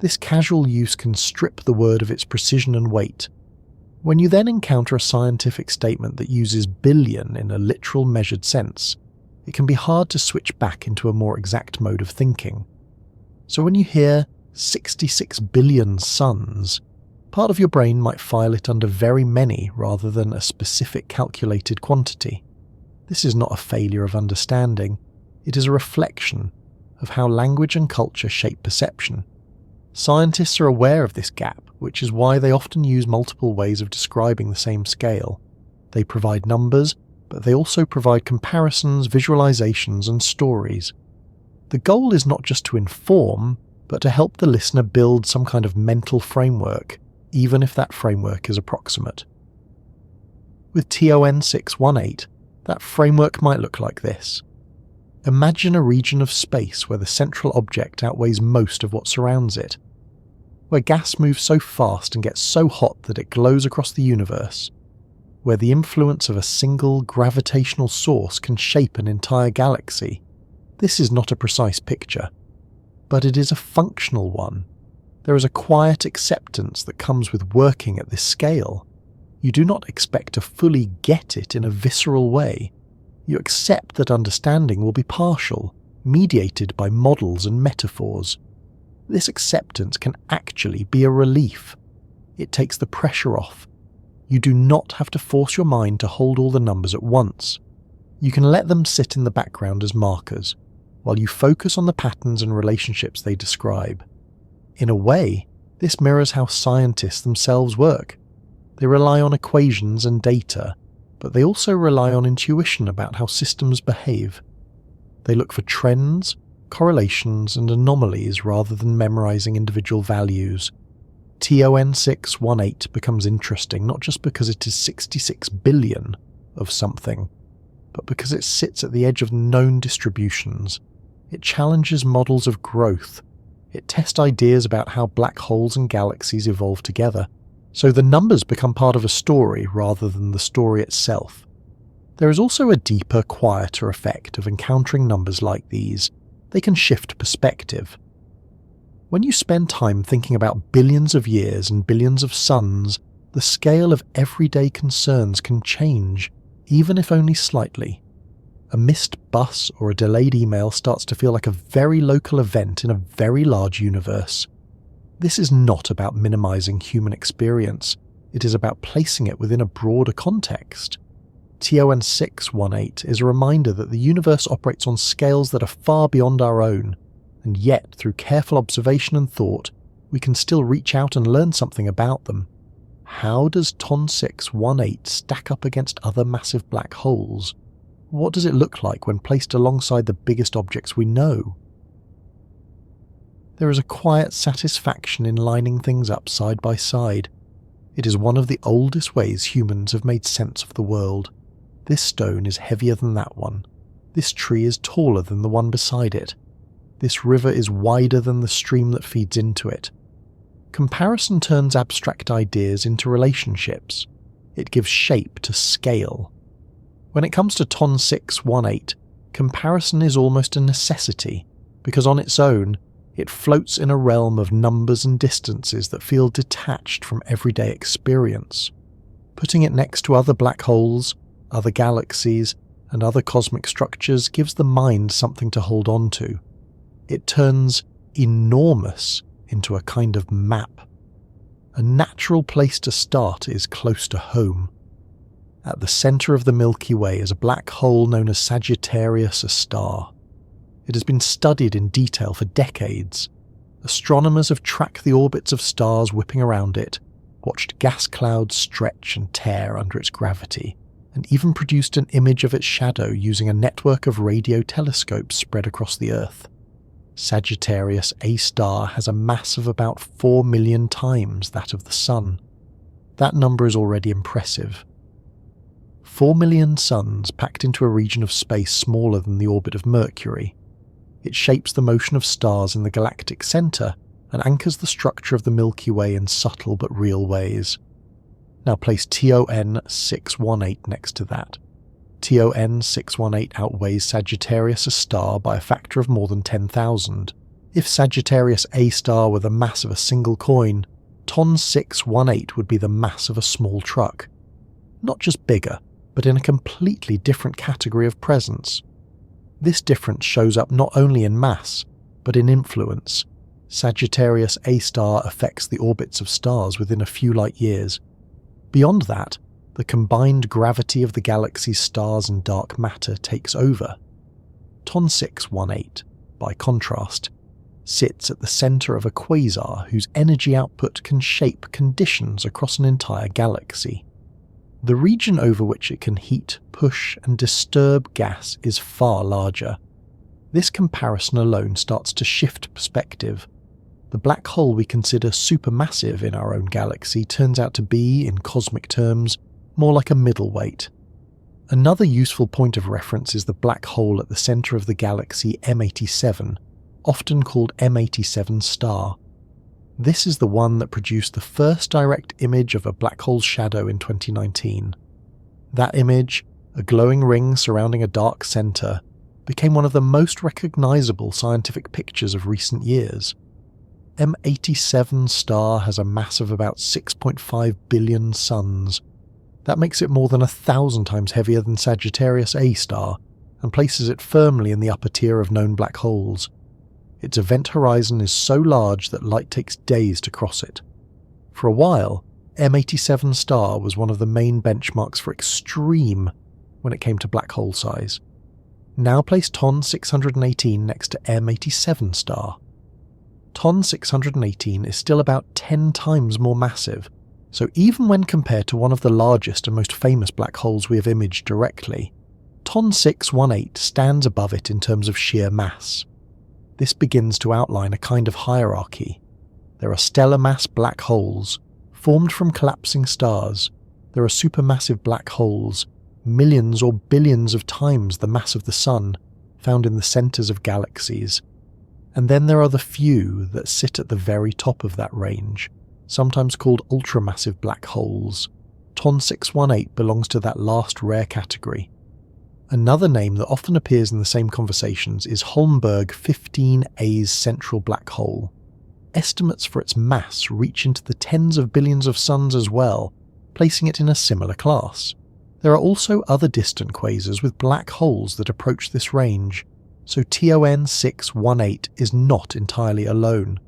This casual use can strip the word of its precision and weight. When you then encounter a scientific statement that uses billion in a literal measured sense, it can be hard to switch back into a more exact mode of thinking. So when you hear 66 billion suns, part of your brain might file it under very many rather than a specific calculated quantity. This is not a failure of understanding, it is a reflection of how language and culture shape perception. Scientists are aware of this gap, which is why they often use multiple ways of describing the same scale. They provide numbers, but they also provide comparisons, visualizations, and stories. The goal is not just to inform, but to help the listener build some kind of mental framework, even if that framework is approximate. With TON 618, that framework might look like this. Imagine a region of space where the central object outweighs most of what surrounds it, where gas moves so fast and gets so hot that it glows across the universe, where the influence of a single gravitational source can shape an entire galaxy. This is not a precise picture, but it is a functional one. There is a quiet acceptance that comes with working at this scale. You do not expect to fully get it in a visceral way. You accept that understanding will be partial, mediated by models and metaphors. This acceptance can actually be a relief. It takes the pressure off. You do not have to force your mind to hold all the numbers at once. You can let them sit in the background as markers, while you focus on the patterns and relationships they describe. In a way, this mirrors how scientists themselves work. They rely on equations and data, but they also rely on intuition about how systems behave. They look for trends, correlations, and anomalies rather than memorizing individual values. TON 618 becomes interesting not just because it is 66 billion of something, but because it sits at the edge of known distributions. It challenges models of growth. It tests ideas about how black holes and galaxies evolve together. So the numbers become part of a story rather than the story itself. There is also a deeper, quieter effect of encountering numbers like these. They can shift perspective. When you spend time thinking about billions of years and billions of suns, the scale of everyday concerns can change, even if only slightly. A missed bus or a delayed email starts to feel like a very local event in a very large universe. This is not about minimizing human experience. It is about placing it within a broader context. TON 618 is a reminder that the universe operates on scales that are far beyond our own, and yet, through careful observation and thought, we can still reach out and learn something about them. How does TON 618 stack up against other massive black holes? What does it look like when placed alongside the biggest objects we know? There is a quiet satisfaction in lining things up side by side. It is one of the oldest ways humans have made sense of the world. This stone is heavier than that one. This tree is taller than the one beside it. This river is wider than the stream that feeds into it. Comparison turns abstract ideas into relationships. It gives shape to scale. When it comes to TON 618, comparison is almost a necessity, because on its own, it floats in a realm of numbers and distances that feel detached from everyday experience. Putting it next to other black holes, other galaxies, and other cosmic structures gives the mind something to hold on to. It turns enormous into a kind of map. A natural place to start is close to home. At the centre of the Milky Way is a black hole known as Sagittarius, a star. It has been studied in detail for decades. Astronomers have tracked the orbits of stars whipping around it, watched gas clouds stretch and tear under its gravity, and even produced an image of its shadow using a network of radio telescopes spread across the Earth. Sagittarius A star has a mass of about 4 million times that of the Sun. That number is already impressive. 4 million suns packed into a region of space smaller than the orbit of Mercury. It shapes the motion of stars in the galactic centre and anchors the structure of the Milky Way in subtle but real ways. Now place TON 618 next to that. TON 618 outweighs Sagittarius A star by a factor of more than 10,000. If Sagittarius A star were the mass of a single coin, TON 618 would be the mass of a small truck. Not just bigger, but in a completely different category of presence. This difference shows up not only in mass, but in influence. Sagittarius A star affects the orbits of stars within a few light years. Beyond that, the combined gravity of the galaxy's stars and dark matter takes over. TON 618, by contrast, sits at the centre of a quasar whose energy output can shape conditions across an entire galaxy. The region over which it can heat, push, and disturb gas is far larger. This comparison alone starts to shift perspective. The black hole we consider supermassive in our own galaxy turns out to be, in cosmic terms, more like a middleweight. Another useful point of reference is the black hole at the centre of the galaxy M87, often called M87 star. This is the one that produced the first direct image of a black hole's shadow in 2019. That image, a glowing ring surrounding a dark centre, became one of the most recognisable scientific pictures of recent years. M87 star has a mass of about 6.5 billion suns. That makes it more than 1,000 times heavier than Sagittarius A star, and places it firmly in the upper tier of known black holes. Its event horizon is so large that light takes days to cross it. For a while, M87 star was one of the main benchmarks for extreme when it came to black hole size. Now place TON 618 next to M87 star. TON 618 is still about 10 times more massive, so even when compared to one of the largest and most famous black holes we have imaged directly, TON 618 stands above it in terms of sheer mass. This begins to outline a kind of hierarchy. There are stellar mass black holes, formed from collapsing stars. There are supermassive black holes, millions or billions of times the mass of the Sun, found in the centres of galaxies. And then there are the few that sit at the very top of that range, sometimes called ultramassive black holes. TON 618 belongs to that last rare category. Another name that often appears in the same conversations is Holmberg 15A's central black hole. Estimates for its mass reach into the tens of billions of suns as well, placing it in a similar class. There are also other distant quasars with black holes that approach this range, so TON 618 is not entirely alone,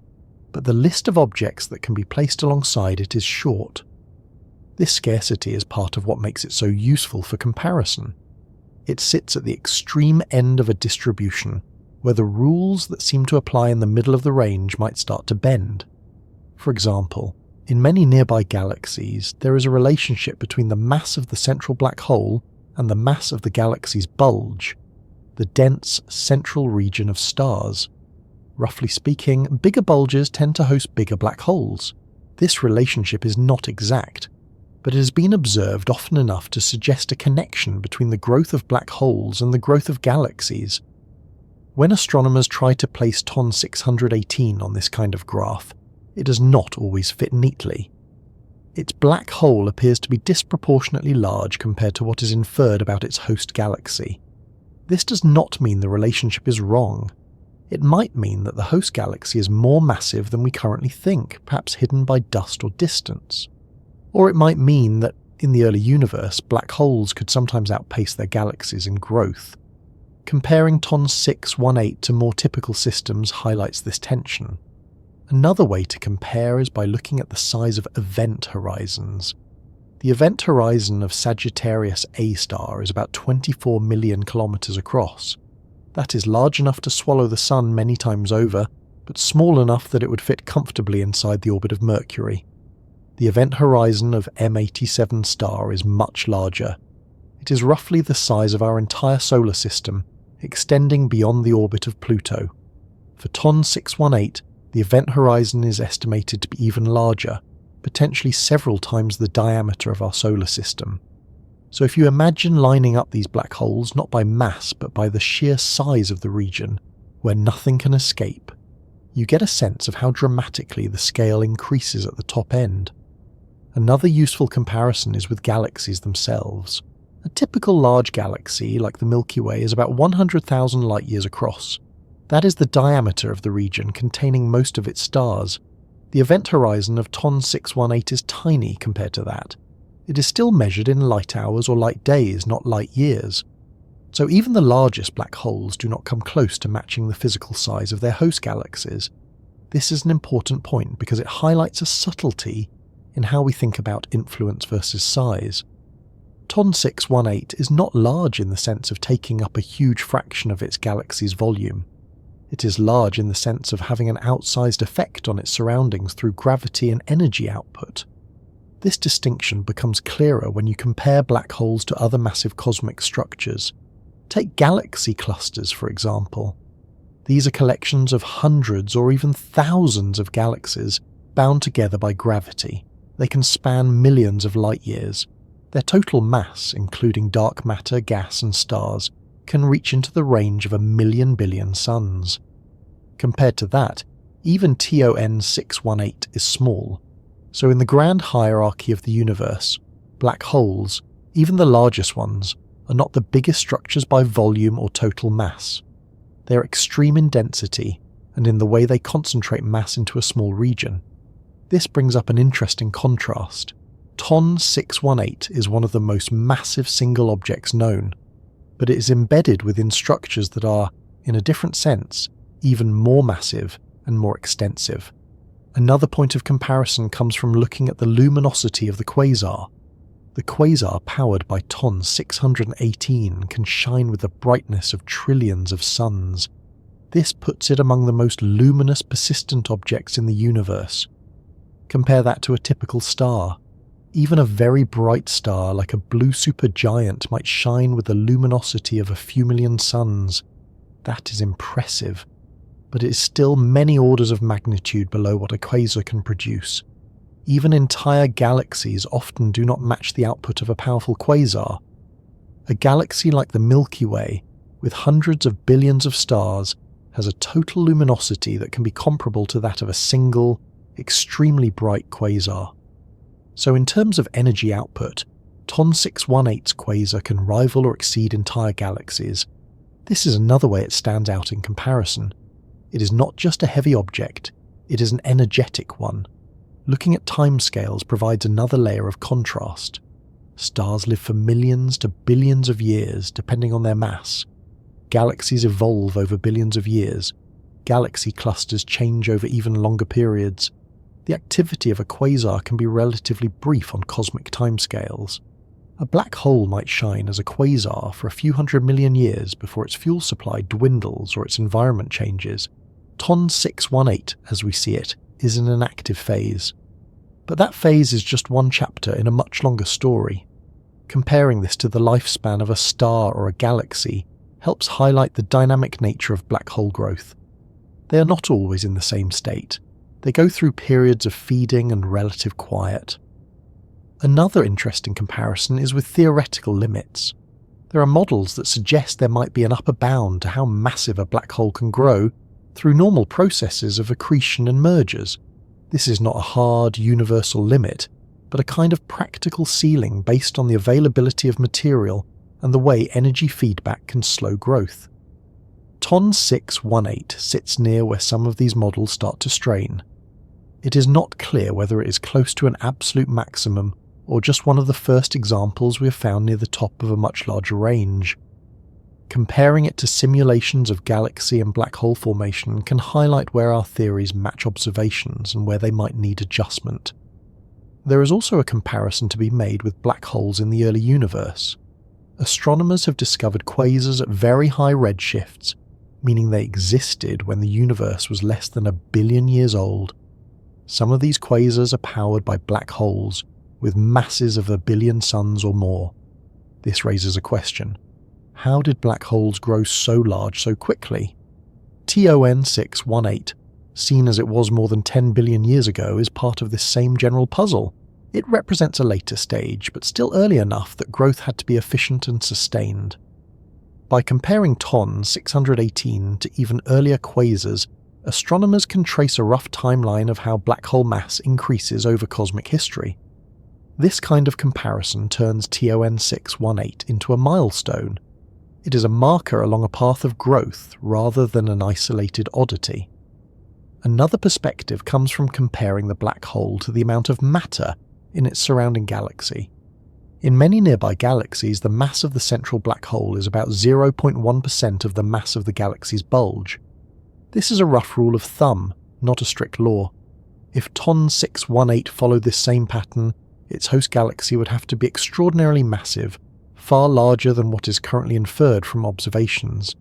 but the list of objects that can be placed alongside it is short. This scarcity is part of what makes it so useful for comparison. It sits at the extreme end of a distribution, where the rules that seem to apply in the middle of the range might start to bend. For example, in many nearby galaxies, there is a relationship between the mass of the central black hole and the mass of the galaxy's bulge, the dense central region of stars. Roughly speaking, bigger bulges tend to host bigger black holes. This relationship is not exact, but it has been observed often enough to suggest a connection between the growth of black holes and the growth of galaxies. When astronomers try to place TON 618 on this kind of graph, it does not always fit neatly. Its black hole appears to be disproportionately large compared to what is inferred about its host galaxy. This does not mean the relationship is wrong. It might mean that the host galaxy is more massive than we currently think, perhaps hidden by dust or distance. Or it might mean that, in the early universe, black holes could sometimes outpace their galaxies in growth. Comparing TON 618 to more typical systems highlights this tension. Another way to compare is by looking at the size of event horizons. The event horizon of Sagittarius A star is about 24 million kilometers across. That is large enough to swallow the Sun many times over, but small enough that it would fit comfortably inside the orbit of Mercury. The event horizon of M87 star is much larger. It is roughly the size of our entire solar system, extending beyond the orbit of Pluto. For TON 618, the event horizon is estimated to be even larger, potentially several times the diameter of our solar system. So if you imagine lining up these black holes not by mass but by the sheer size of the region, where nothing can escape, you get a sense of how dramatically the scale increases at the top end. Another useful comparison is with galaxies themselves. A typical large galaxy, like the Milky Way, is about 100,000 light-years across. That is the diameter of the region containing most of its stars. The event horizon of TON 618 is tiny compared to that. It is still measured in light hours or light days, not light years. So even the largest black holes do not come close to matching the physical size of their host galaxies. This is an important point because it highlights a subtlety in how we think about influence versus size. TON 618 is not large in the sense of taking up a huge fraction of its galaxy's volume. It is large in the sense of having an outsized effect on its surroundings through gravity and energy output. This distinction becomes clearer when you compare black holes to other massive cosmic structures. Take galaxy clusters, for example. These are collections of hundreds or even thousands of galaxies bound together by gravity. They can span millions of light-years. Their total mass, including dark matter, gas and stars, can reach into the range of 1,000,000 billion suns. Compared to that, even TON 618 is small. So in the grand hierarchy of the universe, black holes, even the largest ones, are not the biggest structures by volume or total mass. They are extreme in density and in the way they concentrate mass into a small region. This brings up an interesting contrast. TON 618 is one of the most massive single objects known, but it is embedded within structures that are, in a different sense, even more massive and more extensive. Another point of comparison comes from looking at the luminosity of the quasar. The quasar powered by TON 618 can shine with the brightness of trillions of suns. This puts it among the most luminous persistent objects in the universe. Compare that to a typical star. Even a very bright star like a blue supergiant might shine with the luminosity of a few million suns. That is impressive, but it is still many orders of magnitude below what a quasar can produce. Even entire galaxies often do not match the output of a powerful quasar. A galaxy like the Milky Way, with hundreds of billions of stars, has a total luminosity that can be comparable to that of a single, extremely bright quasar. So in terms of energy output, TON 618's quasar can rival or exceed entire galaxies. This is another way it stands out in comparison. It is not just a heavy object, it is an energetic one. Looking at timescales provides another layer of contrast. Stars live for millions to billions of years depending on their mass. Galaxies evolve over billions of years. Galaxy clusters change over even longer periods. the activity of a quasar can be relatively brief on cosmic timescales. A black hole might shine as a quasar for a few 100 million years before its fuel supply dwindles or its environment changes. TON 618, as we see it, is in an active phase. But that phase is just one chapter in a much longer story. Comparing this to the lifespan of a star or a galaxy helps highlight the dynamic nature of black hole growth. They are not always in the same state. They go through periods of feeding and relative quiet. Another interesting comparison is with theoretical limits. There are models that suggest there might be an upper bound to how massive a black hole can grow through normal processes of accretion and mergers. This is not a hard, universal limit, but a kind of practical ceiling based on the availability of material and the way energy feedback can slow growth. TON 618 sits near where some of these models start to strain. It is not clear whether it is close to an absolute maximum or just one of the first examples we have found near the top of a much larger range. Comparing it to simulations of galaxy and black hole formation can highlight where our theories match observations and where they might need adjustment. There is also a comparison to be made with black holes in the early universe. Astronomers have discovered quasars at very high redshifts, meaning they existed when the universe was less than 1 billion years old. Some of these quasars are powered by black holes, with masses of 1 billion suns or more. This raises a question. How did black holes grow so large so quickly? TON 618, seen as it was more than 10 billion years ago, is part of this same general puzzle. It represents a later stage, but still early enough that growth had to be efficient and sustained. By comparing TON 618 to even earlier quasars, astronomers can trace a rough timeline of how black hole mass increases over cosmic history. This kind of comparison turns TON 618 into a milestone. It is a marker along a path of growth rather than an isolated oddity. Another perspective comes from comparing the black hole to the amount of matter in its surrounding galaxy. In many nearby galaxies, the mass of the central black hole is about 0.1% of the mass of the galaxy's bulge. This is a rough rule of thumb, not a strict law. If TON 618 followed this same pattern, its host galaxy would have to be extraordinarily massive, far larger than what is currently inferred from observations.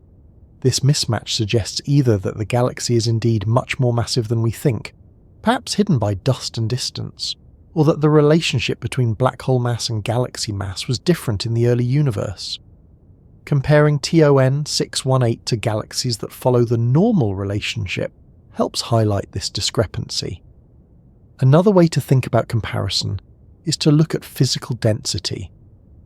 This mismatch suggests either that the galaxy is indeed much more massive than we think, perhaps hidden by dust and distance, or that the relationship between black hole mass and galaxy mass was different in the early universe. Comparing TON 618 to galaxies that follow the normal relationship helps highlight this discrepancy. Another way to think about comparison is to look at physical density.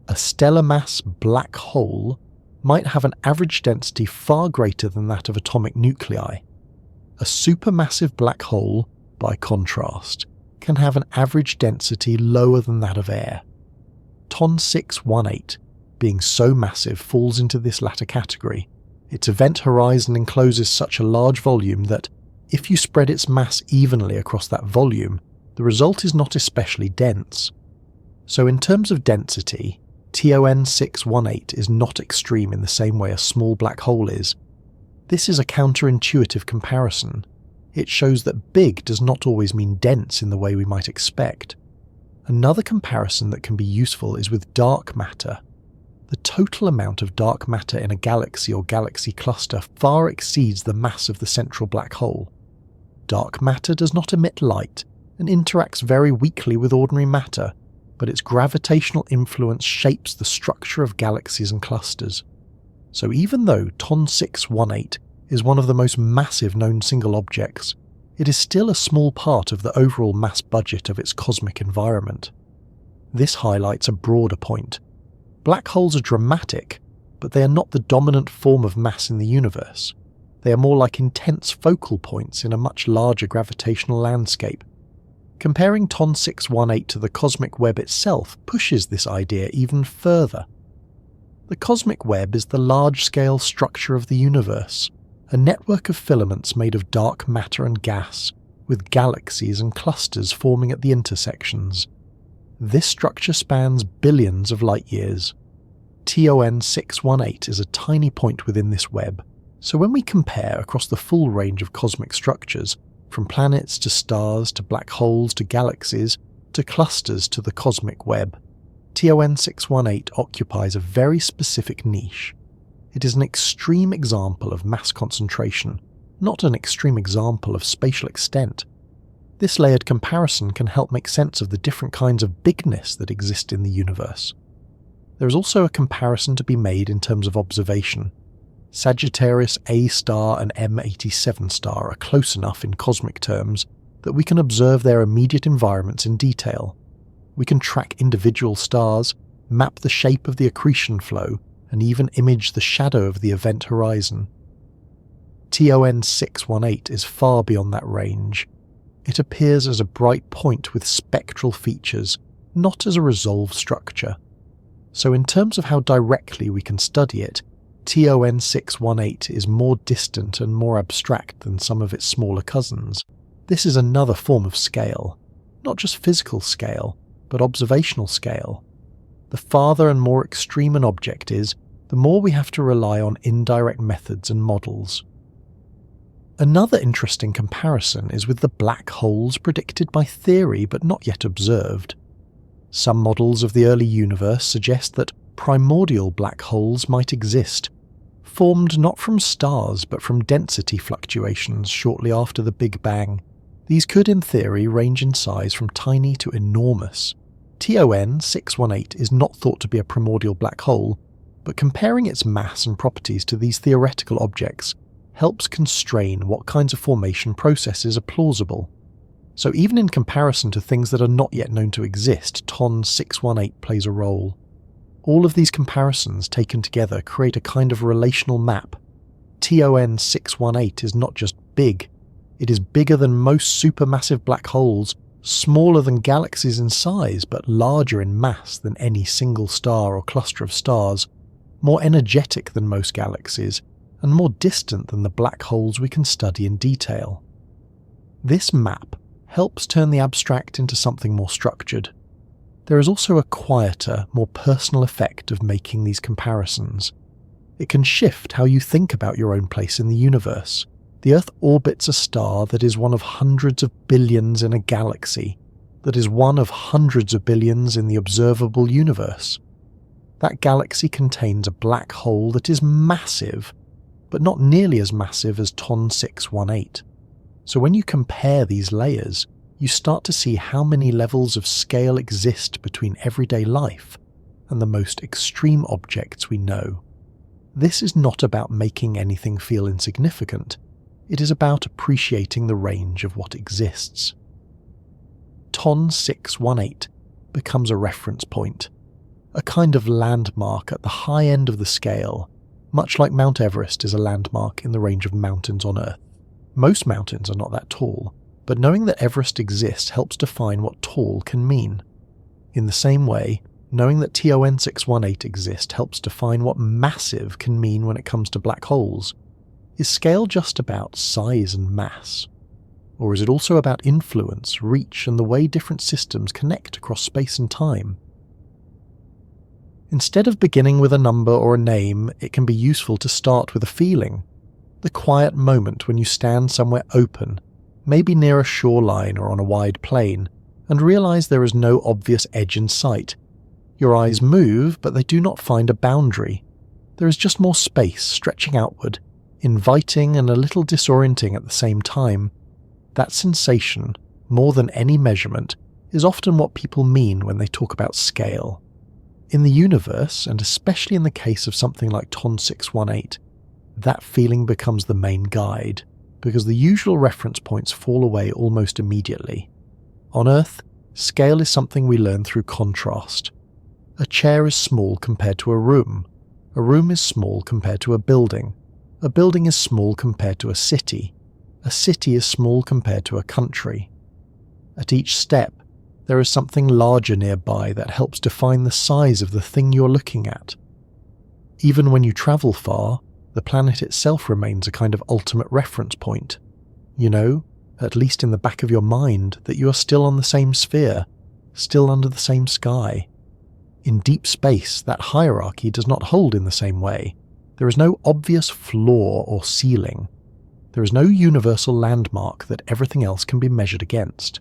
A stellar mass black hole might have an average density far greater than that of atomic nuclei. A supermassive black hole, by contrast, can have an average density lower than that of air. TON 618, being so massive, falls into this latter category. Its event horizon encloses such a large volume that, if you spread its mass evenly across that volume, the result is not especially dense. So in terms of density, TON 618 is not extreme in the same way a small black hole is. This is a counterintuitive comparison. It shows that big does not always mean dense in the way we might expect. Another comparison that can be useful is with dark matter. The total amount of dark matter in a galaxy or galaxy cluster far exceeds the mass of the central black hole. Dark matter does not emit light and interacts very weakly with ordinary matter, but its gravitational influence shapes the structure of galaxies and clusters. So even though TON 618 is one of the most massive known single objects, it is still a small part of the overall mass budget of its cosmic environment. This highlights a broader point. Black holes are dramatic, but they are not the dominant form of mass in the universe. They are more like intense focal points in a much larger gravitational landscape. Comparing TON 618 to the cosmic web itself pushes this idea even further. The cosmic web is the large-scale structure of the universe, a network of filaments made of dark matter and gas, with galaxies and clusters forming at the intersections. This structure spans billions of light-years. TON 618 is a tiny point within this web, so when we compare across the full range of cosmic structures, from planets to stars to black holes to galaxies to clusters to the cosmic web. TON 618 occupies a very specific niche. It is an extreme example of mass concentration, not an extreme example of spatial extent. This layered comparison can help make sense of the different kinds of bigness that exist in the universe. There is also a comparison to be made in terms of observation. Sagittarius A star and M87 star are close enough in cosmic terms that we can observe their immediate environments in detail. We can track individual stars, map the shape of the accretion flow, and even image the shadow of the event horizon. TON 618 is far beyond that range. It appears as a bright point with spectral features, not as a resolved structure. So in terms of how directly we can study it, TON 618 is more distant and more abstract than some of its smaller cousins. This is another form of scale, not just physical scale, but observational scale. The farther and more extreme an object is, the more we have to rely on indirect methods and models. Another interesting comparison is with the black holes predicted by theory but not yet observed. Some models of the early universe suggest that primordial black holes might exist, formed not from stars but from density fluctuations shortly after the Big Bang. These could in theory range in size from tiny to enormous. TON 618 is not thought to be a primordial black hole, but comparing its mass and properties to these theoretical objects helps constrain what kinds of formation processes are plausible. So even in comparison to things that are not yet known to exist, TON 618 plays a role. All of these comparisons taken together create a kind of relational map. TON 618 is not just big, it is bigger than most supermassive black holes, smaller than galaxies in size but larger in mass than any single star or cluster of stars, more energetic than most galaxies, and more distant than the black holes we can study in detail. This map helps turn the abstract into something more structured. There is also a quieter, more personal effect of making these comparisons. It can shift how you think about your own place in the universe. The Earth orbits a star that is one of hundreds of billions in a galaxy, that is one of hundreds of billions in the observable universe. That galaxy contains a black hole that is massive, but not nearly as massive as TON 618. So when you compare these layers, you start to see how many levels of scale exist between everyday life and the most extreme objects we know. This is not about making anything feel insignificant, it is about appreciating the range of what exists. TON 618 becomes a reference point, a kind of landmark at the high end of the scale, much like Mount Everest is a landmark in the range of mountains on Earth. Most mountains are not that tall, but knowing that Everest exists helps define what tall can mean. In the same way, knowing that TON 618 exists helps define what massive can mean when it comes to black holes. Is scale just about size and mass? Or is it also about influence, reach, and the way different systems connect across space and time? Instead of beginning with a number or a name, it can be useful to start with a feeling. The quiet moment when you stand somewhere open, maybe near a shoreline or on a wide plain, and realize there is no obvious edge in sight. Your eyes move, but they do not find a boundary. There is just more space stretching outward, inviting and a little disorienting at the same time. That sensation, more than any measurement, is often what people mean when they talk about scale. In the universe, and especially in the case of something like TON 618, that feeling becomes the main guide, because the usual reference points fall away almost immediately. On Earth, scale is something we learn through contrast. A chair is small compared to a room is small compared to a building is small compared to a city is small compared to a country. At each step, there is something larger nearby that helps define the size of the thing you're looking at. Even when you travel far, the planet itself remains a kind of ultimate reference point. You know, at least in the back of your mind, that you are still on the same sphere, still under the same sky. In deep space, that hierarchy does not hold in the same way. There is no obvious floor or ceiling. There is no universal landmark that everything else can be measured against.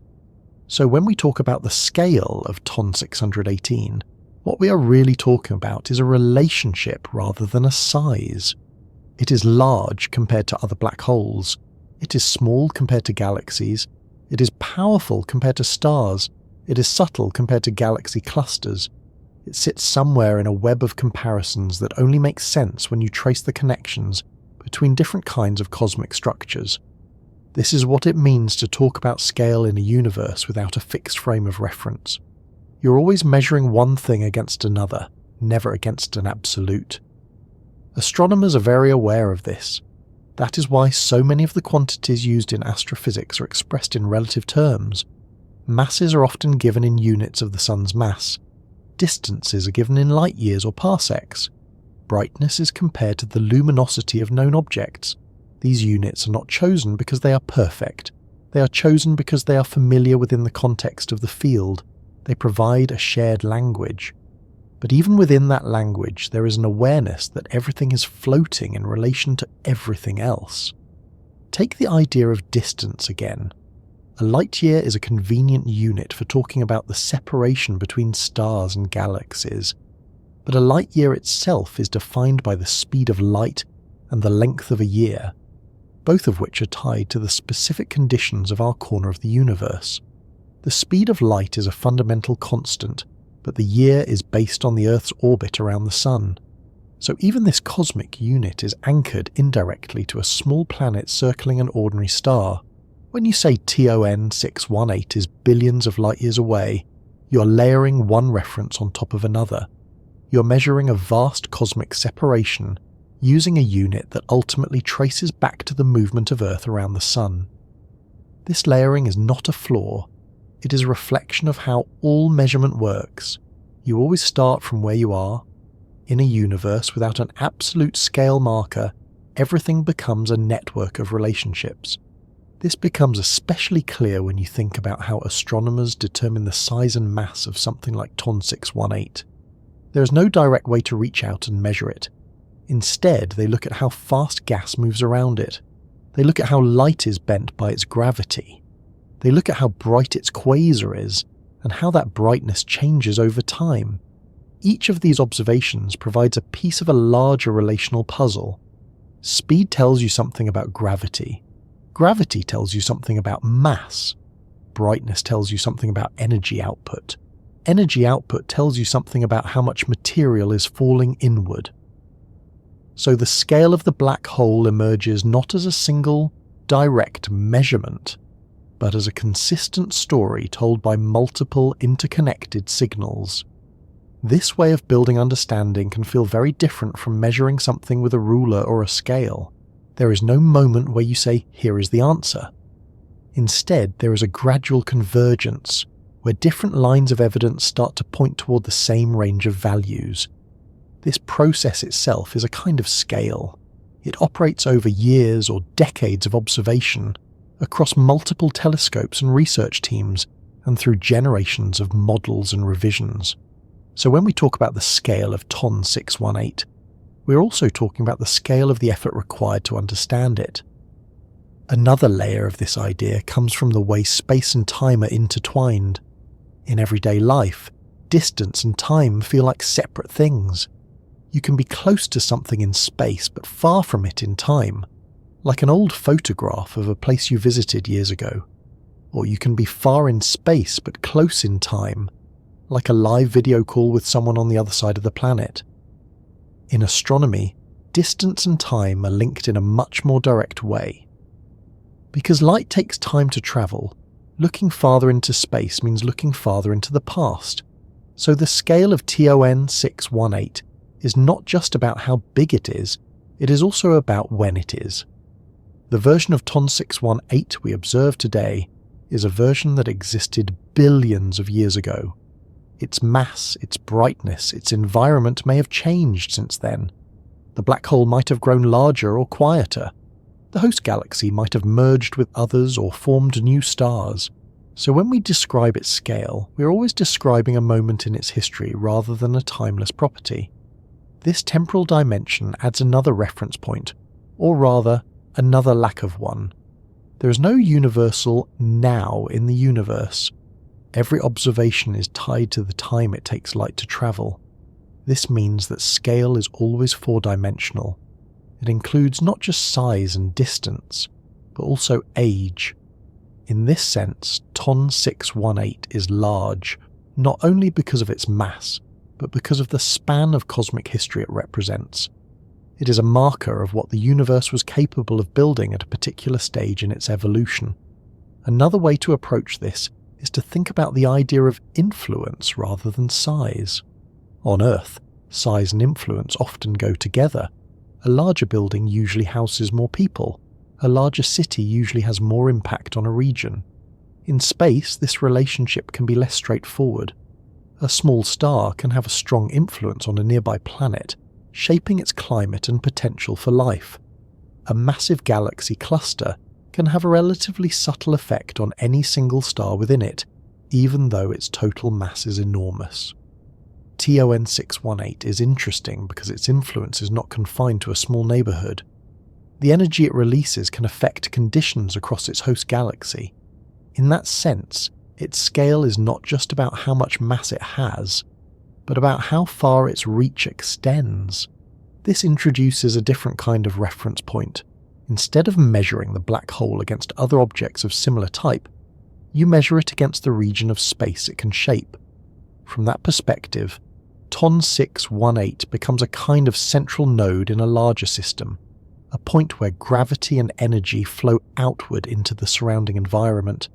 So when we talk about the scale of TON 618, what we are really talking about is a relationship rather than a size. It is large compared to other black holes. It is small compared to galaxies. It is powerful compared to stars. It is subtle compared to galaxy clusters. It sits somewhere in a web of comparisons that only makes sense when you trace the connections between different kinds of cosmic structures. This is what it means to talk about scale in a universe without a fixed frame of reference. You're always measuring one thing against another, never against an absolute. Astronomers are very aware of this. That is why so many of the quantities used in astrophysics are expressed in relative terms. Masses are often given in units of the sun's mass. Distances are given in light years or parsecs. Brightness is compared to the luminosity of known objects. These units are not chosen because they are perfect. They are chosen because they are familiar within the context of the field. They provide a shared language. But even within that language, there is an awareness that everything is floating in relation to everything else. Take the idea of distance again. A light year is a convenient unit for talking about the separation between stars and galaxies. But a light year itself is defined by the speed of light and the length of a year, both of which are tied to the specific conditions of our corner of the universe. The speed of light is a fundamental constant, but the year is based on the Earth's orbit around the Sun. So even this cosmic unit is anchored indirectly to a small planet circling an ordinary star. When you say TON 618 is billions of light years away, you're layering one reference on top of another. You're measuring a vast cosmic separation using a unit that ultimately traces back to the movement of Earth around the Sun. This layering is not a flaw. It is a reflection of how all measurement works. You always start from where you are. In a universe without an absolute scale marker, everything becomes a network of relationships. This becomes especially clear when you think about how astronomers determine the size and mass of something like TON 618. There is no direct way to reach out and measure it. Instead, they look at how fast gas moves around it. They look at how light is bent by its gravity. They look at how bright its quasar is, and how that brightness changes over time. Each of these observations provides a piece of a larger relational puzzle. Speed tells you something about gravity. Gravity tells you something about mass. Brightness tells you something about energy output. Energy output tells you something about how much material is falling inward. So the scale of the black hole emerges not as a single, direct measurement, but as a consistent story told by multiple interconnected signals. This way of building understanding can feel very different from measuring something with a ruler or a scale. There is no moment where you say, here is the answer. Instead, there is a gradual convergence, where different lines of evidence start to point toward the same range of values. This process itself is a kind of scale. It operates over years or decades of observation, across multiple telescopes and research teams, and through generations of models and revisions. So when we talk about the scale of TON 618, we're also talking about the scale of the effort required to understand it. Another layer of this idea comes from the way space and time are intertwined. In everyday life, distance and time feel like separate things. You can be close to something in space but far from it in time, like an old photograph of a place you visited years ago. Or you can be far in space but close in time, like a live video call with someone on the other side of the planet. In astronomy, distance and time are linked in a much more direct way. Because light takes time to travel, looking farther into space means looking farther into the past. So the scale of TON 618 is not just about how big it is also about when it is. The version of TON 618 we observe today is a version that existed billions of years ago. Its mass, its brightness, its environment may have changed since then. The black hole might have grown larger or quieter. The host galaxy might have merged with others or formed new stars. So when we describe its scale, we're always describing a moment in its history rather than a timeless property. This temporal dimension adds another reference point, or rather, Another lack of one. There is no universal now in the universe. Every observation is tied to the time it takes light to travel. This means that scale is always four-dimensional. It includes not just size and distance, but also age. In this sense, TON 618 is large, not only because of its mass, but because of the span of cosmic history it represents. It is a marker of what the universe was capable of building at a particular stage in its evolution. Another way to approach this is to think about the idea of influence rather than size. On Earth, size and influence often go together. A larger building usually houses more people. A larger city usually has more impact on a region. In space, this relationship can be less straightforward. A small star can have a strong influence on a nearby planet, shaping its climate and potential for life. A massive galaxy cluster can have a relatively subtle effect on any single star within it, even though its total mass is enormous. TON 618 is interesting because its influence is not confined to a small neighbourhood. The energy it releases can affect conditions across its host galaxy. In that sense, its scale is not just about how much mass it has, but about how far its reach extends. This introduces a different kind of reference point. Instead of measuring the black hole against other objects of similar type, you measure it against the region of space it can shape. From that perspective, TON 618 becomes a kind of central node in a larger system, a point where gravity and energy flow outward into the surrounding environment.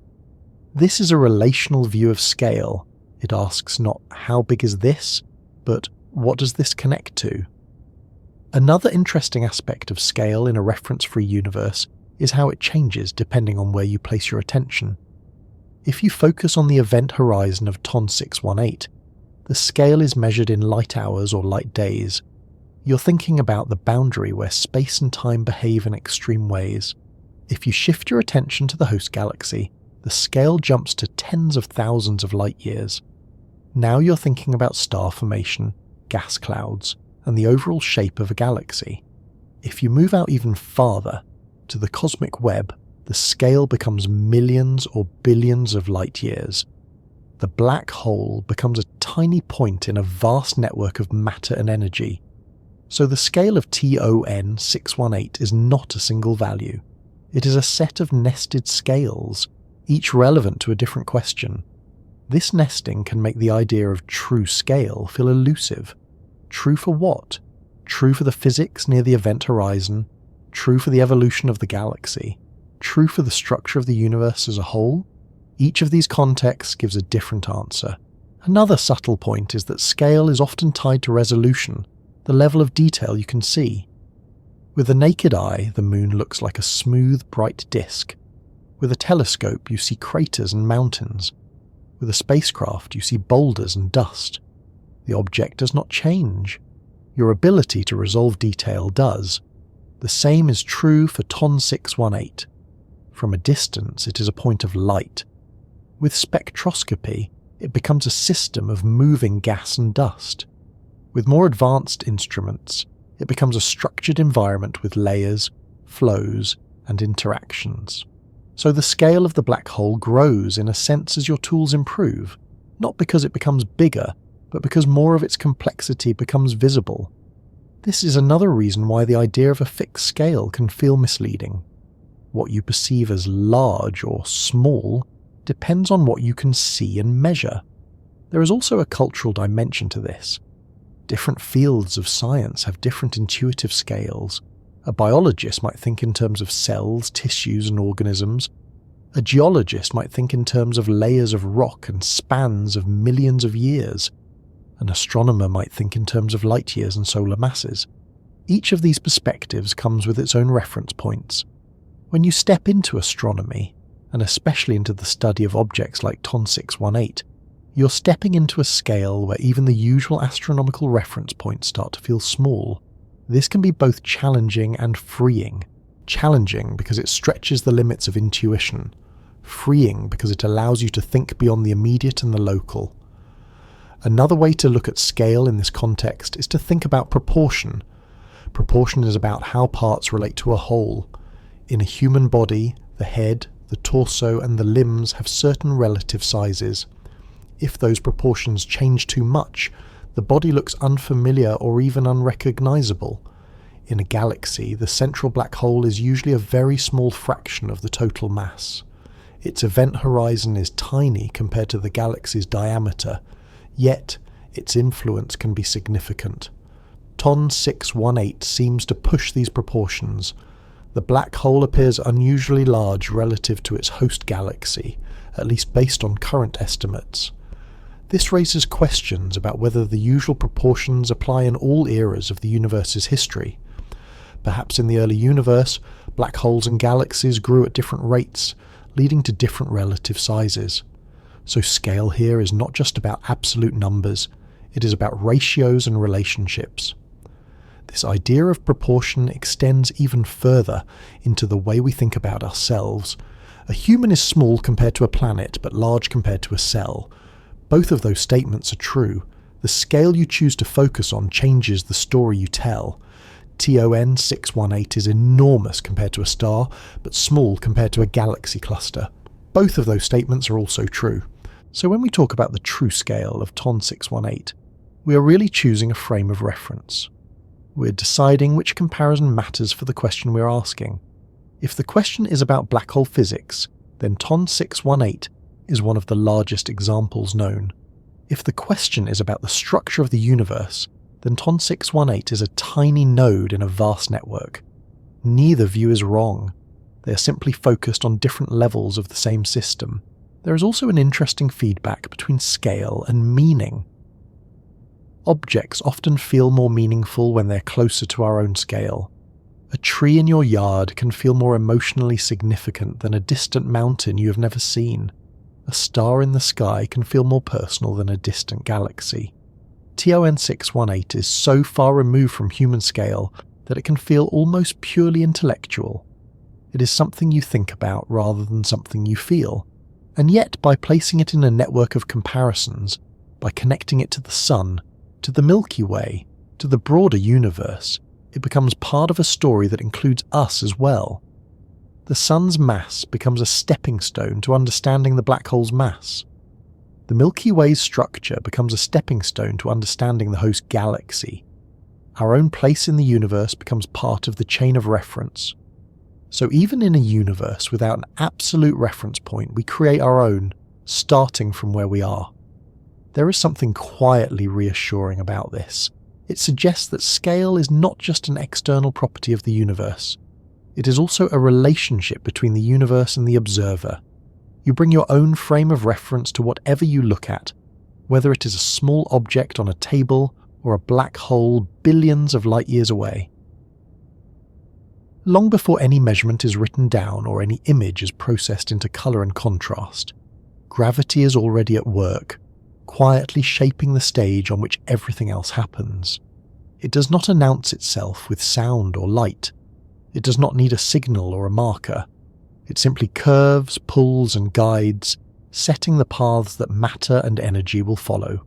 This is a relational view of scale. It asks not how big is this, but what does this connect to? Another interesting aspect of scale in a reference-free universe is how it changes depending on where you place your attention. If you focus on the event horizon of TON 618, the scale is measured in light hours or light days. You're thinking about the boundary where space and time behave in extreme ways. If you shift your attention to the host galaxy, the scale jumps to tens of thousands of light years. Now you're thinking about star formation, gas clouds, and the overall shape of a galaxy. If you move out even farther, to the cosmic web, the scale becomes millions or billions of light years. The black hole becomes a tiny point in a vast network of matter and energy. So the scale of TON 618 is not a single value. It is a set of nested scales, each relevant to a different question. This nesting can make the idea of true scale feel elusive. True for what? True for the physics near the event horizon? True for the evolution of the galaxy? True for the structure of the universe as a whole? Each of these contexts gives a different answer. Another subtle point is that scale is often tied to resolution, the level of detail you can see. With the naked eye, the moon looks like a smooth, bright disk. With a telescope, you see craters and mountains. With a spacecraft, you see boulders and dust. The object does not change. Your ability to resolve detail does. The same is true for TON 618. From a distance, it is a point of light. With spectroscopy, it becomes a system of moving gas and dust. With more advanced instruments, it becomes a structured environment with layers, flows, and interactions. So the scale of the black hole grows in a sense as your tools improve, not because it becomes bigger, but because more of its complexity becomes visible. This is another reason why the idea of a fixed scale can feel misleading. What you perceive as large or small depends on what you can see and measure. There is also a cultural dimension to this. Different fields of science have different intuitive scales. A biologist might think in terms of cells, tissues, and organisms. A geologist might think in terms of layers of rock and spans of millions of years. An astronomer might think in terms of light years and solar masses. Each of these perspectives comes with its own reference points. When you step into astronomy, and especially into the study of objects like TON 618, you're stepping into a scale where even the usual astronomical reference points start to feel small. This can be both challenging and freeing. Challenging because it stretches the limits of intuition. Freeing because it allows you to think beyond the immediate and the local. Another way to look at scale in this context is to think about proportion. Proportion is about how parts relate to a whole. In a human body, the head, the torso and the limbs have certain relative sizes. If those proportions change too much, the body looks unfamiliar or even unrecognizable. In a galaxy, the central black hole is usually a very small fraction of the total mass. Its event horizon is tiny compared to the galaxy's diameter, yet its influence can be significant. TON 618 seems to push these proportions. The black hole appears unusually large relative to its host galaxy, at least based on current estimates. This raises questions about whether the usual proportions apply in all eras of the universe's history. Perhaps in the early universe, black holes and galaxies grew at different rates, leading to different relative sizes. So scale here is not just about absolute numbers, it is about ratios and relationships. This idea of proportion extends even further into the way we think about ourselves. A human is small compared to a planet, but large compared to a cell. Both of those statements are true. The scale you choose to focus on changes the story you tell. TON 618 is enormous compared to a star, but small compared to a galaxy cluster. Both of those statements are also true. So when we talk about the true scale of TON 618, we are really choosing a frame of reference. We're deciding which comparison matters for the question we're asking. If the question is about black hole physics, then TON 618 is one of the largest examples known. If the question is about the structure of the universe, then TON 618 is a tiny node in a vast network. Neither view is wrong. They are simply focused on different levels of the same system. There is also an interesting feedback between scale and meaning. Objects often feel more meaningful when they're closer to our own scale. A tree in your yard can feel more emotionally significant than a distant mountain you have never seen. A star in the sky can feel more personal than a distant galaxy. TON 618 is so far removed from human scale that it can feel almost purely intellectual. It is something you think about rather than something you feel. And yet, by placing it in a network of comparisons, by connecting it to the Sun, to the Milky Way, to the broader universe, it becomes part of a story that includes us as well. The Sun's mass becomes a stepping stone to understanding the black hole's mass. The Milky Way's structure becomes a stepping stone to understanding the host galaxy. Our own place in the universe becomes part of the chain of reference. So even in a universe without an absolute reference point, we create our own, starting from where we are. There is something quietly reassuring about this. It suggests that scale is not just an external property of the universe. It is also a relationship between the universe and the observer. You bring your own frame of reference to whatever you look at, whether it is a small object on a table or a black hole billions of light years away. Long before any measurement is written down or any image is processed into colour and contrast, gravity is already at work, quietly shaping the stage on which everything else happens. It does not announce itself with sound or light. It does not need a signal or a marker. It simply curves, pulls and guides, setting the paths that matter and energy will follow.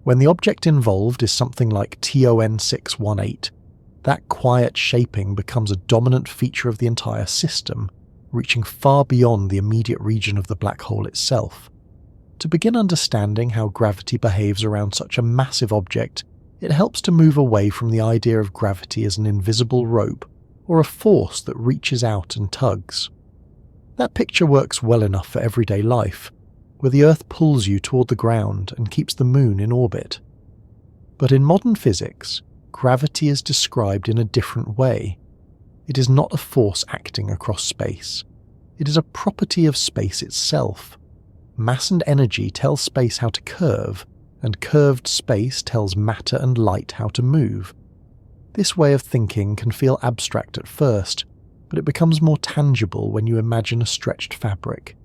When the object involved is something like TON 618, that quiet shaping becomes a dominant feature of the entire system, reaching far beyond the immediate region of the black hole itself. To begin understanding how gravity behaves around such a massive object, it helps to move away from the idea of gravity as an invisible rope or a force that reaches out and tugs. That picture works well enough for everyday life, where the Earth pulls you toward the ground and keeps the Moon in orbit. But in modern physics, gravity is described in a different way. It is not a force acting across space. It is a property of space itself. Mass and energy tell space how to curve, and curved space tells matter and light how to move. This way of thinking can feel abstract at first, but it becomes more tangible when you imagine a stretched fabric.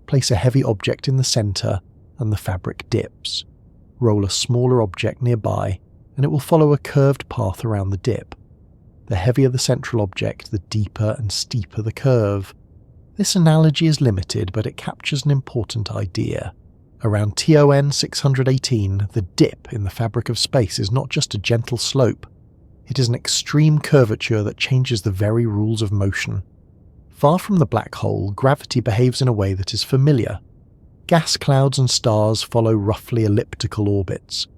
Place a heavy object in the centre, and the fabric dips. Roll a smaller object nearby, and it will follow a curved path around the dip. The heavier the central object, the deeper and steeper the curve. This analogy is limited, but it captures an important idea. Around TON 618, the dip in the fabric of space is not just a gentle slope. It is an extreme curvature that changes the very rules of motion. Far from the black hole, gravity behaves in a way that is familiar. Gas clouds and stars follow roughly elliptical orbits.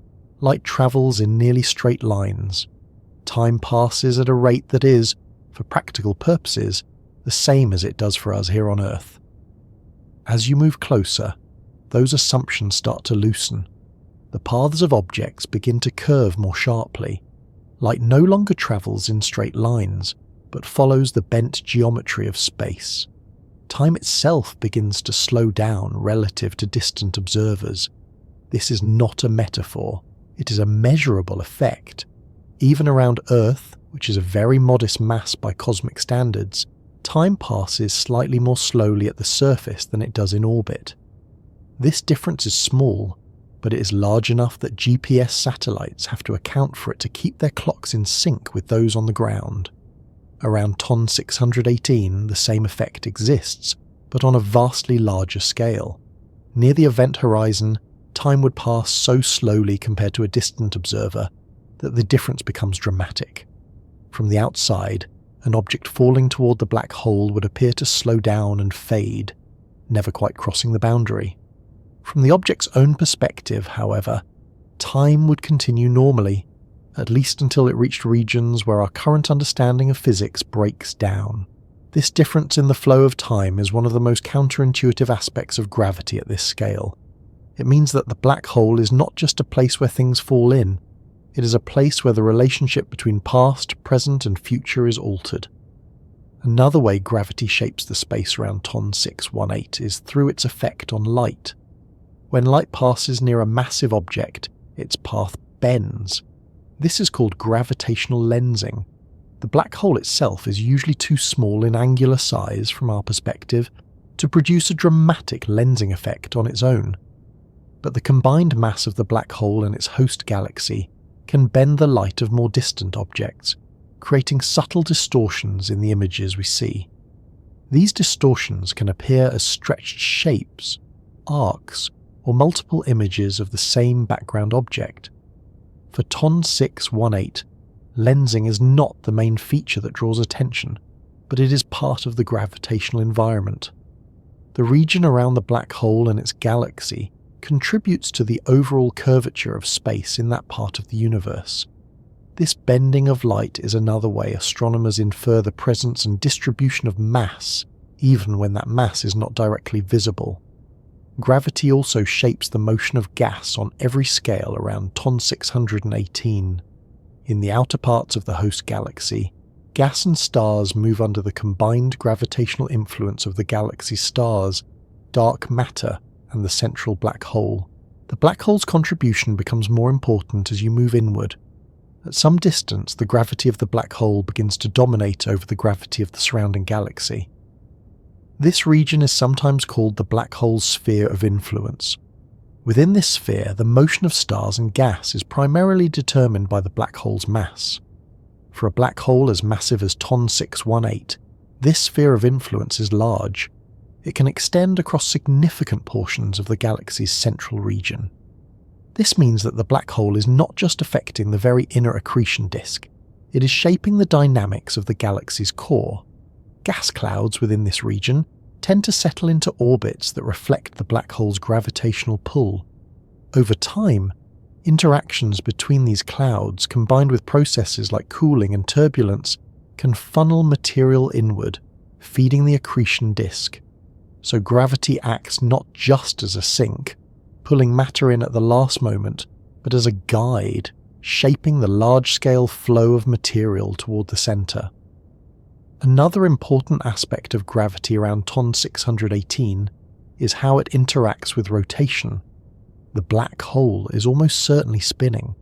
Light travels in nearly straight lines. Time passes at a rate that is, for practical purposes, the same as it does for us here on Earth. As you move closer, those assumptions start to loosen. The paths of objects begin to curve more sharply. Light no longer travels in straight lines, but follows the bent geometry of space. Time itself begins to slow down relative to distant observers. This is not a metaphor, it is a measurable effect. Even around Earth, which is a very modest mass by cosmic standards, time passes slightly more slowly at the surface than it does in orbit. This difference is small, but it is large enough that GPS satellites have to account for it to keep their clocks in sync with those on the ground. Around TON 618, the same effect exists, but on a vastly larger scale. Near the event horizon, time would pass so slowly compared to a distant observer that the difference becomes dramatic. From the outside, an object falling toward the black hole would appear to slow down and fade, never quite crossing the boundary. From the object's own perspective, however, time would continue normally, at least until it reached regions where our current understanding of physics breaks down. This difference in the flow of time is one of the most counterintuitive aspects of gravity at this scale. It means that the black hole is not just a place where things fall in, it is a place where the relationship between past, present and future is altered. Another way gravity shapes the space around TON 618 is through its effect on light. When light passes near a massive object, its path bends. This is called gravitational lensing. The black hole itself is usually too small in angular size from our perspective to produce a dramatic lensing effect on its own. But the combined mass of the black hole and its host galaxy can bend the light of more distant objects, creating subtle distortions in the images we see. These distortions can appear as stretched shapes, arcs, or multiple images of the same background object. For TON 618, lensing is not the main feature that draws attention, but it is part of the gravitational environment. The region around the black hole and its galaxy contributes to the overall curvature of space in that part of the universe. This bending of light is another way astronomers infer the presence and distribution of mass, even when that mass is not directly visible. Gravity also shapes the motion of gas on every scale around TON 618. In the outer parts of the host galaxy, gas and stars move under the combined gravitational influence of the galaxy's stars, dark matter, and the central black hole. The black hole's contribution becomes more important as you move inward. At some distance, the gravity of the black hole begins to dominate over the gravity of the surrounding galaxy. This region is sometimes called the black hole's sphere of influence. Within this sphere, the motion of stars and gas is primarily determined by the black hole's mass. For a black hole as massive as TON 618, this sphere of influence is large. It can extend across significant portions of the galaxy's central region. This means that the black hole is not just affecting the very inner accretion disk, it is shaping the dynamics of the galaxy's core. Gas clouds within this region tend to settle into orbits that reflect the black hole's gravitational pull. Over time, interactions between these clouds, combined with processes like cooling and turbulence, can funnel material inward, feeding the accretion disk. So gravity acts not just as a sink, pulling matter in at the last moment, but as a guide, shaping the large-scale flow of material toward the centre. Another important aspect of gravity around TON 618 is how it interacts with rotation. The black hole is almost certainly spinning.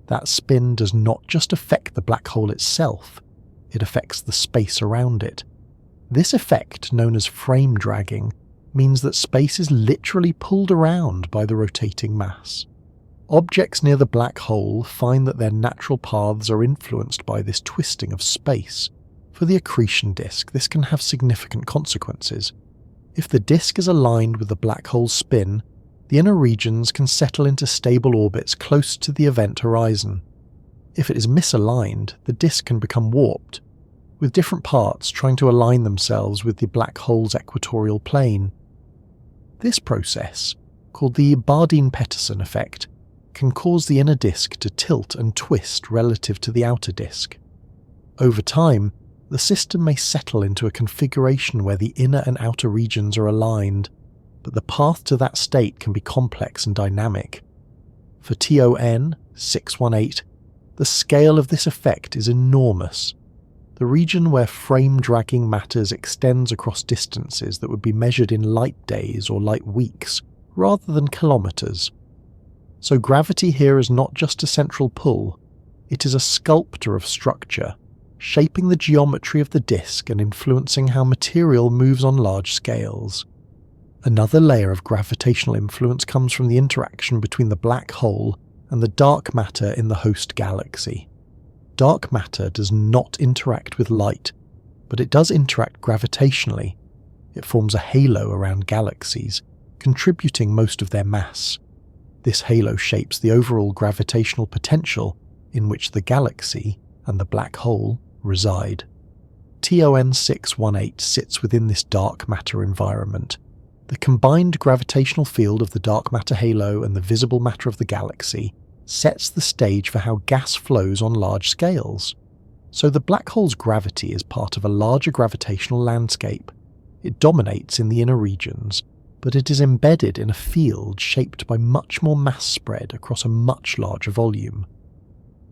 That spin does not just affect the black hole itself, it affects the space around it. This effect, known as frame dragging, means that space is literally pulled around by the rotating mass. Objects near the black hole find that their natural paths are influenced by this twisting of space. For the accretion disk, this can have significant consequences. If the disk is aligned with the black hole's spin, the inner regions can settle into stable orbits close to the event horizon. If it is misaligned, the disk can become warped, with different parts trying to align themselves with the black hole's equatorial plane. This process, called the Bardeen-Peterson effect, can cause the inner disk to tilt and twist relative to the outer disk. Over time, the system may settle into a configuration where the inner and outer regions are aligned, but the path to that state can be complex and dynamic. For TON 618, the scale of this effect is enormous. The region where frame-dragging matters extends across distances that would be measured in light days or light weeks, rather than kilometers. So gravity here is not just a central pull, it is a sculptor of structure, shaping the geometry of the disk and influencing how material moves on large scales. Another layer of gravitational influence comes from the interaction between the black hole and the dark matter in the host galaxy. Dark matter does not interact with light, but it does interact gravitationally. It forms a halo around galaxies, contributing most of their mass. This halo shapes the overall gravitational potential in which the galaxy and the black hole reside. TON 618 sits within this dark matter environment. The combined gravitational field of the dark matter halo and the visible matter of the galaxy sets the stage for how gas flows on large scales. So the black hole's gravity is part of a larger gravitational landscape. It dominates in the inner regions, but it is embedded in a field shaped by much more mass spread across a much larger volume.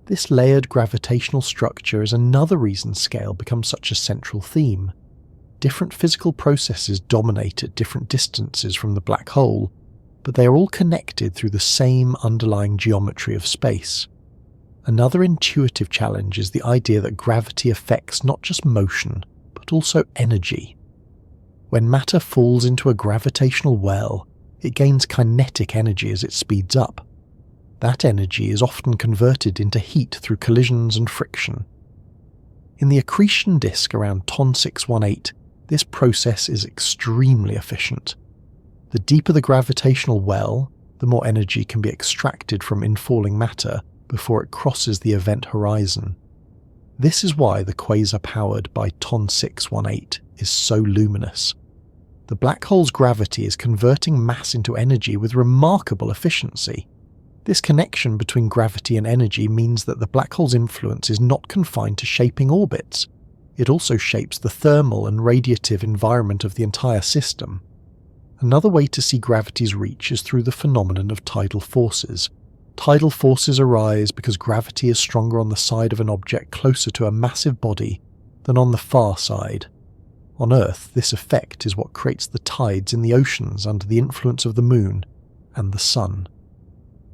This layered gravitational structure is another reason scale becomes such a central theme. Different physical processes dominate at different distances from the black hole, but they are all connected through the same underlying geometry of space. Another intuitive challenge is the idea that gravity affects not just motion, but also energy. When matter falls into a gravitational well, it gains kinetic energy as it speeds up. That energy is often converted into heat through collisions and friction. In the accretion disk around TON 618, this process is extremely efficient. The deeper the gravitational well, the more energy can be extracted from infalling matter before it crosses the event horizon. This is why the quasar powered by TON 618 is so luminous. The black hole's gravity is converting mass into energy with remarkable efficiency. This connection between gravity and energy means that the black hole's influence is not confined to shaping orbits. It also shapes the thermal and radiative environment of the entire system. Another way to see gravity's reach is through the phenomenon of tidal forces. Tidal forces arise because gravity is stronger on the side of an object closer to a massive body than on the far side. On Earth, this effect is what creates the tides in the oceans under the influence of the moon and the sun.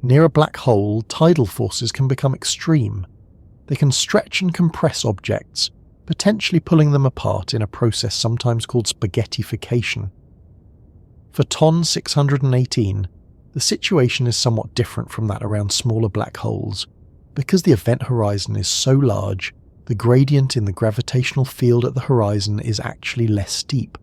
Near a black hole, tidal forces can become extreme. They can stretch and compress objects, potentially pulling them apart in a process sometimes called spaghettification. For TON 618, the situation is somewhat different from that around smaller black holes. Because the event horizon is so large, the gradient in the gravitational field at the horizon is actually less steep.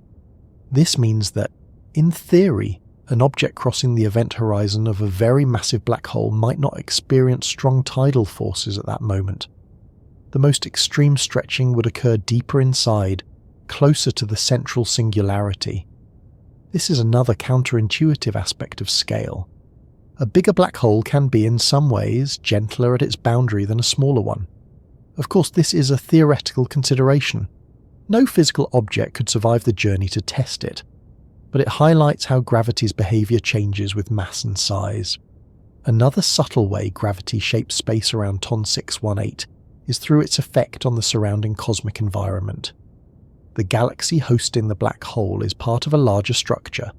This means that, in theory, an object crossing the event horizon of a very massive black hole might not experience strong tidal forces at that moment. The most extreme stretching would occur deeper inside, closer to the central singularity. This is another counterintuitive aspect of scale. A bigger black hole can be in some ways gentler at its boundary than a smaller one. Of course, this is a theoretical consideration. No physical object could survive the journey to test it, but it highlights how gravity's behaviour changes with mass and size. Another subtle way gravity shapes space around TON 618 is through its effect on the surrounding cosmic environment. The galaxy hosting the black hole is part of a larger structure,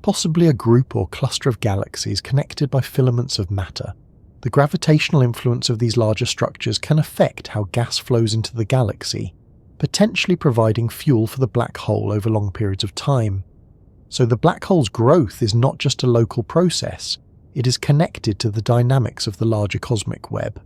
possibly a group or cluster of galaxies connected by filaments of matter. The gravitational influence of these larger structures can affect how gas flows into the galaxy, potentially providing fuel for the black hole over long periods of time. So the black hole's growth is not just a local process, it is connected to the dynamics of the larger cosmic web.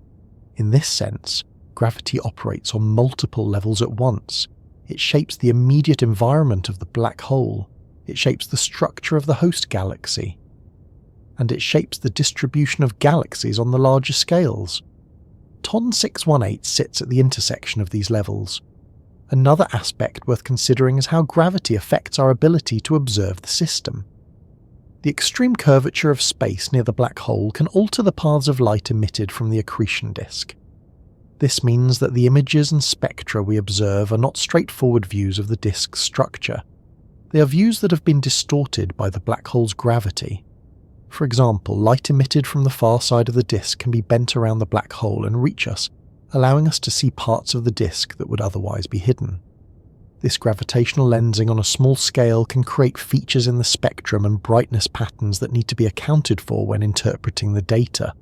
In this sense, gravity operates on multiple levels at once. It shapes the immediate environment of the black hole, it shapes the structure of the host galaxy, and it shapes the distribution of galaxies on the larger scales. TON 618 sits at the intersection of these levels. Another aspect worth considering is how gravity affects our ability to observe the system. The extreme curvature of space near the black hole can alter the paths of light emitted from the accretion disk. This means that the images and spectra we observe are not straightforward views of the disk's structure. They are views that have been distorted by the black hole's gravity. For example, light emitted from the far side of the disk can be bent around the black hole and reach us, allowing us to see parts of the disk that would otherwise be hidden. This gravitational lensing on a small scale can create features in the spectrum and brightness patterns that need to be accounted for when interpreting the data.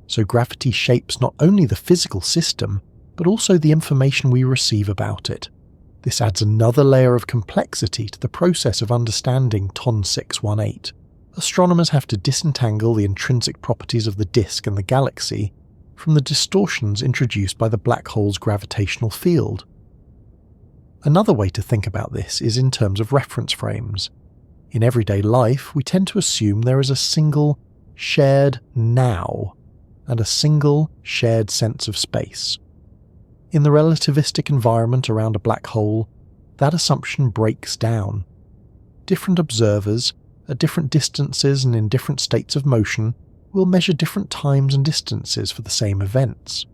So gravity shapes not only the physical system, but also the information we receive about it. This adds another layer of complexity to the process of understanding TON 618. Astronomers have to disentangle the intrinsic properties of the disk and the galaxy from the distortions introduced by the black hole's gravitational field. Another way to think about this is in terms of reference frames. In everyday life, we tend to assume there is a single shared now and a single shared sense of space. In the relativistic environment around a black hole, that assumption breaks down. Different observers, at different distances and in different states of motion, will measure different times and distances for the same events.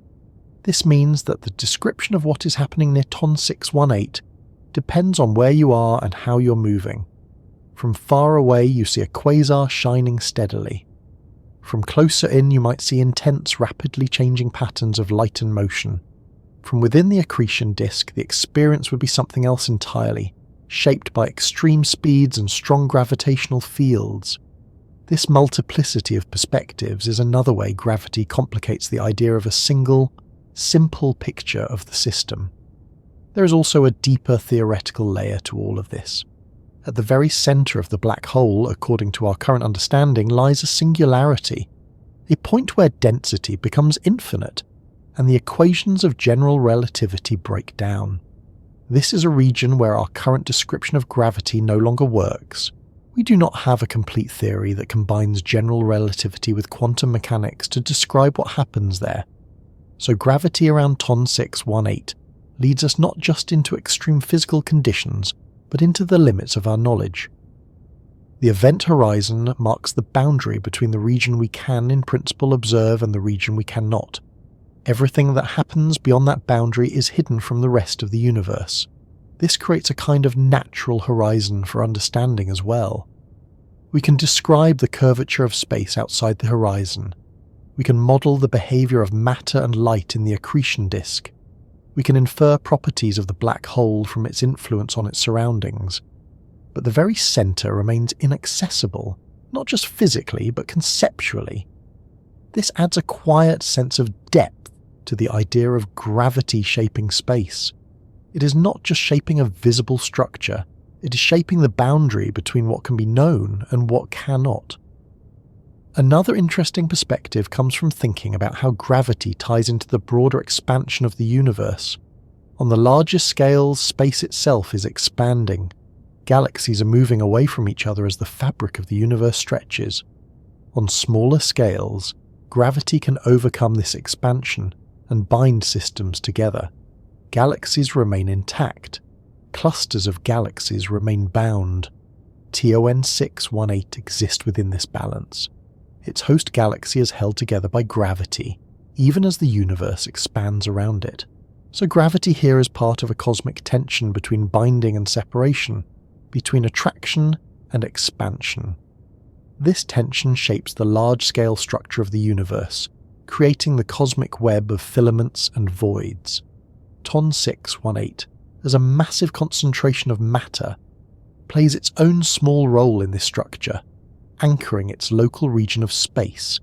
This means that the description of what is happening near TON 618 depends on where you are and how you're moving. From far away you see a quasar shining steadily. From closer in you might see intense, rapidly changing patterns of light and motion. From within the accretion disk, the experience would be something else entirely, shaped by extreme speeds and strong gravitational fields. This multiplicity of perspectives is another way gravity complicates the idea of a single, simple picture of the system. There is also a deeper theoretical layer to all of this. At the very centre of the black hole, according to our current understanding, lies a singularity, a point where density becomes infinite, and the equations of general relativity break down. This is a region where our current description of gravity no longer works. We do not have a complete theory that combines general relativity with quantum mechanics to describe what happens there. So gravity around TON 618 leads us not just into extreme physical conditions, but into the limits of our knowledge. The event horizon marks the boundary between the region we can in principle observe and the region we cannot. Everything that happens beyond that boundary is hidden from the rest of the universe. This creates a kind of natural horizon for understanding as well. We can describe the curvature of space outside the horizon. We can model the behaviour of matter and light in the accretion disk. We can infer properties of the black hole from its influence on its surroundings. But the very centre remains inaccessible, not just physically, but conceptually. This adds a quiet sense of depth to the idea of gravity shaping space. It is not just shaping a visible structure, it is shaping the boundary between what can be known and what cannot. Another interesting perspective comes from thinking about how gravity ties into the broader expansion of the universe. On the largest scales, space itself is expanding. Galaxies are moving away from each other as the fabric of the universe stretches. On smaller scales, gravity can overcome this expansion and bind systems together. Galaxies remain intact. Clusters of galaxies remain bound. TON 618 exists within this balance. Its host galaxy is held together by gravity, even as the universe expands around it. So gravity here is part of a cosmic tension between binding and separation, between attraction and expansion. This tension shapes the large-scale structure of the universe, creating the cosmic web of filaments and voids. TON 618, as a massive concentration of matter, plays its own small role in this structure, anchoring its local region of space.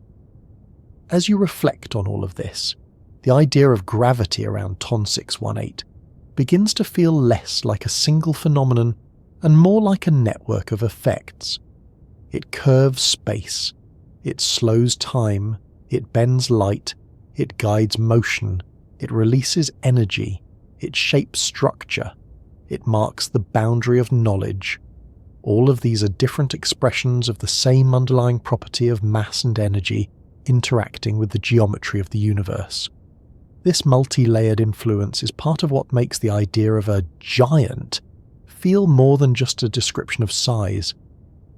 As you reflect on all of this, the idea of gravity around TON 618 begins to feel less like a single phenomenon and more like a network of effects. It curves space, it slows time, it bends light, it guides motion, it releases energy, it shapes structure, it marks the boundary of knowledge. All of these are different expressions of the same underlying property of mass and energy interacting with the geometry of the universe. This multi-layered influence is part of what makes the idea of a giant feel more than just a description of size.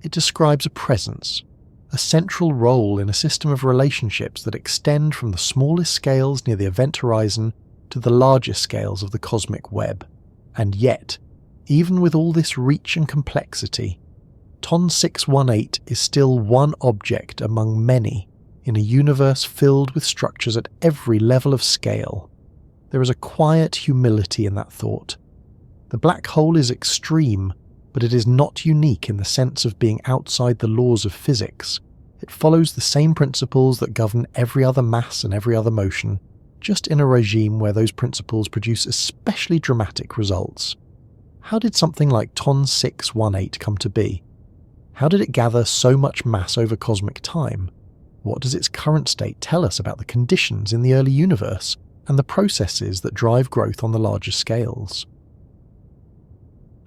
It describes a presence, a central role in a system of relationships that extend from the smallest scales near the event horizon to the largest scales of the cosmic web. And yet, even with all this reach and complexity, TON 618 is still one object among many in a universe filled with structures at every level of scale. There is a quiet humility in that thought. The black hole is extreme, but it is not unique in the sense of being outside the laws of physics. It follows the same principles that govern every other mass and every other motion, just in a regime where those principles produce especially dramatic results. How did something like TON 618 come to be? How did it gather so much mass over cosmic time? What does its current state tell us about the conditions in the early universe and the processes that drive growth on the larger scales?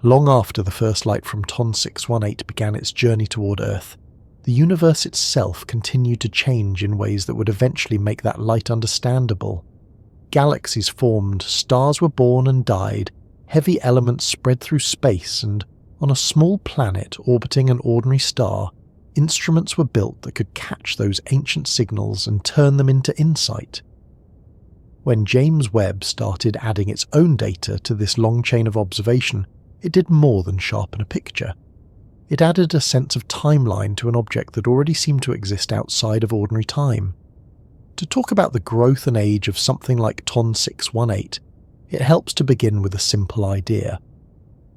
Long after the first light from TON 618 began its journey toward Earth, the universe itself continued to change in ways that would eventually make that light understandable. Galaxies formed, stars were born and died, heavy elements spread through space, and on a small planet orbiting an ordinary star, instruments were built that could catch those ancient signals and turn them into insight. When James Webb started adding its own data to this long chain of observation, it did more than sharpen a picture. It added a sense of timeline to an object that already seemed to exist outside of ordinary time. To talk about the growth and age of something like TON 618, it helps to begin with a simple idea.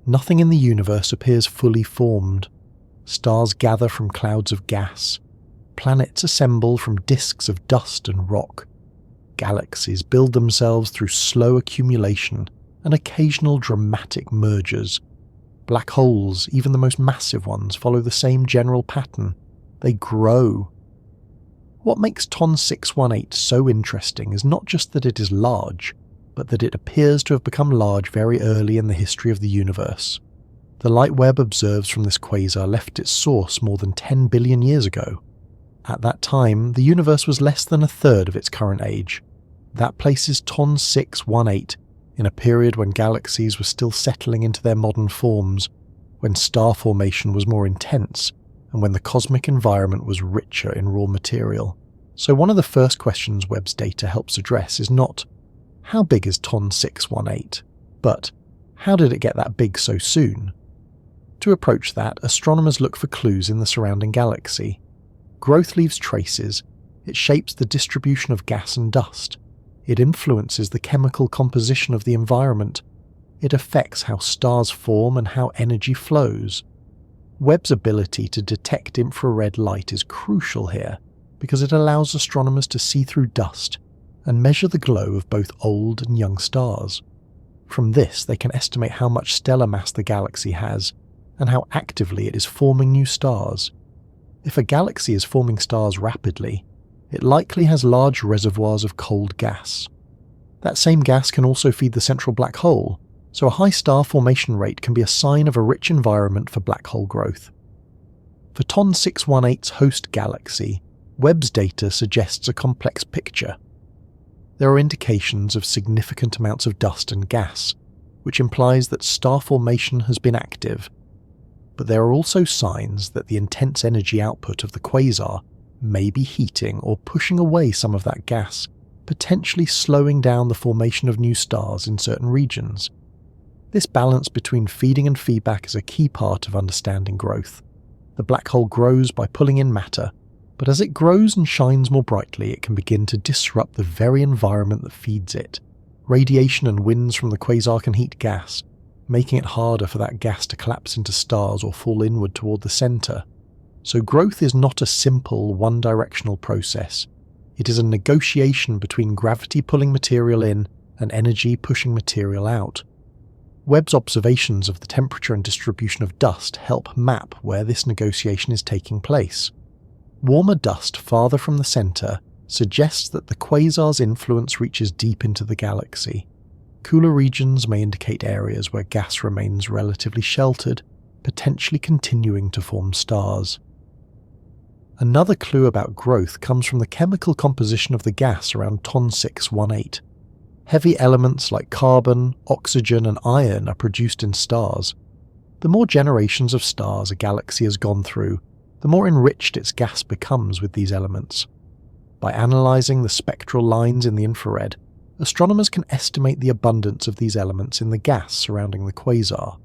Nothing in the universe appears fully formed. Stars gather from clouds of gas. Planets assemble from disks of dust and rock. Galaxies build themselves through slow accumulation and occasional dramatic mergers. Black holes, even the most massive ones, follow the same general pattern. They grow. What makes TON 618 so interesting is not just that it is large, but that it appears to have become large very early in the history of the universe. The light Webb observes from this quasar left its source more than 10 billion years ago. At that time, the universe was less than a third of its current age. That places TON 618 in a period when galaxies were still settling into their modern forms, when star formation was more intense, and when the cosmic environment was richer in raw material. So one of the first questions Webb's data helps address is not, how big is TON 618, but how did it get that big so soon? To approach that, astronomers look for clues in the surrounding galaxy. Growth leaves traces. It shapes the distribution of gas and dust. It influences the chemical composition of the environment. It affects how stars form and how energy flows. Webb's ability to detect infrared light is crucial here, because it allows astronomers to see through dust and measure the glow of both old and young stars. From this, they can estimate how much stellar mass the galaxy has, and how actively it is forming new stars. If a galaxy is forming stars rapidly, it likely has large reservoirs of cold gas. That same gas can also feed the central black hole, so a high star formation rate can be a sign of a rich environment for black hole growth. For TON 618's host galaxy, Webb's data suggests a complex picture. There are indications of significant amounts of dust and gas, which implies that star formation has been active. But there are also signs that the intense energy output of the quasar may be heating or pushing away some of that gas, potentially slowing down the formation of new stars in certain regions. This balance between feeding and feedback is a key part of understanding growth. The black hole grows by pulling in matter, but as it grows and shines more brightly, it can begin to disrupt the very environment that feeds it. Radiation and winds from the quasar can heat gas, making it harder for that gas to collapse into stars or fall inward toward the center. So growth is not a simple, one-directional process. It is a negotiation between gravity pulling material in and energy pushing material out. Webb's observations of the temperature and distribution of dust help map where this negotiation is taking place. Warmer dust farther from the center suggests that the quasar's influence reaches deep into the galaxy. Cooler regions may indicate areas where gas remains relatively sheltered, potentially continuing to form stars. Another clue about growth comes from the chemical composition of the gas around TON 618. Heavy elements like carbon, oxygen, and iron are produced in stars. The more generations of stars a galaxy has gone through, the more enriched its gas becomes with these elements. By analysing the spectral lines in the infrared, astronomers can estimate the abundance of these elements in the gas surrounding the quasar.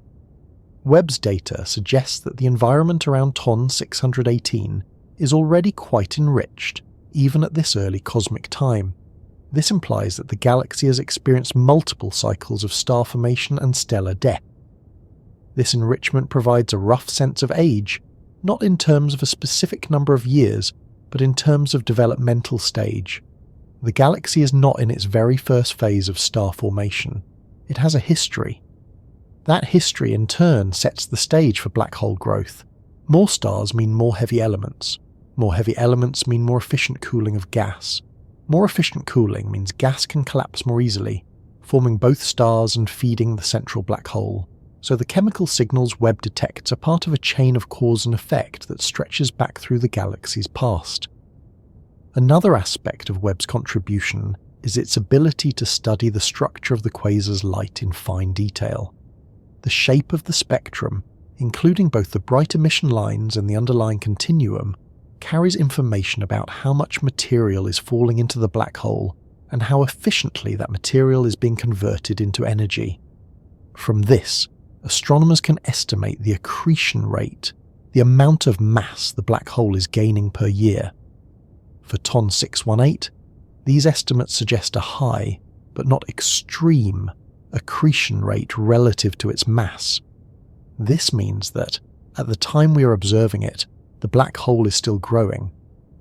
Webb's data suggests that the environment around TON 618 is already quite enriched, even at this early cosmic time. This implies that the galaxy has experienced multiple cycles of star formation and stellar death. This enrichment provides a rough sense of age, not in terms of a specific number of years, but in terms of developmental stage. The galaxy is not in its very first phase of star formation. It has a history. That history in turn sets the stage for black hole growth. More stars mean more heavy elements. More heavy elements mean more efficient cooling of gas. More efficient cooling means gas can collapse more easily, forming both stars and feeding the central black hole. So the chemical signals Webb detects are part of a chain of cause and effect that stretches back through the galaxy's past. Another aspect of Webb's contribution is its ability to study the structure of the quasar's light in fine detail. The shape of the spectrum, including both the bright emission lines and the underlying continuum, carries information about how much material is falling into the black hole and how efficiently that material is being converted into energy. From this, astronomers can estimate the accretion rate, the amount of mass the black hole is gaining per year. For TON 618, these estimates suggest a high, but not extreme, accretion rate relative to its mass. This means that, at the time we are observing it, the black hole is still growing,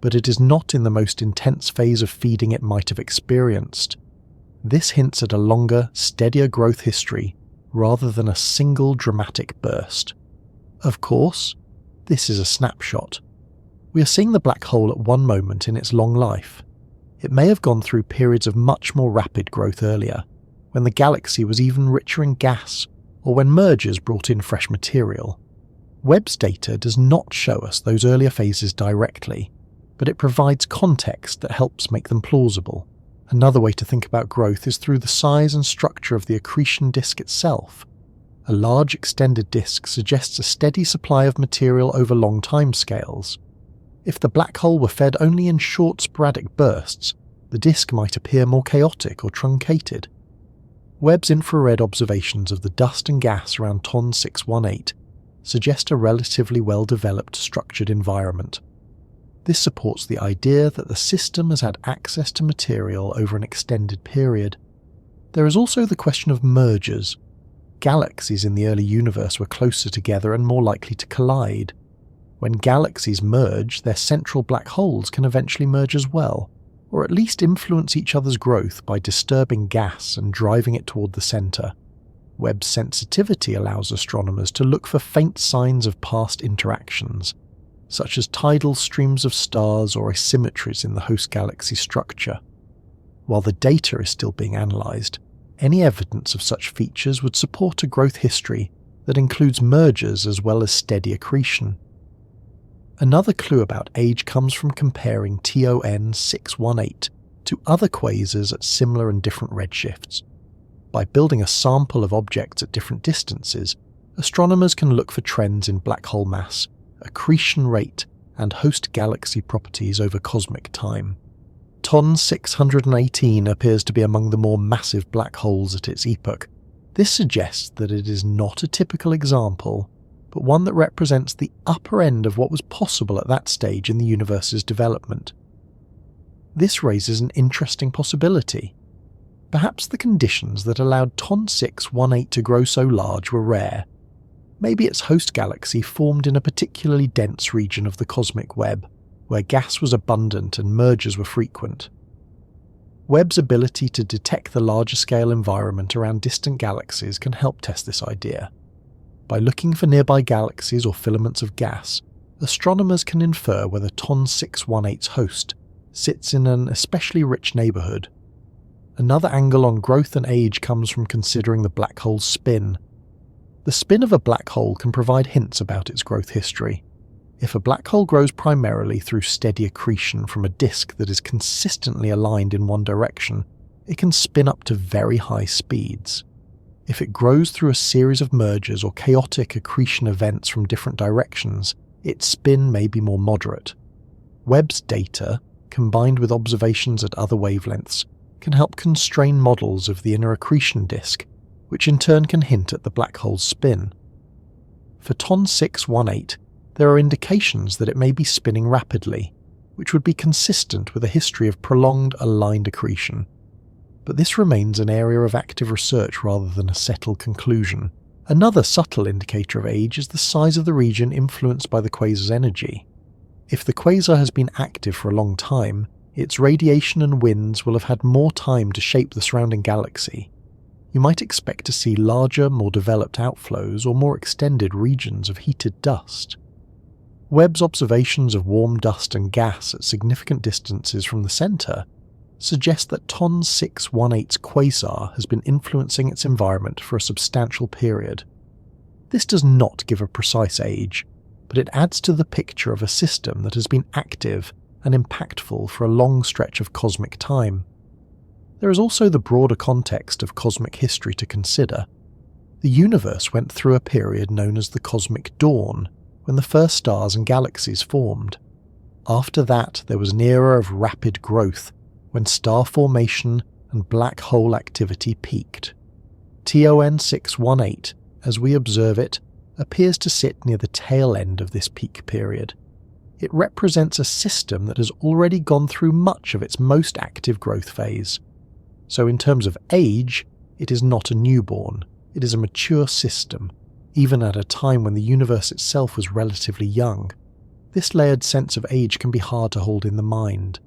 but it is not in the most intense phase of feeding it might have experienced. This hints at a longer, steadier growth history rather than a single dramatic burst. Of course, this is a snapshot. We are seeing the black hole at one moment in its long life. It may have gone through periods of much more rapid growth earlier, when the galaxy was even richer in gas, or when mergers brought in fresh material. Webb's data does not show us those earlier phases directly, but it provides context that helps make them plausible. Another way to think about growth is through the size and structure of the accretion disk itself. A large extended disk suggests a steady supply of material over long timescales. If the black hole were fed only in short sporadic bursts, the disk might appear more chaotic or truncated. Webb's infrared observations of the dust and gas around TON 618 suggest a relatively well-developed structured environment. This supports the idea that the system has had access to material over an extended period. There is also the question of mergers. Galaxies in the early universe were closer together and more likely to collide. When galaxies merge, their central black holes can eventually merge as well, or at least influence each other's growth by disturbing gas and driving it toward the center. Webb's sensitivity allows astronomers to look for faint signs of past interactions, such as tidal streams of stars or asymmetries in the host galaxy structure. While the data is still being analysed, any evidence of such features would support a growth history that includes mergers as well as steady accretion. Another clue about age comes from comparing TON 618 to other quasars at similar and different redshifts. By building a sample of objects at different distances, astronomers can look for trends in black hole mass, accretion rate, and host galaxy properties over cosmic time. TON 618 appears to be among the more massive black holes at its epoch. This suggests that it is not a typical example, but one that represents the upper end of what was possible at that stage in the universe's development. This raises an interesting possibility. Perhaps the conditions that allowed TON 618 to grow so large were rare. Maybe its host galaxy formed in a particularly dense region of the cosmic web, where gas was abundant and mergers were frequent. Webb's ability to detect the larger scale environment around distant galaxies can help test this idea. By looking for nearby galaxies or filaments of gas, astronomers can infer whether TON 618's host sits in an especially rich neighbourhood. Another angle on growth and age comes from considering the black hole's spin. The spin of a black hole can provide hints about its growth history. If a black hole grows primarily through steady accretion from a disk that is consistently aligned in one direction, it can spin up to very high speeds. If it grows through a series of mergers or chaotic accretion events from different directions, its spin may be more moderate. Webb's data, combined with observations at other wavelengths, can help constrain models of the inner accretion disk, which in turn can hint at the black hole's spin. For TON 618, there are indications that it may be spinning rapidly, which would be consistent with a history of prolonged aligned accretion. But this remains an area of active research rather than a settled conclusion. Another subtle indicator of age is the size of the region influenced by the quasar's energy. If the quasar has been active for a long time, its radiation and winds will have had more time to shape the surrounding galaxy. You might expect to see larger, more developed outflows or more extended regions of heated dust. Webb's observations of warm dust and gas at significant distances from the centre suggest that TON 618's quasar has been influencing its environment for a substantial period. This does not give a precise age, but it adds to the picture of a system that has been active and impactful for a long stretch of cosmic time. There is also the broader context of cosmic history to consider. The universe went through a period known as the Cosmic Dawn, when the first stars and galaxies formed. After that, there was an era of rapid growth, when star formation and black hole activity peaked. TON 618, as we observe it, appears to sit near the tail end of this peak period. It represents a system that has already gone through much of its most active growth phase. So in terms of age, it is not a newborn, it is a mature system, even at a time when the universe itself was relatively young. This layered sense of age can be hard to hold in the mind.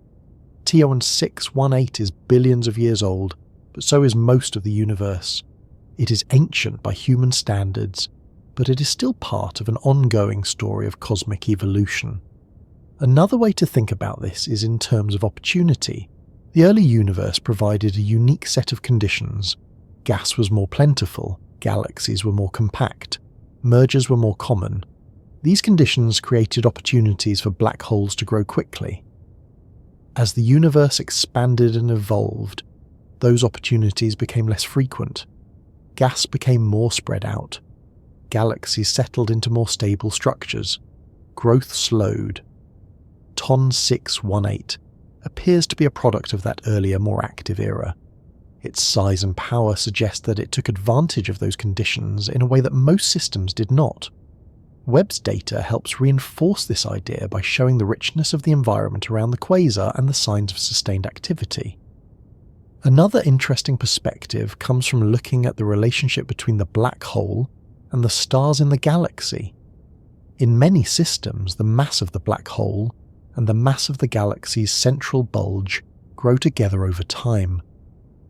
TON 618 is billions of years old, but so is most of the universe. It is ancient by human standards, but it is still part of an ongoing story of cosmic evolution. Another way to think about this is in terms of opportunity. The early universe provided a unique set of conditions. Gas was more plentiful, galaxies were more compact, mergers were more common. These conditions created opportunities for black holes to grow quickly. As the universe expanded and evolved, those opportunities became less frequent. Gas became more spread out. Galaxies settled into more stable structures. Growth slowed. TON 618 appears to be a product of that earlier, more active era. Its size and power suggest that it took advantage of those conditions in a way that most systems did not. Webb's data helps reinforce this idea by showing the richness of the environment around the quasar and the signs of sustained activity. Another interesting perspective comes from looking at the relationship between the black hole and the stars in the galaxy. In many systems, the mass of the black hole and the mass of the galaxy's central bulge grow together over time.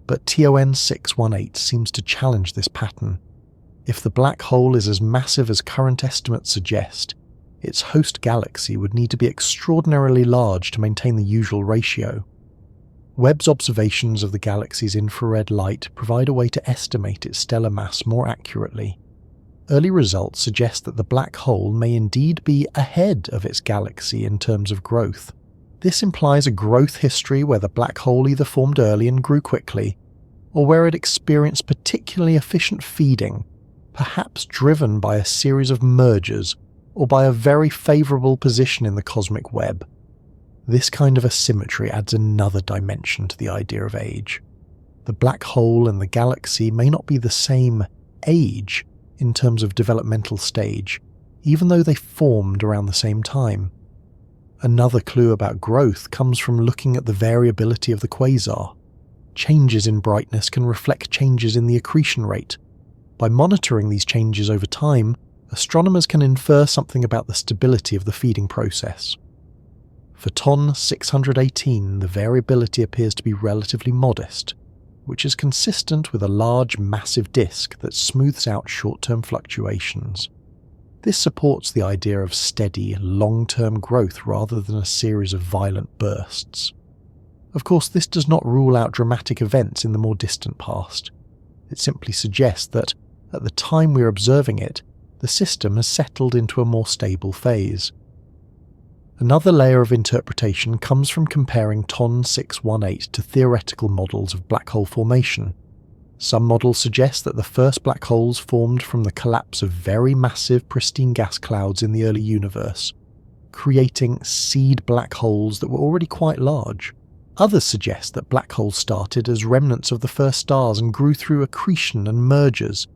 But TON 618 seems to challenge this pattern. If the black hole is as massive as current estimates suggest, its host galaxy would need to be extraordinarily large to maintain the usual ratio. Webb's observations of the galaxy's infrared light provide a way to estimate its stellar mass more accurately. Early results suggest that the black hole may indeed be ahead of its galaxy in terms of growth. This implies a growth history where the black hole either formed early and grew quickly, or where it experienced particularly efficient feeding, perhaps driven by a series of mergers or by a very favourable position in the cosmic web. This kind of asymmetry adds another dimension to the idea of age. The black hole and the galaxy may not be the same age in terms of developmental stage, even though they formed around the same time. Another clue about growth comes from looking at the variability of the quasar. Changes in brightness can reflect changes in the accretion rate. By monitoring these changes over time, astronomers can infer something about the stability of the feeding process. For TON 618, the variability appears to be relatively modest, which is consistent with a large, massive disk that smooths out short-term fluctuations. This supports the idea of steady, long-term growth rather than a series of violent bursts. Of course, this does not rule out dramatic events in the more distant past. It simply suggests that, at the time we're observing it, the system has settled into a more stable phase. Another layer of interpretation comes from comparing TON 618 to theoretical models of black hole formation. Some models suggest that the first black holes formed from the collapse of very massive pristine gas clouds in the early universe, creating seed black holes that were already quite large. Others suggest that black holes started as remnants of the first stars and grew through accretion and mergers.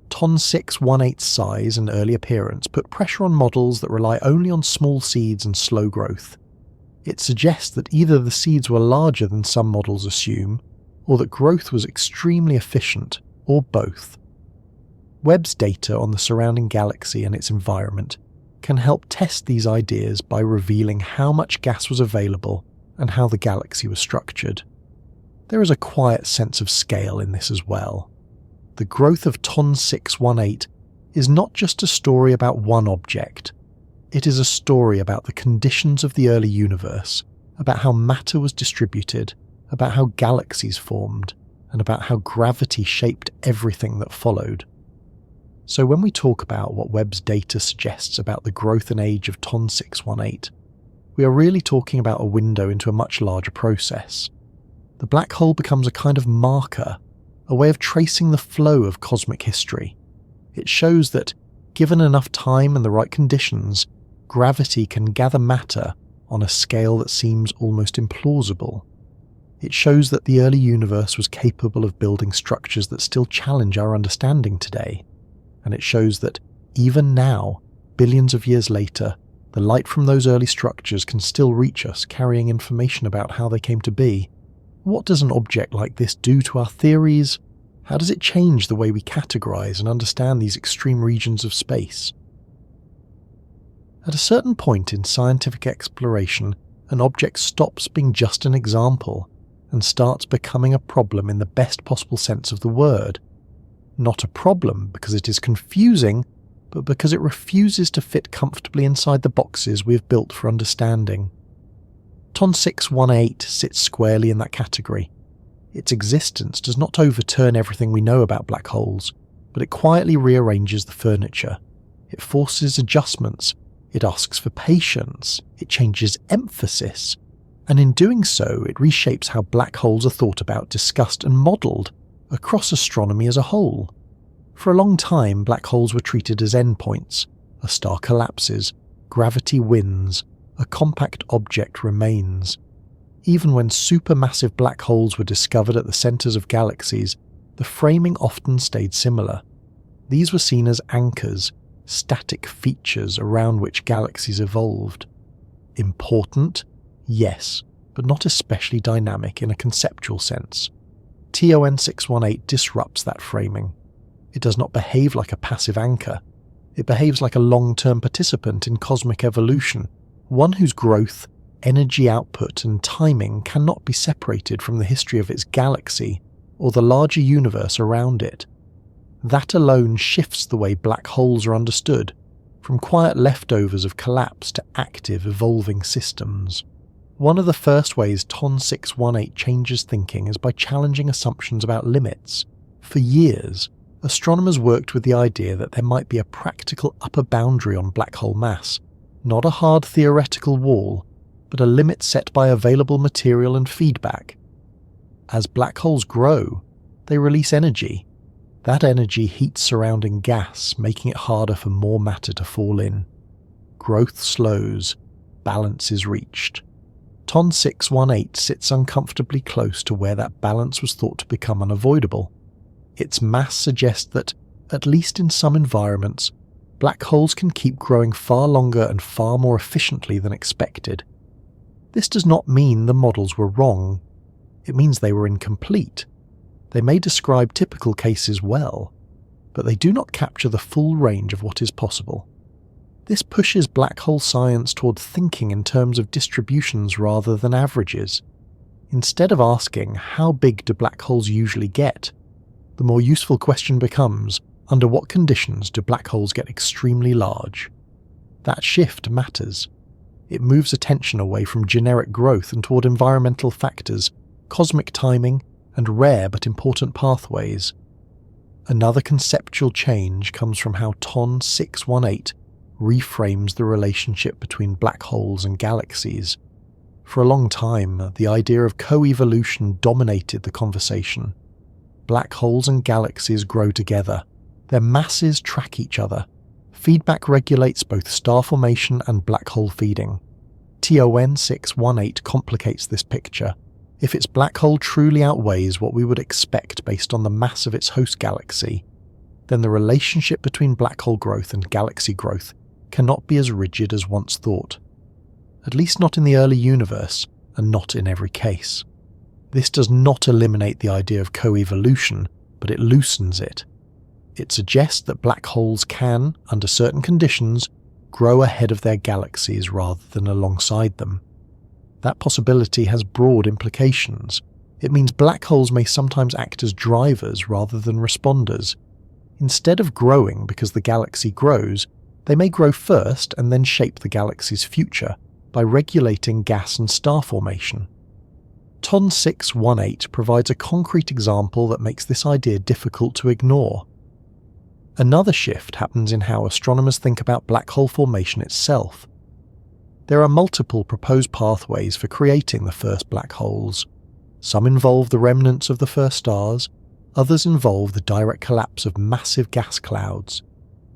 TON 618's size and early appearance put pressure on models that rely only on small seeds and slow growth. It suggests that either the seeds were larger than some models assume, or that growth was extremely efficient, or both. Webb's data on the surrounding galaxy and its environment can help test these ideas by revealing how much gas was available and how the galaxy was structured. There is a quiet sense of scale in this as well. The growth of TON 618 is not just a story about one object. It is a story about the conditions of the early universe, about how matter was distributed, about how galaxies formed, and about how gravity shaped everything that followed. So when we talk about what Webb's data suggests about the growth and age of TON 618, we are really talking about a window into a much larger process. The black hole becomes a kind of marker, a way of tracing the flow of cosmic history. It shows that, given enough time and the right conditions, gravity can gather matter on a scale that seems almost implausible. It shows that the early universe was capable of building structures that still challenge our understanding today. And it shows that, even now, billions of years later, the light from those early structures can still reach us, carrying information about how they came to be. What does an object like this do to our theories? How does it change the way we categorize and understand these extreme regions of space? At a certain point in scientific exploration, an object stops being just an example and starts becoming a problem in the best possible sense of the word. Not a problem because it is confusing, but because it refuses to fit comfortably inside the boxes we have built for understanding. TON 618 sits squarely in that category. Its existence does not overturn everything we know about black holes, but it quietly rearranges the furniture. It forces adjustments, it asks for patience, it changes emphasis, and in doing so it reshapes how black holes are thought about, discussed and modelled across astronomy as a whole. For a long time, black holes were treated as endpoints. A star collapses, gravity wins, a compact object remains. Even when supermassive black holes were discovered at the centres of galaxies, the framing often stayed similar. These were seen as anchors, static features around which galaxies evolved. Important? Yes, but not especially dynamic in a conceptual sense. TON 618 disrupts that framing. It does not behave like a passive anchor. It behaves like a long-term participant in cosmic evolution, one whose growth, energy output and timing cannot be separated from the history of its galaxy or the larger universe around it. That alone shifts the way black holes are understood, from quiet leftovers of collapse to active, evolving systems. One of the first ways TON 618 changes thinking is by challenging assumptions about limits. For years, astronomers worked with the idea that there might be a practical upper boundary on black hole mass, not a hard theoretical wall, but a limit set by available material and feedback. As black holes grow, they release energy. That energy heats surrounding gas, making it harder for more matter to fall in. Growth slows, balance is reached. TON 618 sits uncomfortably close to where that balance was thought to become unavoidable. Its mass suggests that, at least in some environments, black holes can keep growing far longer and far more efficiently than expected. This does not mean the models were wrong. It means they were incomplete. They may describe typical cases well, but they do not capture the full range of what is possible. This pushes black hole science toward thinking in terms of distributions rather than averages. Instead of asking, how big do black holes usually get, the more useful question becomes, under what conditions do black holes get extremely large? That shift matters. It moves attention away from generic growth and toward environmental factors, cosmic timing, and rare but important pathways. Another conceptual change comes from how TON 618 reframes the relationship between black holes and galaxies. For a long time, the idea of co-evolution dominated the conversation. Black holes and galaxies grow together. Their masses track each other. Feedback regulates both star formation and black hole feeding. TON 618 complicates this picture. If its black hole truly outweighs what we would expect based on the mass of its host galaxy, then the relationship between black hole growth and galaxy growth cannot be as rigid as once thought. At least not in the early universe, and not in every case. This does not eliminate the idea of co-evolution, but it loosens it. It suggests that black holes can, under certain conditions, grow ahead of their galaxies rather than alongside them. That possibility has broad implications. It means black holes may sometimes act as drivers rather than responders. Instead of growing because the galaxy grows, they may grow first and then shape the galaxy's future by regulating gas and star formation. TON 618 provides a concrete example that makes this idea difficult to ignore. Another shift happens in how astronomers think about black hole formation itself. There are multiple proposed pathways for creating the first black holes. Some involve the remnants of the first stars, others involve the direct collapse of massive gas clouds.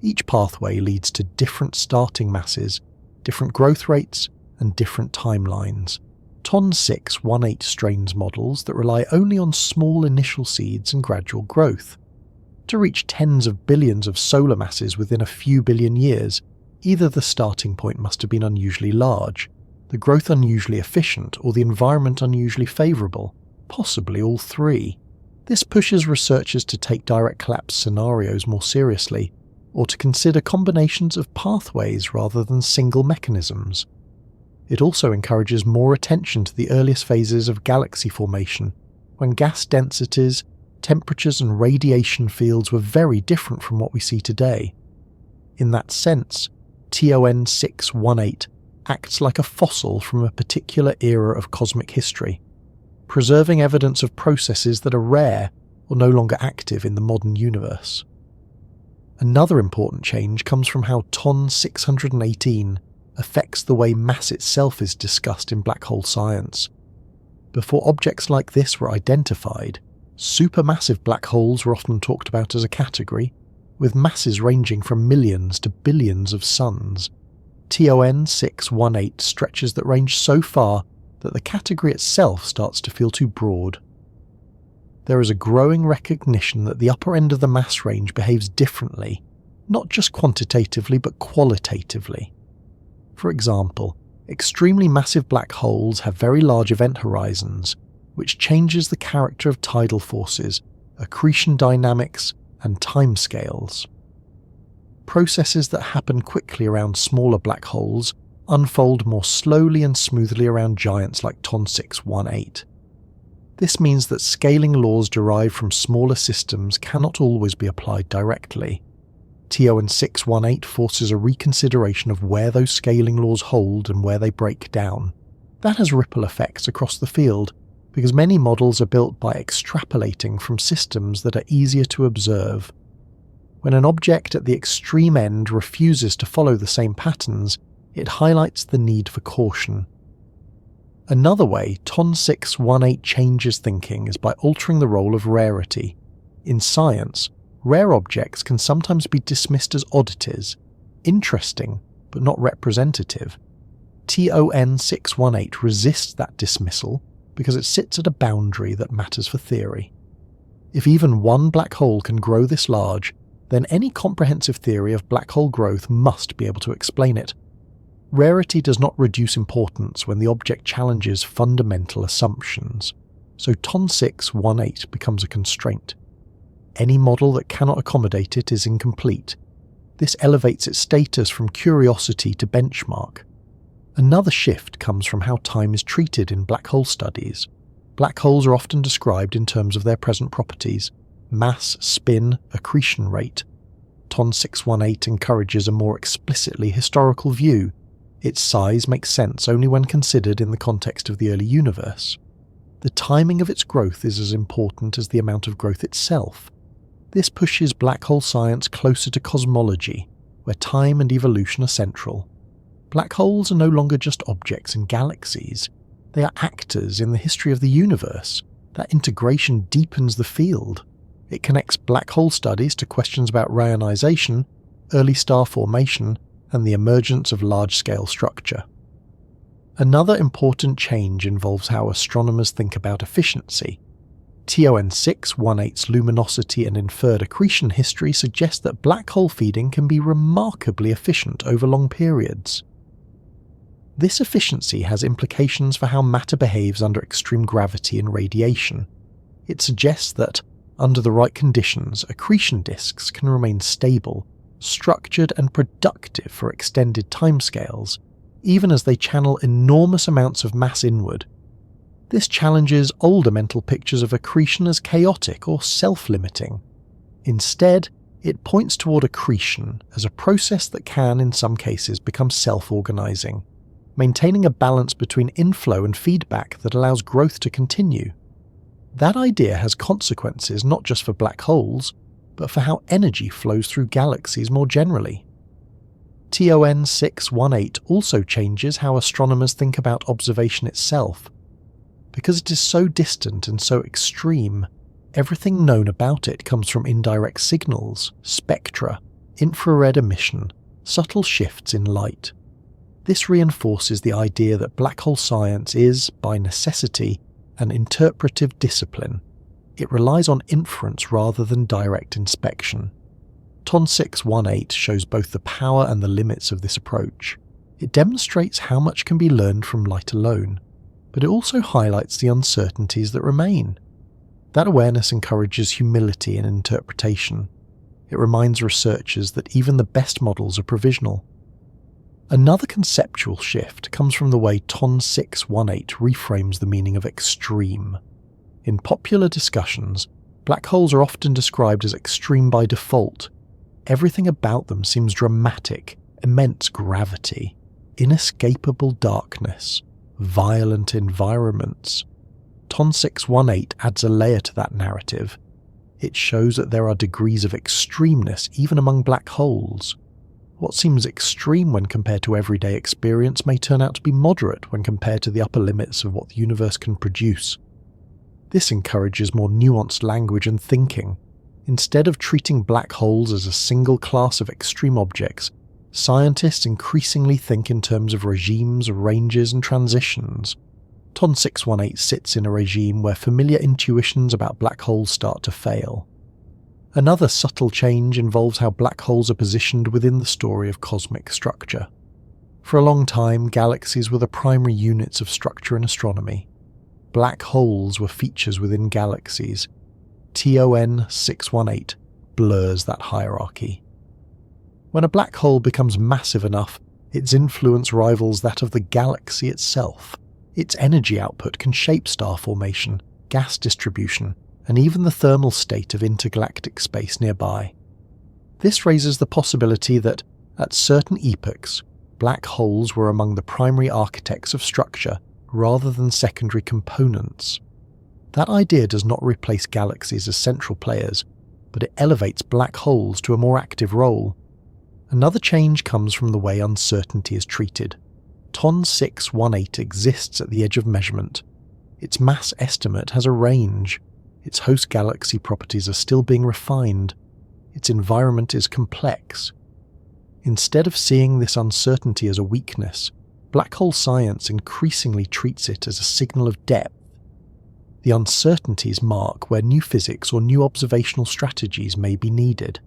Each pathway leads to different starting masses, different growth rates, and different timelines. TON 618 strains models that rely only on small initial seeds and gradual growth. To reach tens of billions of solar masses within a few billion years, either the starting point must have been unusually large, the growth unusually efficient, or the environment unusually favourable, possibly all three. This pushes researchers to take direct collapse scenarios more seriously, or to consider combinations of pathways rather than single mechanisms. It also encourages more attention to the earliest phases of galaxy formation, when gas densities, temperatures and radiation fields were very different from what we see today. In that sense, TON 618 acts like a fossil from a particular era of cosmic history, preserving evidence of processes that are rare or no longer active in the modern universe. Another important change comes from how TON 618 affects the way mass itself is discussed in black hole science. Before objects like this were identified, supermassive black holes were often talked about as a category, with masses ranging from millions to billions of suns. TON 618 stretches that range so far that the category itself starts to feel too broad. There is a growing recognition that the upper end of the mass range behaves differently, not just quantitatively but qualitatively. For example, extremely massive black holes have very large event horizons, which changes the character of tidal forces, accretion dynamics, and timescales. Processes that happen quickly around smaller black holes unfold more slowly and smoothly around giants like TON 618. This means that scaling laws derived from smaller systems cannot always be applied directly. TON 618 forces a reconsideration of where those scaling laws hold and where they break down. That has ripple effects across the field, because many models are built by extrapolating from systems that are easier to observe. When an object at the extreme end refuses to follow the same patterns, it highlights the need for caution. Another way TON 618 changes thinking is by altering the role of rarity. In science, rare objects can sometimes be dismissed as oddities, interesting but not representative. TON 618 resists that dismissal because it sits at a boundary that matters for theory. If even one black hole can grow this large, then any comprehensive theory of black hole growth must be able to explain it. Rarity does not reduce importance when the object challenges fundamental assumptions, so TON 618 becomes a constraint. Any model that cannot accommodate it is incomplete. This elevates its status from curiosity to benchmark. Another shift comes from how time is treated in black hole studies. Black holes are often described in terms of their present properties: mass, spin, accretion rate. TON 618 encourages a more explicitly historical view. Its size makes sense only when considered in the context of the early universe. The timing of its growth is as important as the amount of growth itself. This pushes black hole science closer to cosmology, where time and evolution are central. Black holes are no longer just objects in galaxies. They are actors in the history of the universe. That integration deepens the field. It connects black hole studies to questions about reionization, early star formation, and the emergence of large-scale structure. Another important change involves how astronomers think about efficiency. TON 618's luminosity and inferred accretion history suggests that black hole feeding can be remarkably efficient over long periods. This efficiency has implications for how matter behaves under extreme gravity and radiation. It suggests that, under the right conditions, accretion disks can remain stable, structured and productive for extended timescales, even as they channel enormous amounts of mass inward. This challenges older mental pictures of accretion as chaotic or self-limiting. Instead, it points toward accretion as a process that can, in some cases, become self-organizing, maintaining a balance between inflow and feedback that allows growth to continue. That idea has consequences not just for black holes, but for how energy flows through galaxies more generally. TON 618 also changes how astronomers think about observation itself. Because it is so distant and so extreme, everything known about it comes from indirect signals, spectra, infrared emission, subtle shifts in light. This reinforces the idea that black hole science is, by necessity, an interpretive discipline. It relies on inference rather than direct inspection. TON 618 shows both the power and the limits of this approach. It demonstrates how much can be learned from light alone, but it also highlights the uncertainties that remain. That awareness encourages humility in interpretation. It reminds researchers that even the best models are provisional. Another conceptual shift comes from the way TON 618 reframes the meaning of extreme. In popular discussions, black holes are often described as extreme by default. Everything about them seems dramatic, immense gravity, inescapable darkness, violent environments. TON 618 adds a layer to that narrative. It shows that there are degrees of extremeness even among black holes. What seems extreme when compared to everyday experience may turn out to be moderate when compared to the upper limits of what the universe can produce. This encourages more nuanced language and thinking. Instead of treating black holes as a single class of extreme objects, scientists increasingly think in terms of regimes, ranges, and transitions. TON 618 sits in a regime where familiar intuitions about black holes start to fail. Another subtle change involves how black holes are positioned within the story of cosmic structure. For a long time, galaxies were the primary units of structure in astronomy. Black holes were features within galaxies. TON 618 blurs that hierarchy. When a black hole becomes massive enough, its influence rivals that of the galaxy itself. Its energy output can shape star formation, gas distribution, and even the thermal state of intergalactic space nearby. This raises the possibility that, at certain epochs, black holes were among the primary architects of structure rather than secondary components. That idea does not replace galaxies as central players, but it elevates black holes to a more active role. Another change comes from the way uncertainty is treated. TON 618 exists at the edge of measurement. Its mass estimate has a range. Its host galaxy properties are still being refined. Its environment is complex. Instead of seeing this uncertainty as a weakness, black hole science increasingly treats it as a signal of depth. The uncertainties mark where new physics or new observational strategies may be needed.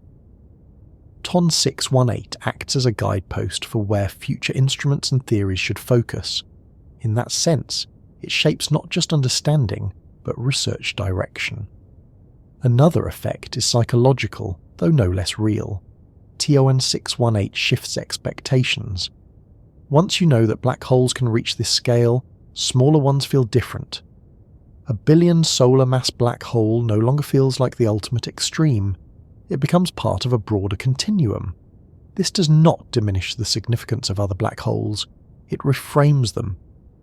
TON 618 acts as a guidepost for where future instruments and theories should focus. In that sense, it shapes not just understanding, but research direction. Another effect is psychological, though no less real. TON 618 shifts expectations. Once you know that black holes can reach this scale, smaller ones feel different. A billion solar mass black hole no longer feels like the ultimate extreme. It becomes part of a broader continuum. This does not diminish the significance of other black holes. It reframes them.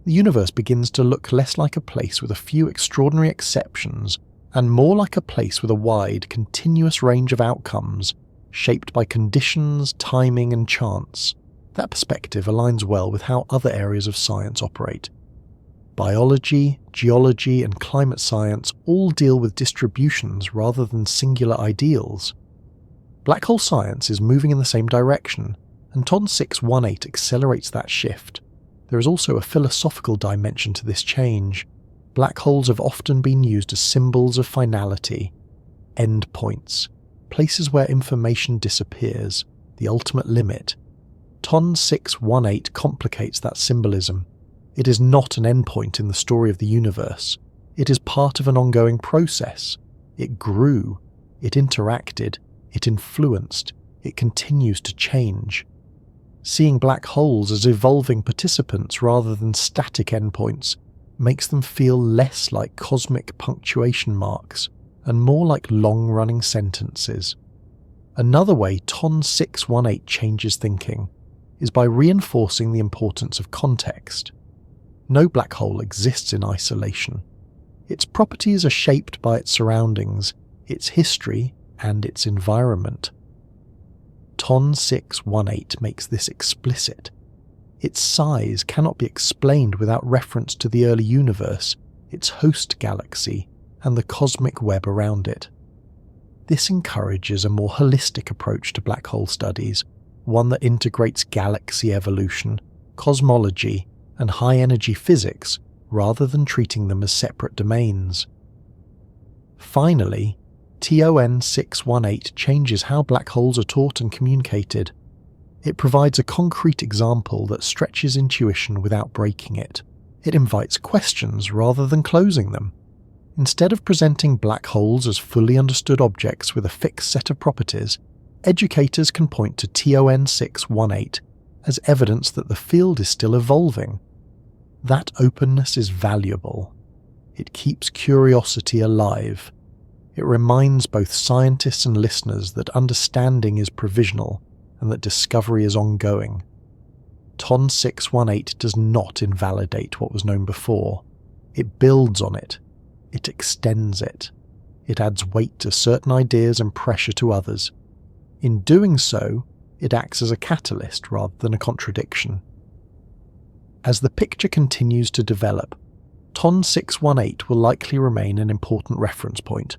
The universe begins to look less like a place with a few extraordinary exceptions, and more like a place with a wide, continuous range of outcomes, shaped by conditions, timing, and chance. That perspective aligns well with how other areas of science operate. Biology, geology, and climate science all deal with distributions rather than singular ideals. Black hole science is moving in the same direction, and TON 618 accelerates that shift. There is also a philosophical dimension to this change. Black holes have often been used as symbols of finality, endpoints, places where information disappears, the ultimate limit. TON 618 complicates that symbolism. It is not an endpoint in the story of the universe. It is part of an ongoing process. It grew, it interacted, it influenced, it continues to change. Seeing black holes as evolving participants rather than static endpoints makes them feel less like cosmic punctuation marks and more like long-running sentences. Another way TON 618 changes thinking is by reinforcing the importance of context. No black hole exists in isolation. Its properties are shaped by its surroundings, its history, and its environment. TON 618 makes this explicit. Its size cannot be explained without reference to the early universe, its host galaxy, and the cosmic web around it. This encourages a more holistic approach to black hole studies, one that integrates galaxy evolution, cosmology, and high-energy physics rather than treating them as separate domains. Finally, TON 618 changes how black holes are taught and communicated. It provides a concrete example that stretches intuition without breaking it. It invites questions rather than closing them. Instead of presenting black holes as fully understood objects with a fixed set of properties, educators can point to TON 618 as evidence that the field is still evolving. That openness is valuable. It keeps curiosity alive. It reminds both scientists and listeners that understanding is provisional and that discovery is ongoing. TON 618 does not invalidate what was known before. It builds on it. It extends it. It adds weight to certain ideas and pressure to others. In doing so, it acts as a catalyst rather than a contradiction. As the picture continues to develop, TON 618 will likely remain an important reference point,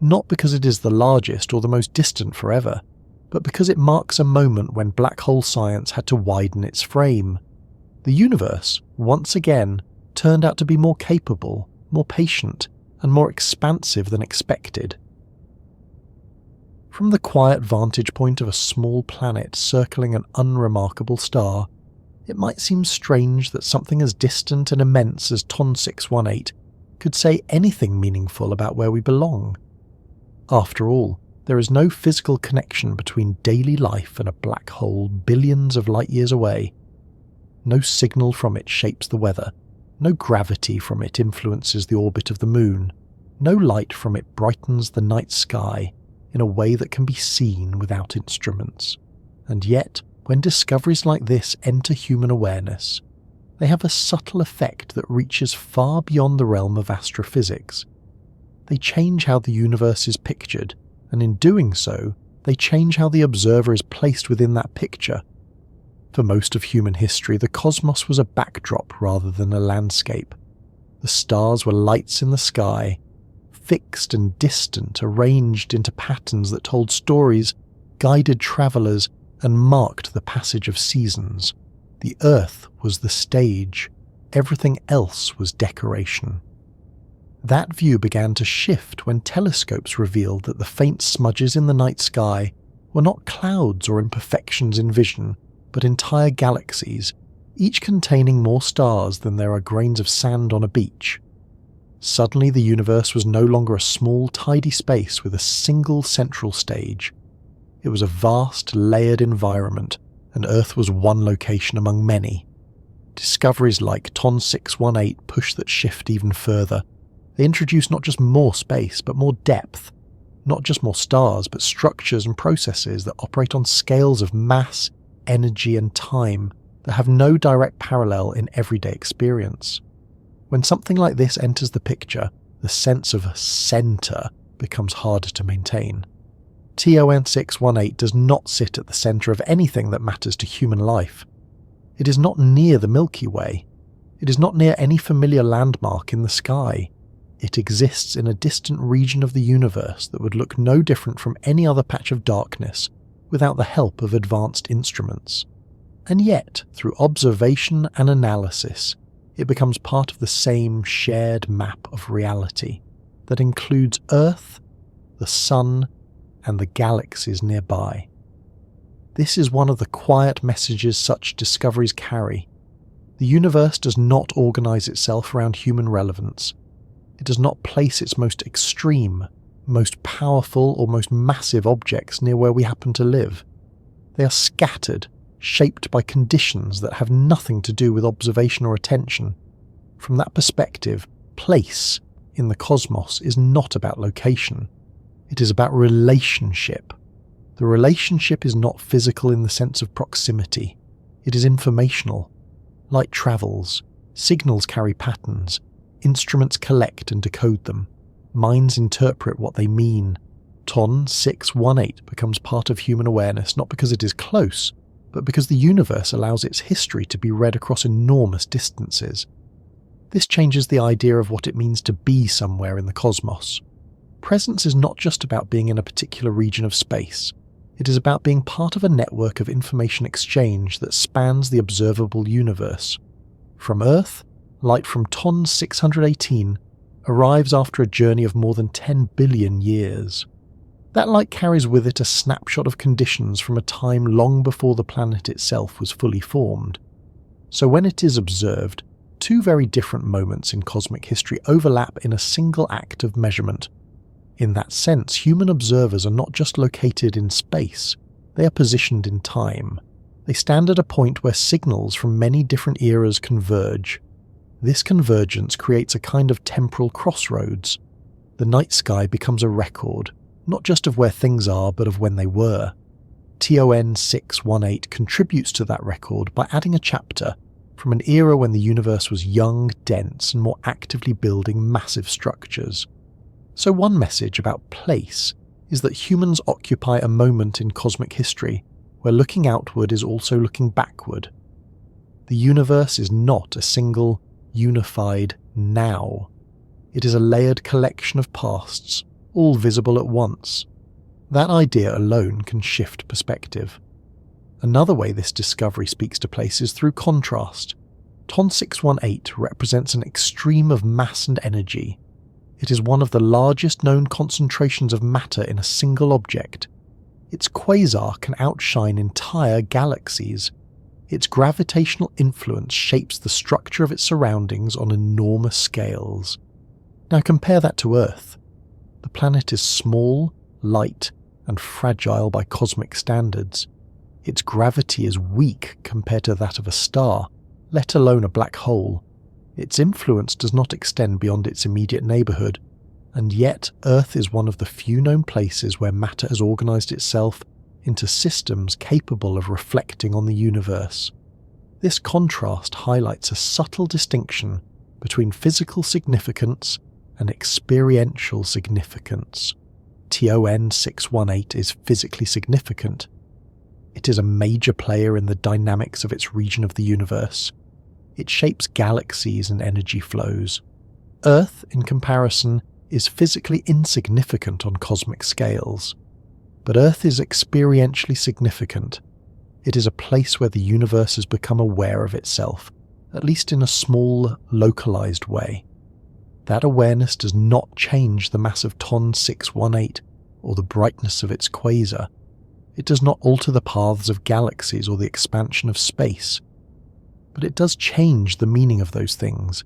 not because it is the largest or the most distant forever, but because it marks a moment when black hole science had to widen its frame. The universe, once again, turned out to be more capable, more patient, and more expansive than expected. From the quiet vantage point of a small planet circling an unremarkable star, it might seem strange that something as distant and immense as TON 618 could say anything meaningful about where we belong. After all, there is no physical connection between daily life and a black hole billions of light years away. No signal from it shapes the weather. No gravity from it influences the orbit of the moon. No light from it brightens the night sky in a way that can be seen without instruments. And yet, when discoveries like this enter human awareness, they have a subtle effect that reaches far beyond the realm of astrophysics. They change how the universe is pictured, and in doing so, they change how the observer is placed within that picture. For most of human history, the cosmos was a backdrop rather than a landscape. The stars were lights in the sky, fixed and distant, arranged into patterns that told stories, guided travelers, and marked the passage of seasons. The Earth was the stage. Everything else was decoration. That view began to shift when telescopes revealed that the faint smudges in the night sky were not clouds or imperfections in vision, but entire galaxies, each containing more stars than there are grains of sand on a beach. Suddenly the universe was no longer a small, tidy space with a single central stage. It was a vast, layered environment, and Earth was one location among many. Discoveries like TON 618 push that shift even further. They introduce not just more space, but more depth. Not just more stars, but structures and processes that operate on scales of mass, energy, and time that have no direct parallel in everyday experience. When something like this enters the picture, the sense of center becomes harder to maintain. TON 618 does not sit at the centre of anything that matters to human life. It is not near the Milky Way. It is not near any familiar landmark in the sky. It exists in a distant region of the universe that would look no different from any other patch of darkness without the help of advanced instruments. And yet, through observation and analysis, it becomes part of the same shared map of reality that includes Earth, the Sun, and the galaxies nearby. This is one of the quiet messages such discoveries carry. The universe does not organise itself around human relevance. It does not place its most extreme, most powerful or most massive objects near where we happen to live. They are scattered, shaped by conditions that have nothing to do with observation or attention. From that perspective, place in the cosmos is not about location. It is about relationship. The relationship is not physical in the sense of proximity. It is informational. Light travels, signals carry patterns, instruments collect and decode them, minds interpret what they mean. TON 618 becomes part of human awareness not because it is close, but because the universe allows its history to be read across enormous distances. This changes the idea of what it means to be somewhere in the cosmos. Presence is not just about being in a particular region of space. It is about being part of a network of information exchange that spans the observable universe. From Earth, light from TON 618 arrives after a journey of more than 10 billion years. That light carries with it a snapshot of conditions from a time long before the planet itself was fully formed. So when it is observed, two very different moments in cosmic history overlap in a single act of measurement. In that sense, human observers are not just located in space, they are positioned in time. They stand at a point where signals from many different eras converge. This convergence creates a kind of temporal crossroads. The night sky becomes a record, not just of where things are, but of when they were. TON 618 contributes to that record by adding a chapter from an era when the universe was young, dense, and more actively building massive structures. So one message about place is that humans occupy a moment in cosmic history where looking outward is also looking backward. The universe is not a single, unified now. It is a layered collection of pasts, all visible at once. That idea alone can shift perspective. Another way this discovery speaks to place is through contrast. TON 618 represents an extreme of mass and energy. It is one of the largest known concentrations of matter in a single object. Its quasar can outshine entire galaxies. Its gravitational influence shapes the structure of its surroundings on enormous scales. Now compare that to Earth. The planet is small, light, and fragile by cosmic standards. Its gravity is weak compared to that of a star, let alone a black hole. Its influence does not extend beyond its immediate neighbourhood, and yet Earth is one of the few known places where matter has organised itself into systems capable of reflecting on the universe. This contrast highlights a subtle distinction between physical significance and experiential significance. TON 618 is physically significant. It is a major player in the dynamics of its region of the universe. It shapes galaxies and energy flows. Earth, in comparison, is physically insignificant on cosmic scales. But Earth is experientially significant. It is a place where the universe has become aware of itself, at least in a small, localized way. That awareness does not change the mass of TON 618 or the brightness of its quasar. It does not alter the paths of galaxies or the expansion of space. But it does change the meaning of those things,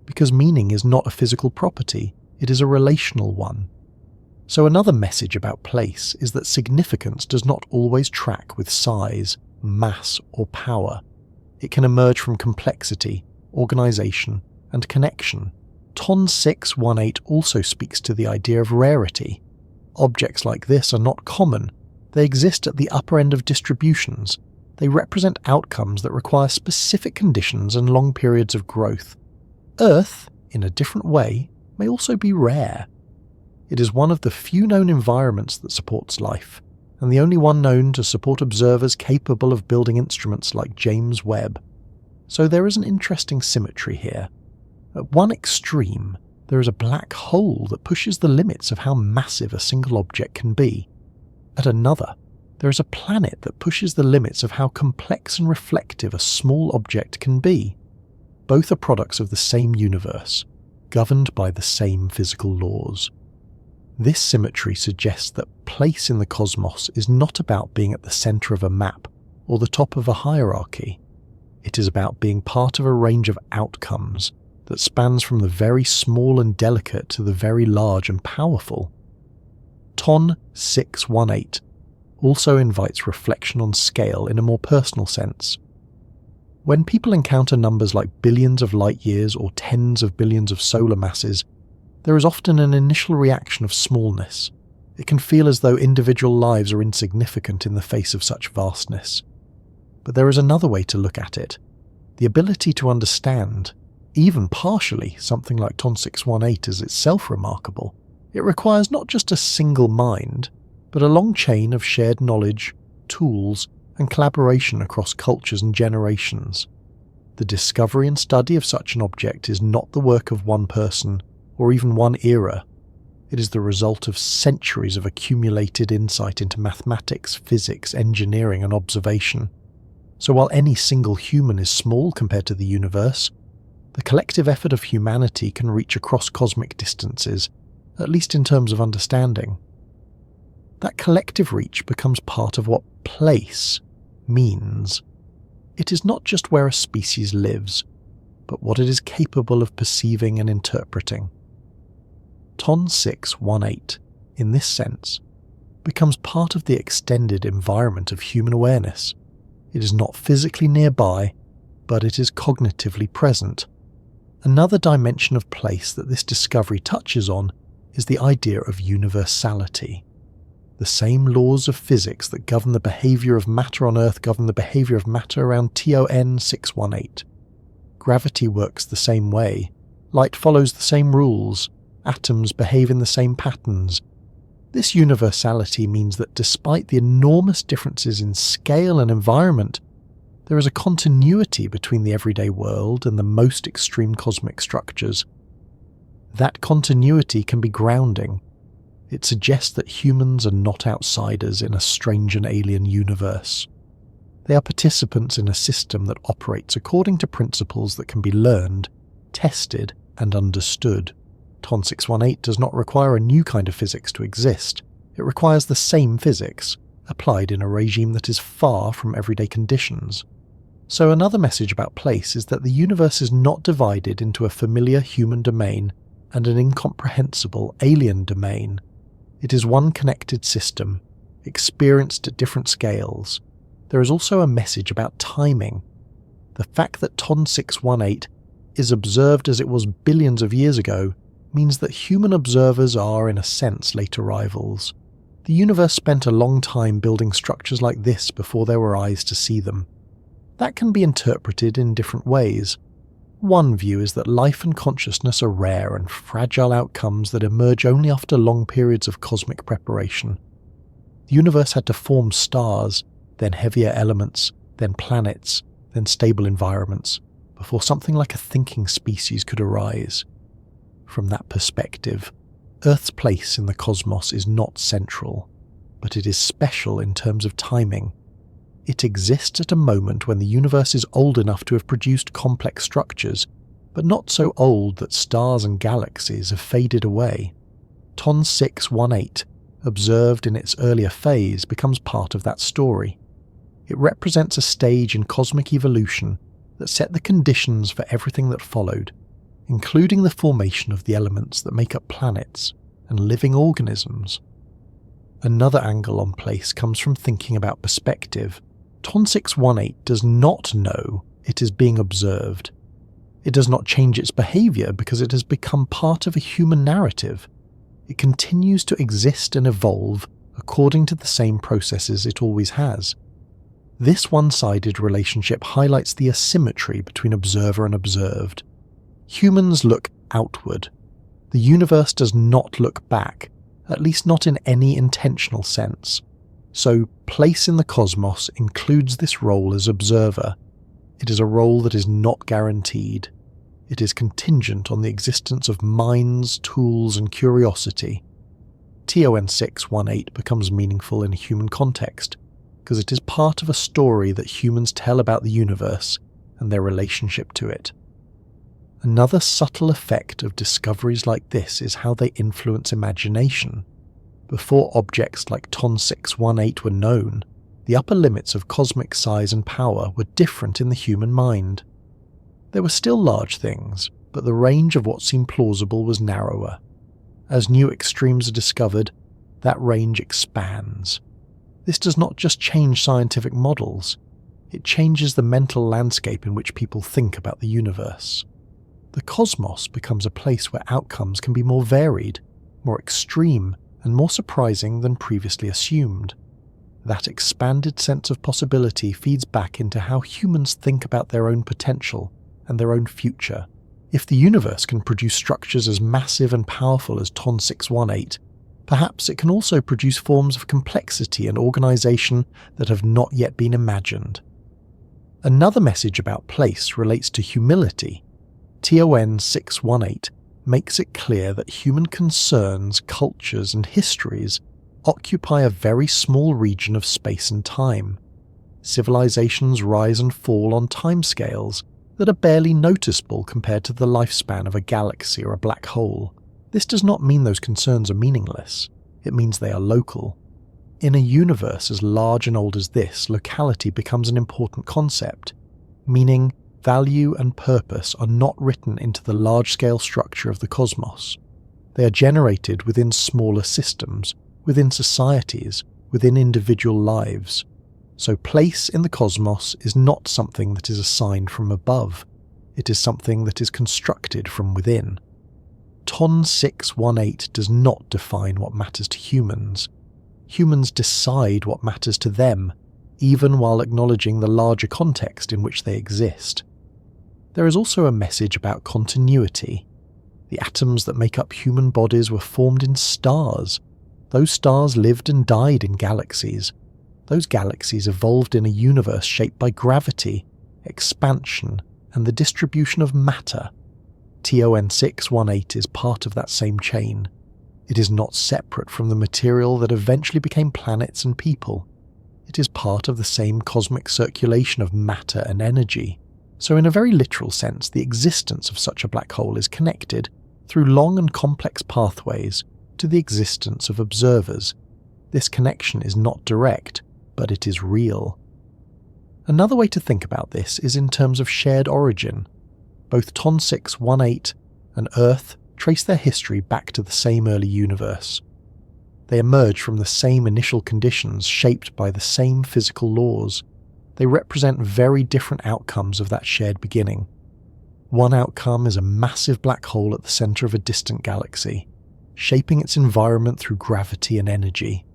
because meaning is not a physical property, it is a relational one. So another message about place is that significance does not always track with size, mass, or power. It can emerge from complexity, organization, and connection. TON 618 also speaks to the idea of rarity. Objects like this are not common. They exist at the upper end of distributions. They represent outcomes that require specific conditions and long periods of growth. Earth, in a different way, may also be rare. It is one of the few known environments that supports life, and the only one known to support observers capable of building instruments like James Webb. So there is an interesting symmetry here. At one extreme, there is a black hole that pushes the limits of how massive a single object can be. At another, there is a planet that pushes the limits of how complex and reflective a small object can be. Both are products of the same universe, governed by the same physical laws. This symmetry suggests that place in the cosmos is not about being at the centre of a map or the top of a hierarchy. It is about being part of a range of outcomes that spans from the very small and delicate to the very large and powerful. TON 618 also invites reflection on scale in a more personal sense. When people encounter numbers like billions of light years or tens of billions of solar masses, there is often an initial reaction of smallness. It can feel as though individual lives are insignificant in the face of such vastness. But there is another way to look at it. The ability to understand, even partially, something like TON 618 is itself remarkable. It requires not just a single mind, but a long chain of shared knowledge, tools, and collaboration across cultures and generations. The discovery and study of such an object is not the work of one person, or even one era. It is the result of centuries of accumulated insight into mathematics, physics, engineering, and observation. So while any single human is small compared to the universe, the collective effort of humanity can reach across cosmic distances, at least in terms of understanding. That collective reach becomes part of what place means. It is not just where a species lives, but what it is capable of perceiving and interpreting. TON 618, in this sense, becomes part of the extended environment of human awareness. It is not physically nearby, but it is cognitively present. Another dimension of place that this discovery touches on is the idea of universality. The same laws of physics that govern the behaviour of matter on Earth govern the behaviour of matter around TON 618. Gravity works the same way, light follows the same rules, atoms behave in the same patterns. This universality means that despite the enormous differences in scale and environment, there is a continuity between the everyday world and the most extreme cosmic structures. That continuity can be grounding. It suggests that humans are not outsiders in a strange and alien universe. They are participants in a system that operates according to principles that can be learned, tested, and understood. TON 618 does not require a new kind of physics to exist. It requires the same physics, applied in a regime that is far from everyday conditions. So another message about place is that the universe is not divided into a familiar human domain and an incomprehensible alien domain. It is one connected system, experienced at different scales. There is also a message about timing. The fact that TON 618 is observed as it was billions of years ago means that human observers are, in a sense, late arrivals. The universe spent a long time building structures like this before there were eyes to see them. That can be interpreted in different ways. One view is that life and consciousness are rare and fragile outcomes that emerge only after long periods of cosmic preparation. The universe had to form stars, then heavier elements, then planets, then stable environments, before something like a thinking species could arise. From that perspective, Earth's place in the cosmos is not central, but it is special in terms of timing. It exists at a moment when the universe is old enough to have produced complex structures, but not so old that stars and galaxies have faded away. TON 618, observed in its earlier phase, becomes part of that story. It represents a stage in cosmic evolution that set the conditions for everything that followed, including the formation of the elements that make up planets and living organisms. Another angle on place comes from thinking about perspective. TON 618 does not know it is being observed. It does not change its behaviour because it has become part of a human narrative. It continues to exist and evolve according to the same processes it always has. This one-sided relationship highlights the asymmetry between observer and observed. Humans look outward. The universe does not look back, at least not in any intentional sense. So, place in the cosmos includes this role as observer. It is a role that is not guaranteed. It is contingent on the existence of minds, tools, and curiosity. TON 618 becomes meaningful in a human context, because it is part of a story that humans tell about the universe and their relationship to it. Another subtle effect of discoveries like this is how they influence imagination. Before objects like TON 618 were known, the upper limits of cosmic size and power were different in the human mind. There were still large things, but the range of what seemed plausible was narrower. As new extremes are discovered, that range expands. This does not just change scientific models, it changes the mental landscape in which people think about the universe. The cosmos becomes a place where outcomes can be more varied, more extreme, and more surprising than previously assumed. That expanded sense of possibility feeds back into how humans think about their own potential and their own future. If the universe can produce structures as massive and powerful as TON 618, perhaps it can also produce forms of complexity and organization that have not yet been imagined. Another message about place relates to humility. TON 618 makes it clear that human concerns, cultures, and histories occupy a very small region of space and time. Civilizations rise and fall on timescales that are barely noticeable compared to the lifespan of a galaxy or a black hole. This does not mean those concerns are meaningless. It means they are local. In a universe as large and old as this, locality becomes an important concept, meaning value and purpose are not written into the large-scale structure of the cosmos. They are generated within smaller systems, within societies, within individual lives. So place in the cosmos is not something that is assigned from above. It is something that is constructed from within. TON 618 does not define what matters to humans. Humans decide what matters to them, even while acknowledging the larger context in which they exist. There is also a message about continuity. The atoms that make up human bodies were formed in stars. Those stars lived and died in galaxies. Those galaxies evolved in a universe shaped by gravity, expansion, and the distribution of matter. TON 618 is part of that same chain. It is not separate from the material that eventually became planets and people. It is part of the same cosmic circulation of matter and energy. So in a very literal sense, the existence of such a black hole is connected, through long and complex pathways, to the existence of observers. This connection is not direct, but it is real. Another way to think about this is in terms of shared origin. Both TON 618 and Earth trace their history back to the same early universe. They emerge from the same initial conditions shaped by the same physical laws. They represent very different outcomes of that shared beginning. One outcome is a massive black hole at the center of a distant galaxy, shaping its environment through gravity and energy.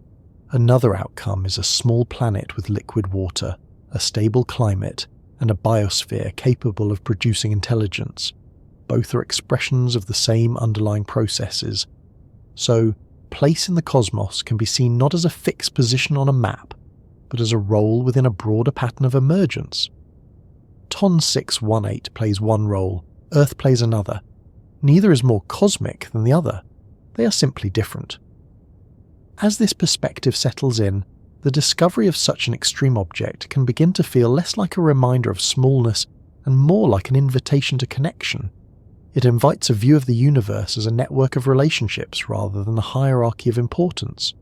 Another outcome is a small planet with liquid water, a stable climate, and a biosphere capable of producing intelligence. Both are expressions of the same underlying processes. So, place in the cosmos can be seen not as a fixed position on a map, but as a role within a broader pattern of emergence. TON 618 plays one role, Earth plays another. Neither is more cosmic than the other. They are simply different. As this perspective settles in, the discovery of such an extreme object can begin to feel less like a reminder of smallness and more like an invitation to connection. It invites a view of the universe as a network of relationships rather than a hierarchy of importance.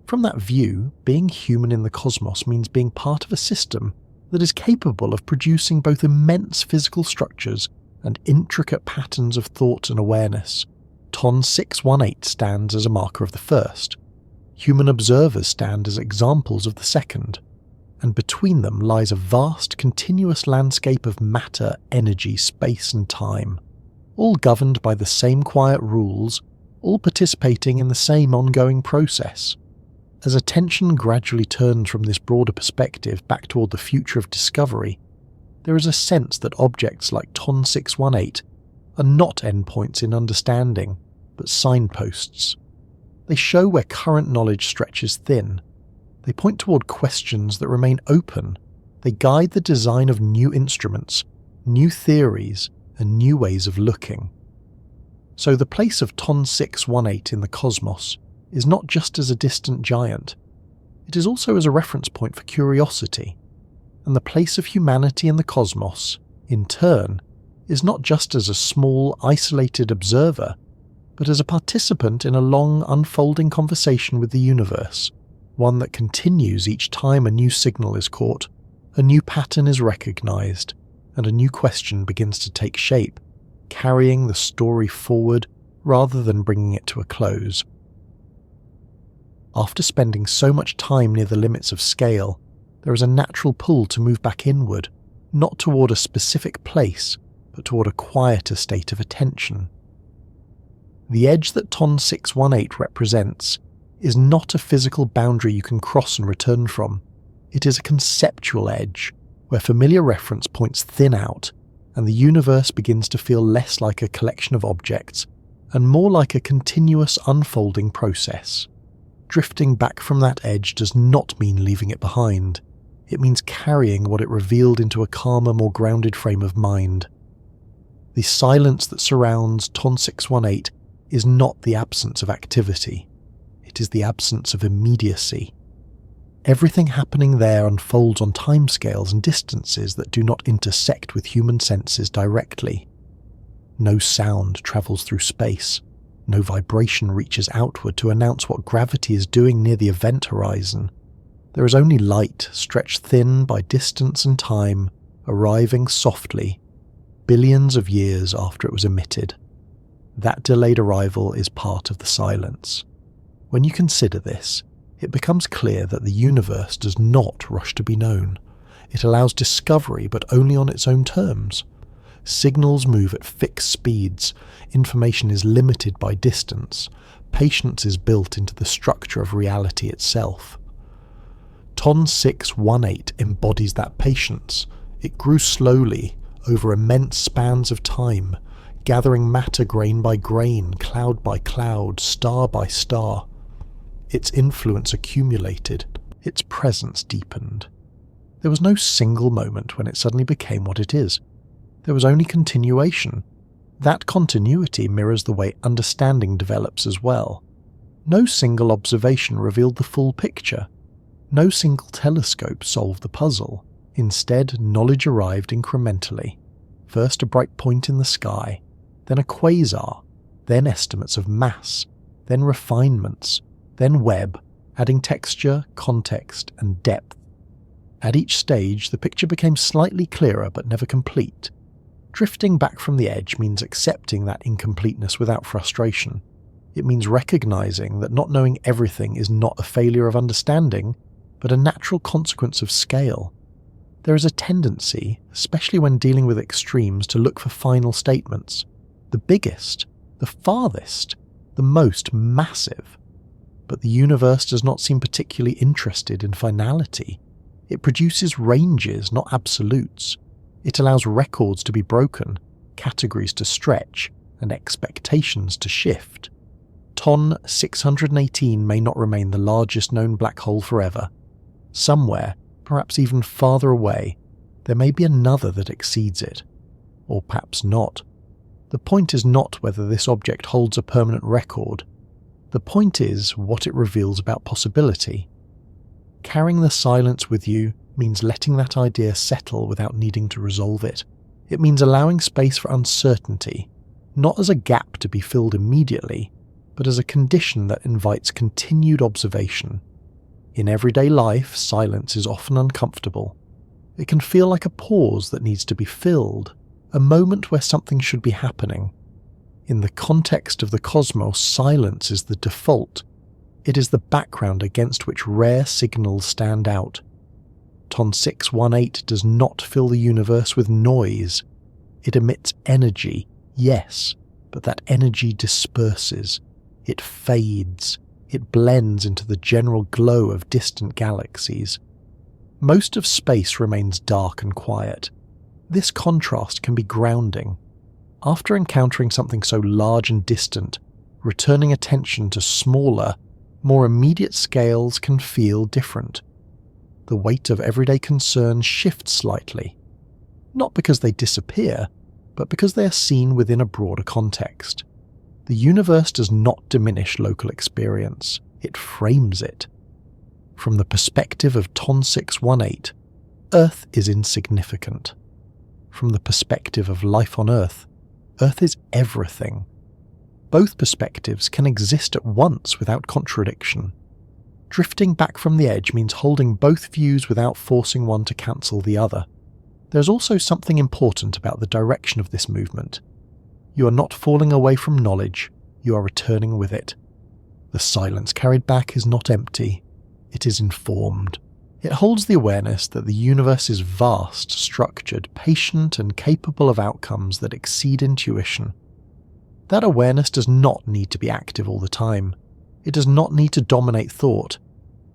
From that view, being human in the cosmos means being part of a system that is capable of producing both immense physical structures and intricate patterns of thought and awareness. TON 618 stands as a marker of the first. Human observers stand as examples of the second, and between them lies a vast, continuous landscape of matter, energy, space, and time, all governed by the same quiet rules, all participating in the same ongoing process. As attention gradually turns from this broader perspective back toward the future of discovery, there is a sense that objects like TON 618 are not endpoints in understanding, but signposts. They show where current knowledge stretches thin. They point toward questions that remain open. They guide the design of new instruments, new theories, and new ways of looking. So the place of Ton 618 in the cosmos is not just as a distant giant, it is also as a reference point for curiosity. And the place of humanity in the cosmos, in turn, is not just as a small, isolated observer, but as a participant in a long, unfolding conversation with the universe, one that continues each time a new signal is caught, a new pattern is recognized, and a new question begins to take shape, carrying the story forward rather than bringing it to a close. After spending so much time near the limits of scale, there is a natural pull to move back inward, not toward a specific place, but toward a quieter state of attention. The edge that Ton 618 represents is not a physical boundary you can cross and return from. It is a conceptual edge, where familiar reference points thin out, and the universe begins to feel less like a collection of objects, and more like a continuous unfolding process. Drifting back from that edge does not mean leaving it behind. It means carrying what it revealed into a calmer, more grounded frame of mind. The silence that surrounds Ton 618 is not the absence of activity. It is the absence of immediacy. Everything happening there unfolds on timescales and distances that do not intersect with human senses directly. No sound travels through space. No vibration reaches outward to announce what gravity is doing near the event horizon. There is only light stretched thin by distance and time, arriving softly, billions of years after it was emitted. That delayed arrival is part of the silence. When you consider this, it becomes clear that the universe does not rush to be known. It allows discovery, but only on its own terms. Signals move at fixed speeds, information is limited by distance, patience is built into the structure of reality itself. Ton 618 embodies that patience. It grew slowly, over immense spans of time, gathering matter grain by grain, cloud by cloud, star by star. Its influence accumulated, its presence deepened. There was no single moment when it suddenly became what it is. There was only continuation. That continuity mirrors the way understanding develops as well. No single observation revealed the full picture. No single telescope solved the puzzle. Instead, knowledge arrived incrementally. First a bright point in the sky, then a quasar, then estimates of mass, then refinements, then Webb, adding texture, context, and depth. At each stage, the picture became slightly clearer but never complete. Drifting back from the edge means accepting that incompleteness without frustration. It means recognizing that not knowing everything is not a failure of understanding, but a natural consequence of scale. There is a tendency, especially when dealing with extremes, to look for final statements. The biggest, the farthest, the most massive. But the universe does not seem particularly interested in finality. It produces ranges, not absolutes. It allows records to be broken, categories to stretch, and expectations to shift. Ton 618 may not remain the largest known black hole forever. Somewhere, perhaps even farther away, there may be another that exceeds it. Or perhaps not. The point is not whether this object holds a permanent record. The point is what it reveals about possibility. Carrying the silence with you means letting that idea settle without needing to resolve it. It means allowing space for uncertainty, not as a gap to be filled immediately, but as a condition that invites continued observation. In everyday life, silence is often uncomfortable. It can feel like a pause that needs to be filled, a moment where something should be happening. In the context of the cosmos, silence is the default. It is the background against which rare signals stand out. Ton 618 does not fill the universe with noise. It emits energy, yes, but that energy disperses. It fades. It blends into the general glow of distant galaxies. Most of space remains dark and quiet. This contrast can be grounding. After encountering something so large and distant, returning attention to smaller, more immediate scales can feel different. The weight of everyday concerns shifts slightly, not because they disappear, but because they are seen within a broader context. The universe does not diminish local experience, it frames it. From the perspective of Ton 618, Earth is insignificant. From the perspective of life on Earth, Earth is everything. Both perspectives can exist at once without contradiction. Drifting back from the edge means holding both views without forcing one to cancel the other. There's also something important about the direction of this movement. You are not falling away from knowledge, you are returning with it. The silence carried back is not empty, it is informed. It holds the awareness that the universe is vast, structured, patient, and capable of outcomes that exceed intuition. That awareness does not need to be active all the time. It does not need to dominate thought.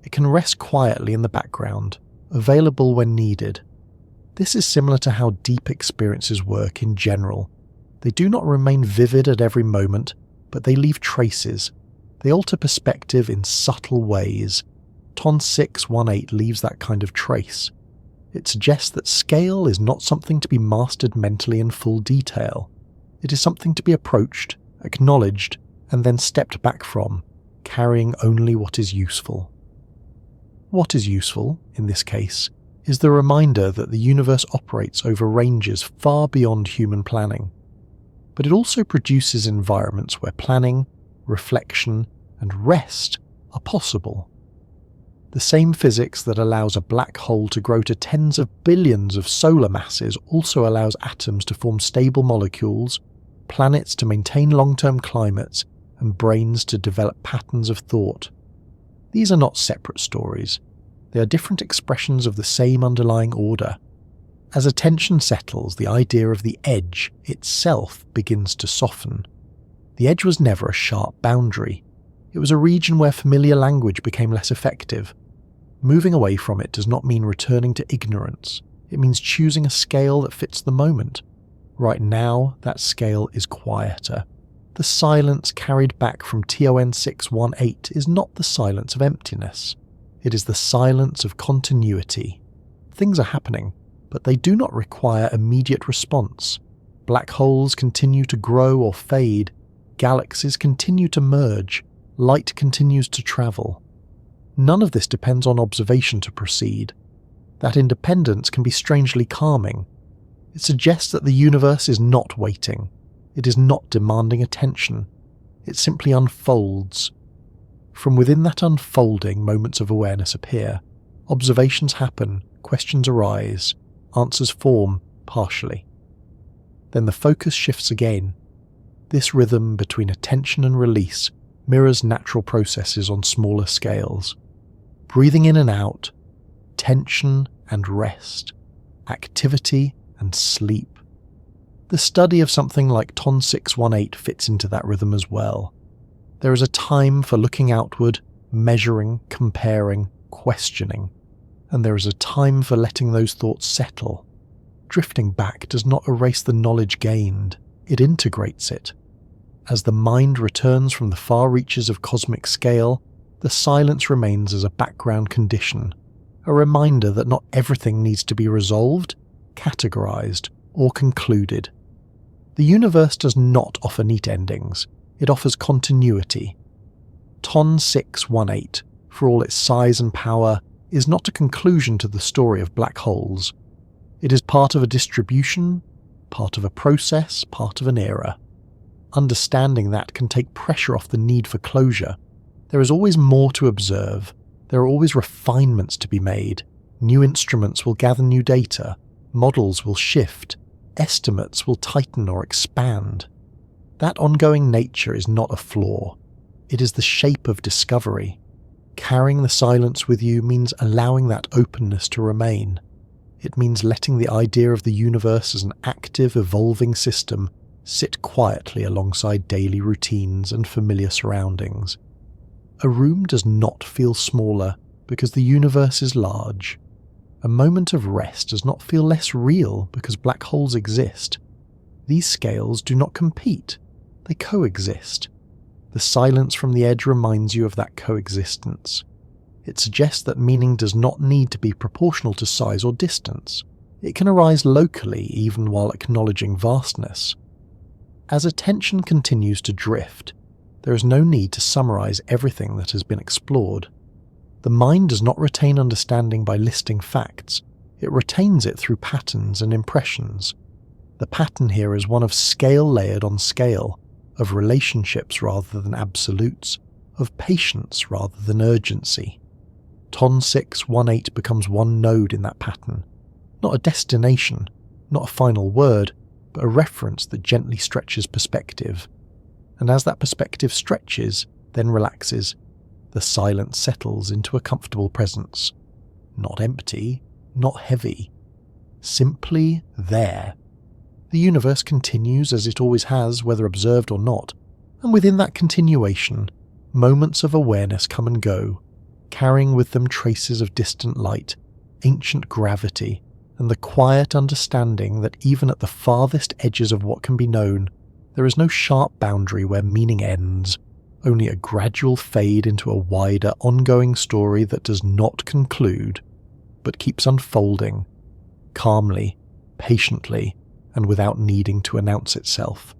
It can rest quietly in the background, available when needed. This is similar to how deep experiences work in general. They do not remain vivid at every moment, but they leave traces. They alter perspective in subtle ways. Ton 618 leaves that kind of trace. It suggests that scale is not something to be mastered mentally in full detail. It is something to be approached, acknowledged, and then stepped back from, carrying only what is useful. What is useful, in this case, is the reminder that the universe operates over ranges far beyond human planning. But it also produces environments where planning, reflection, and rest are possible. The same physics that allows a black hole to grow to tens of billions of solar masses also allows atoms to form stable molecules, planets to maintain long-term climates, and brains to develop patterns of thought. These are not separate stories. They are different expressions of the same underlying order. As attention settles, the idea of the edge itself begins to soften. The edge was never a sharp boundary. It was a region where familiar language became less effective. Moving away from it does not mean returning to ignorance. It means choosing a scale that fits the moment. Right now, that scale is quieter. The silence carried back from TON 618 is not the silence of emptiness. It is the silence of continuity. Things are happening, but they do not require immediate response. Black holes continue to grow or fade. Galaxies continue to merge. Light continues to travel. None of this depends on observation to proceed. That independence can be strangely calming. It suggests that the universe is not waiting. It is not demanding attention. It simply unfolds. From within that unfolding, moments of awareness appear. Observations happen, questions arise, answers form partially. Then the focus shifts again. This rhythm between attention and release mirrors natural processes on smaller scales. Breathing in and out, tension and rest, activity and sleep. The study of something like Ton 618 fits into that rhythm as well. There is a time for looking outward, measuring, comparing, questioning, and there is a time for letting those thoughts settle. Drifting back does not erase the knowledge gained, it integrates it. As the mind returns from the far reaches of cosmic scale, the silence remains as a background condition, a reminder that not everything needs to be resolved, categorized, or concluded. The universe does not offer neat endings, it offers continuity. Ton 618, for all its size and power, is not a conclusion to the story of black holes. It is part of a distribution, part of a process, part of an era. Understanding that can take pressure off the need for closure. There is always more to observe. There are always refinements to be made. New instruments will gather new data. Models will shift. Estimates will tighten or expand. That ongoing nature is not a flaw. It is the shape of discovery. Carrying the silence with you means allowing that openness to remain. It means letting the idea of the universe as an active, evolving system sit quietly alongside daily routines and familiar surroundings. A room does not feel smaller because the universe is large. A moment of rest does not feel less real because black holes exist. These scales do not compete, they coexist. The silence from the edge reminds you of that coexistence. It suggests that meaning does not need to be proportional to size or distance. It can arise locally even while acknowledging vastness. As attention continues to drift, there is no need to summarize everything that has been explored. The mind does not retain understanding by listing facts, it retains it through patterns and impressions. The pattern here is one of scale layered on scale, of relationships rather than absolutes, of patience rather than urgency. Ton 618 becomes one node in that pattern, not a destination, not a final word, but a reference that gently stretches perspective. And as that perspective stretches, then relaxes, the silence settles into a comfortable presence. Not empty, not heavy, simply there. The universe continues as it always has, whether observed or not, and within that continuation, moments of awareness come and go, carrying with them traces of distant light, ancient gravity, and the quiet understanding that even at the farthest edges of what can be known, there is no sharp boundary where meaning ends, only a gradual fade into a wider, ongoing story that does not conclude, but keeps unfolding, calmly, patiently, and without needing to announce itself.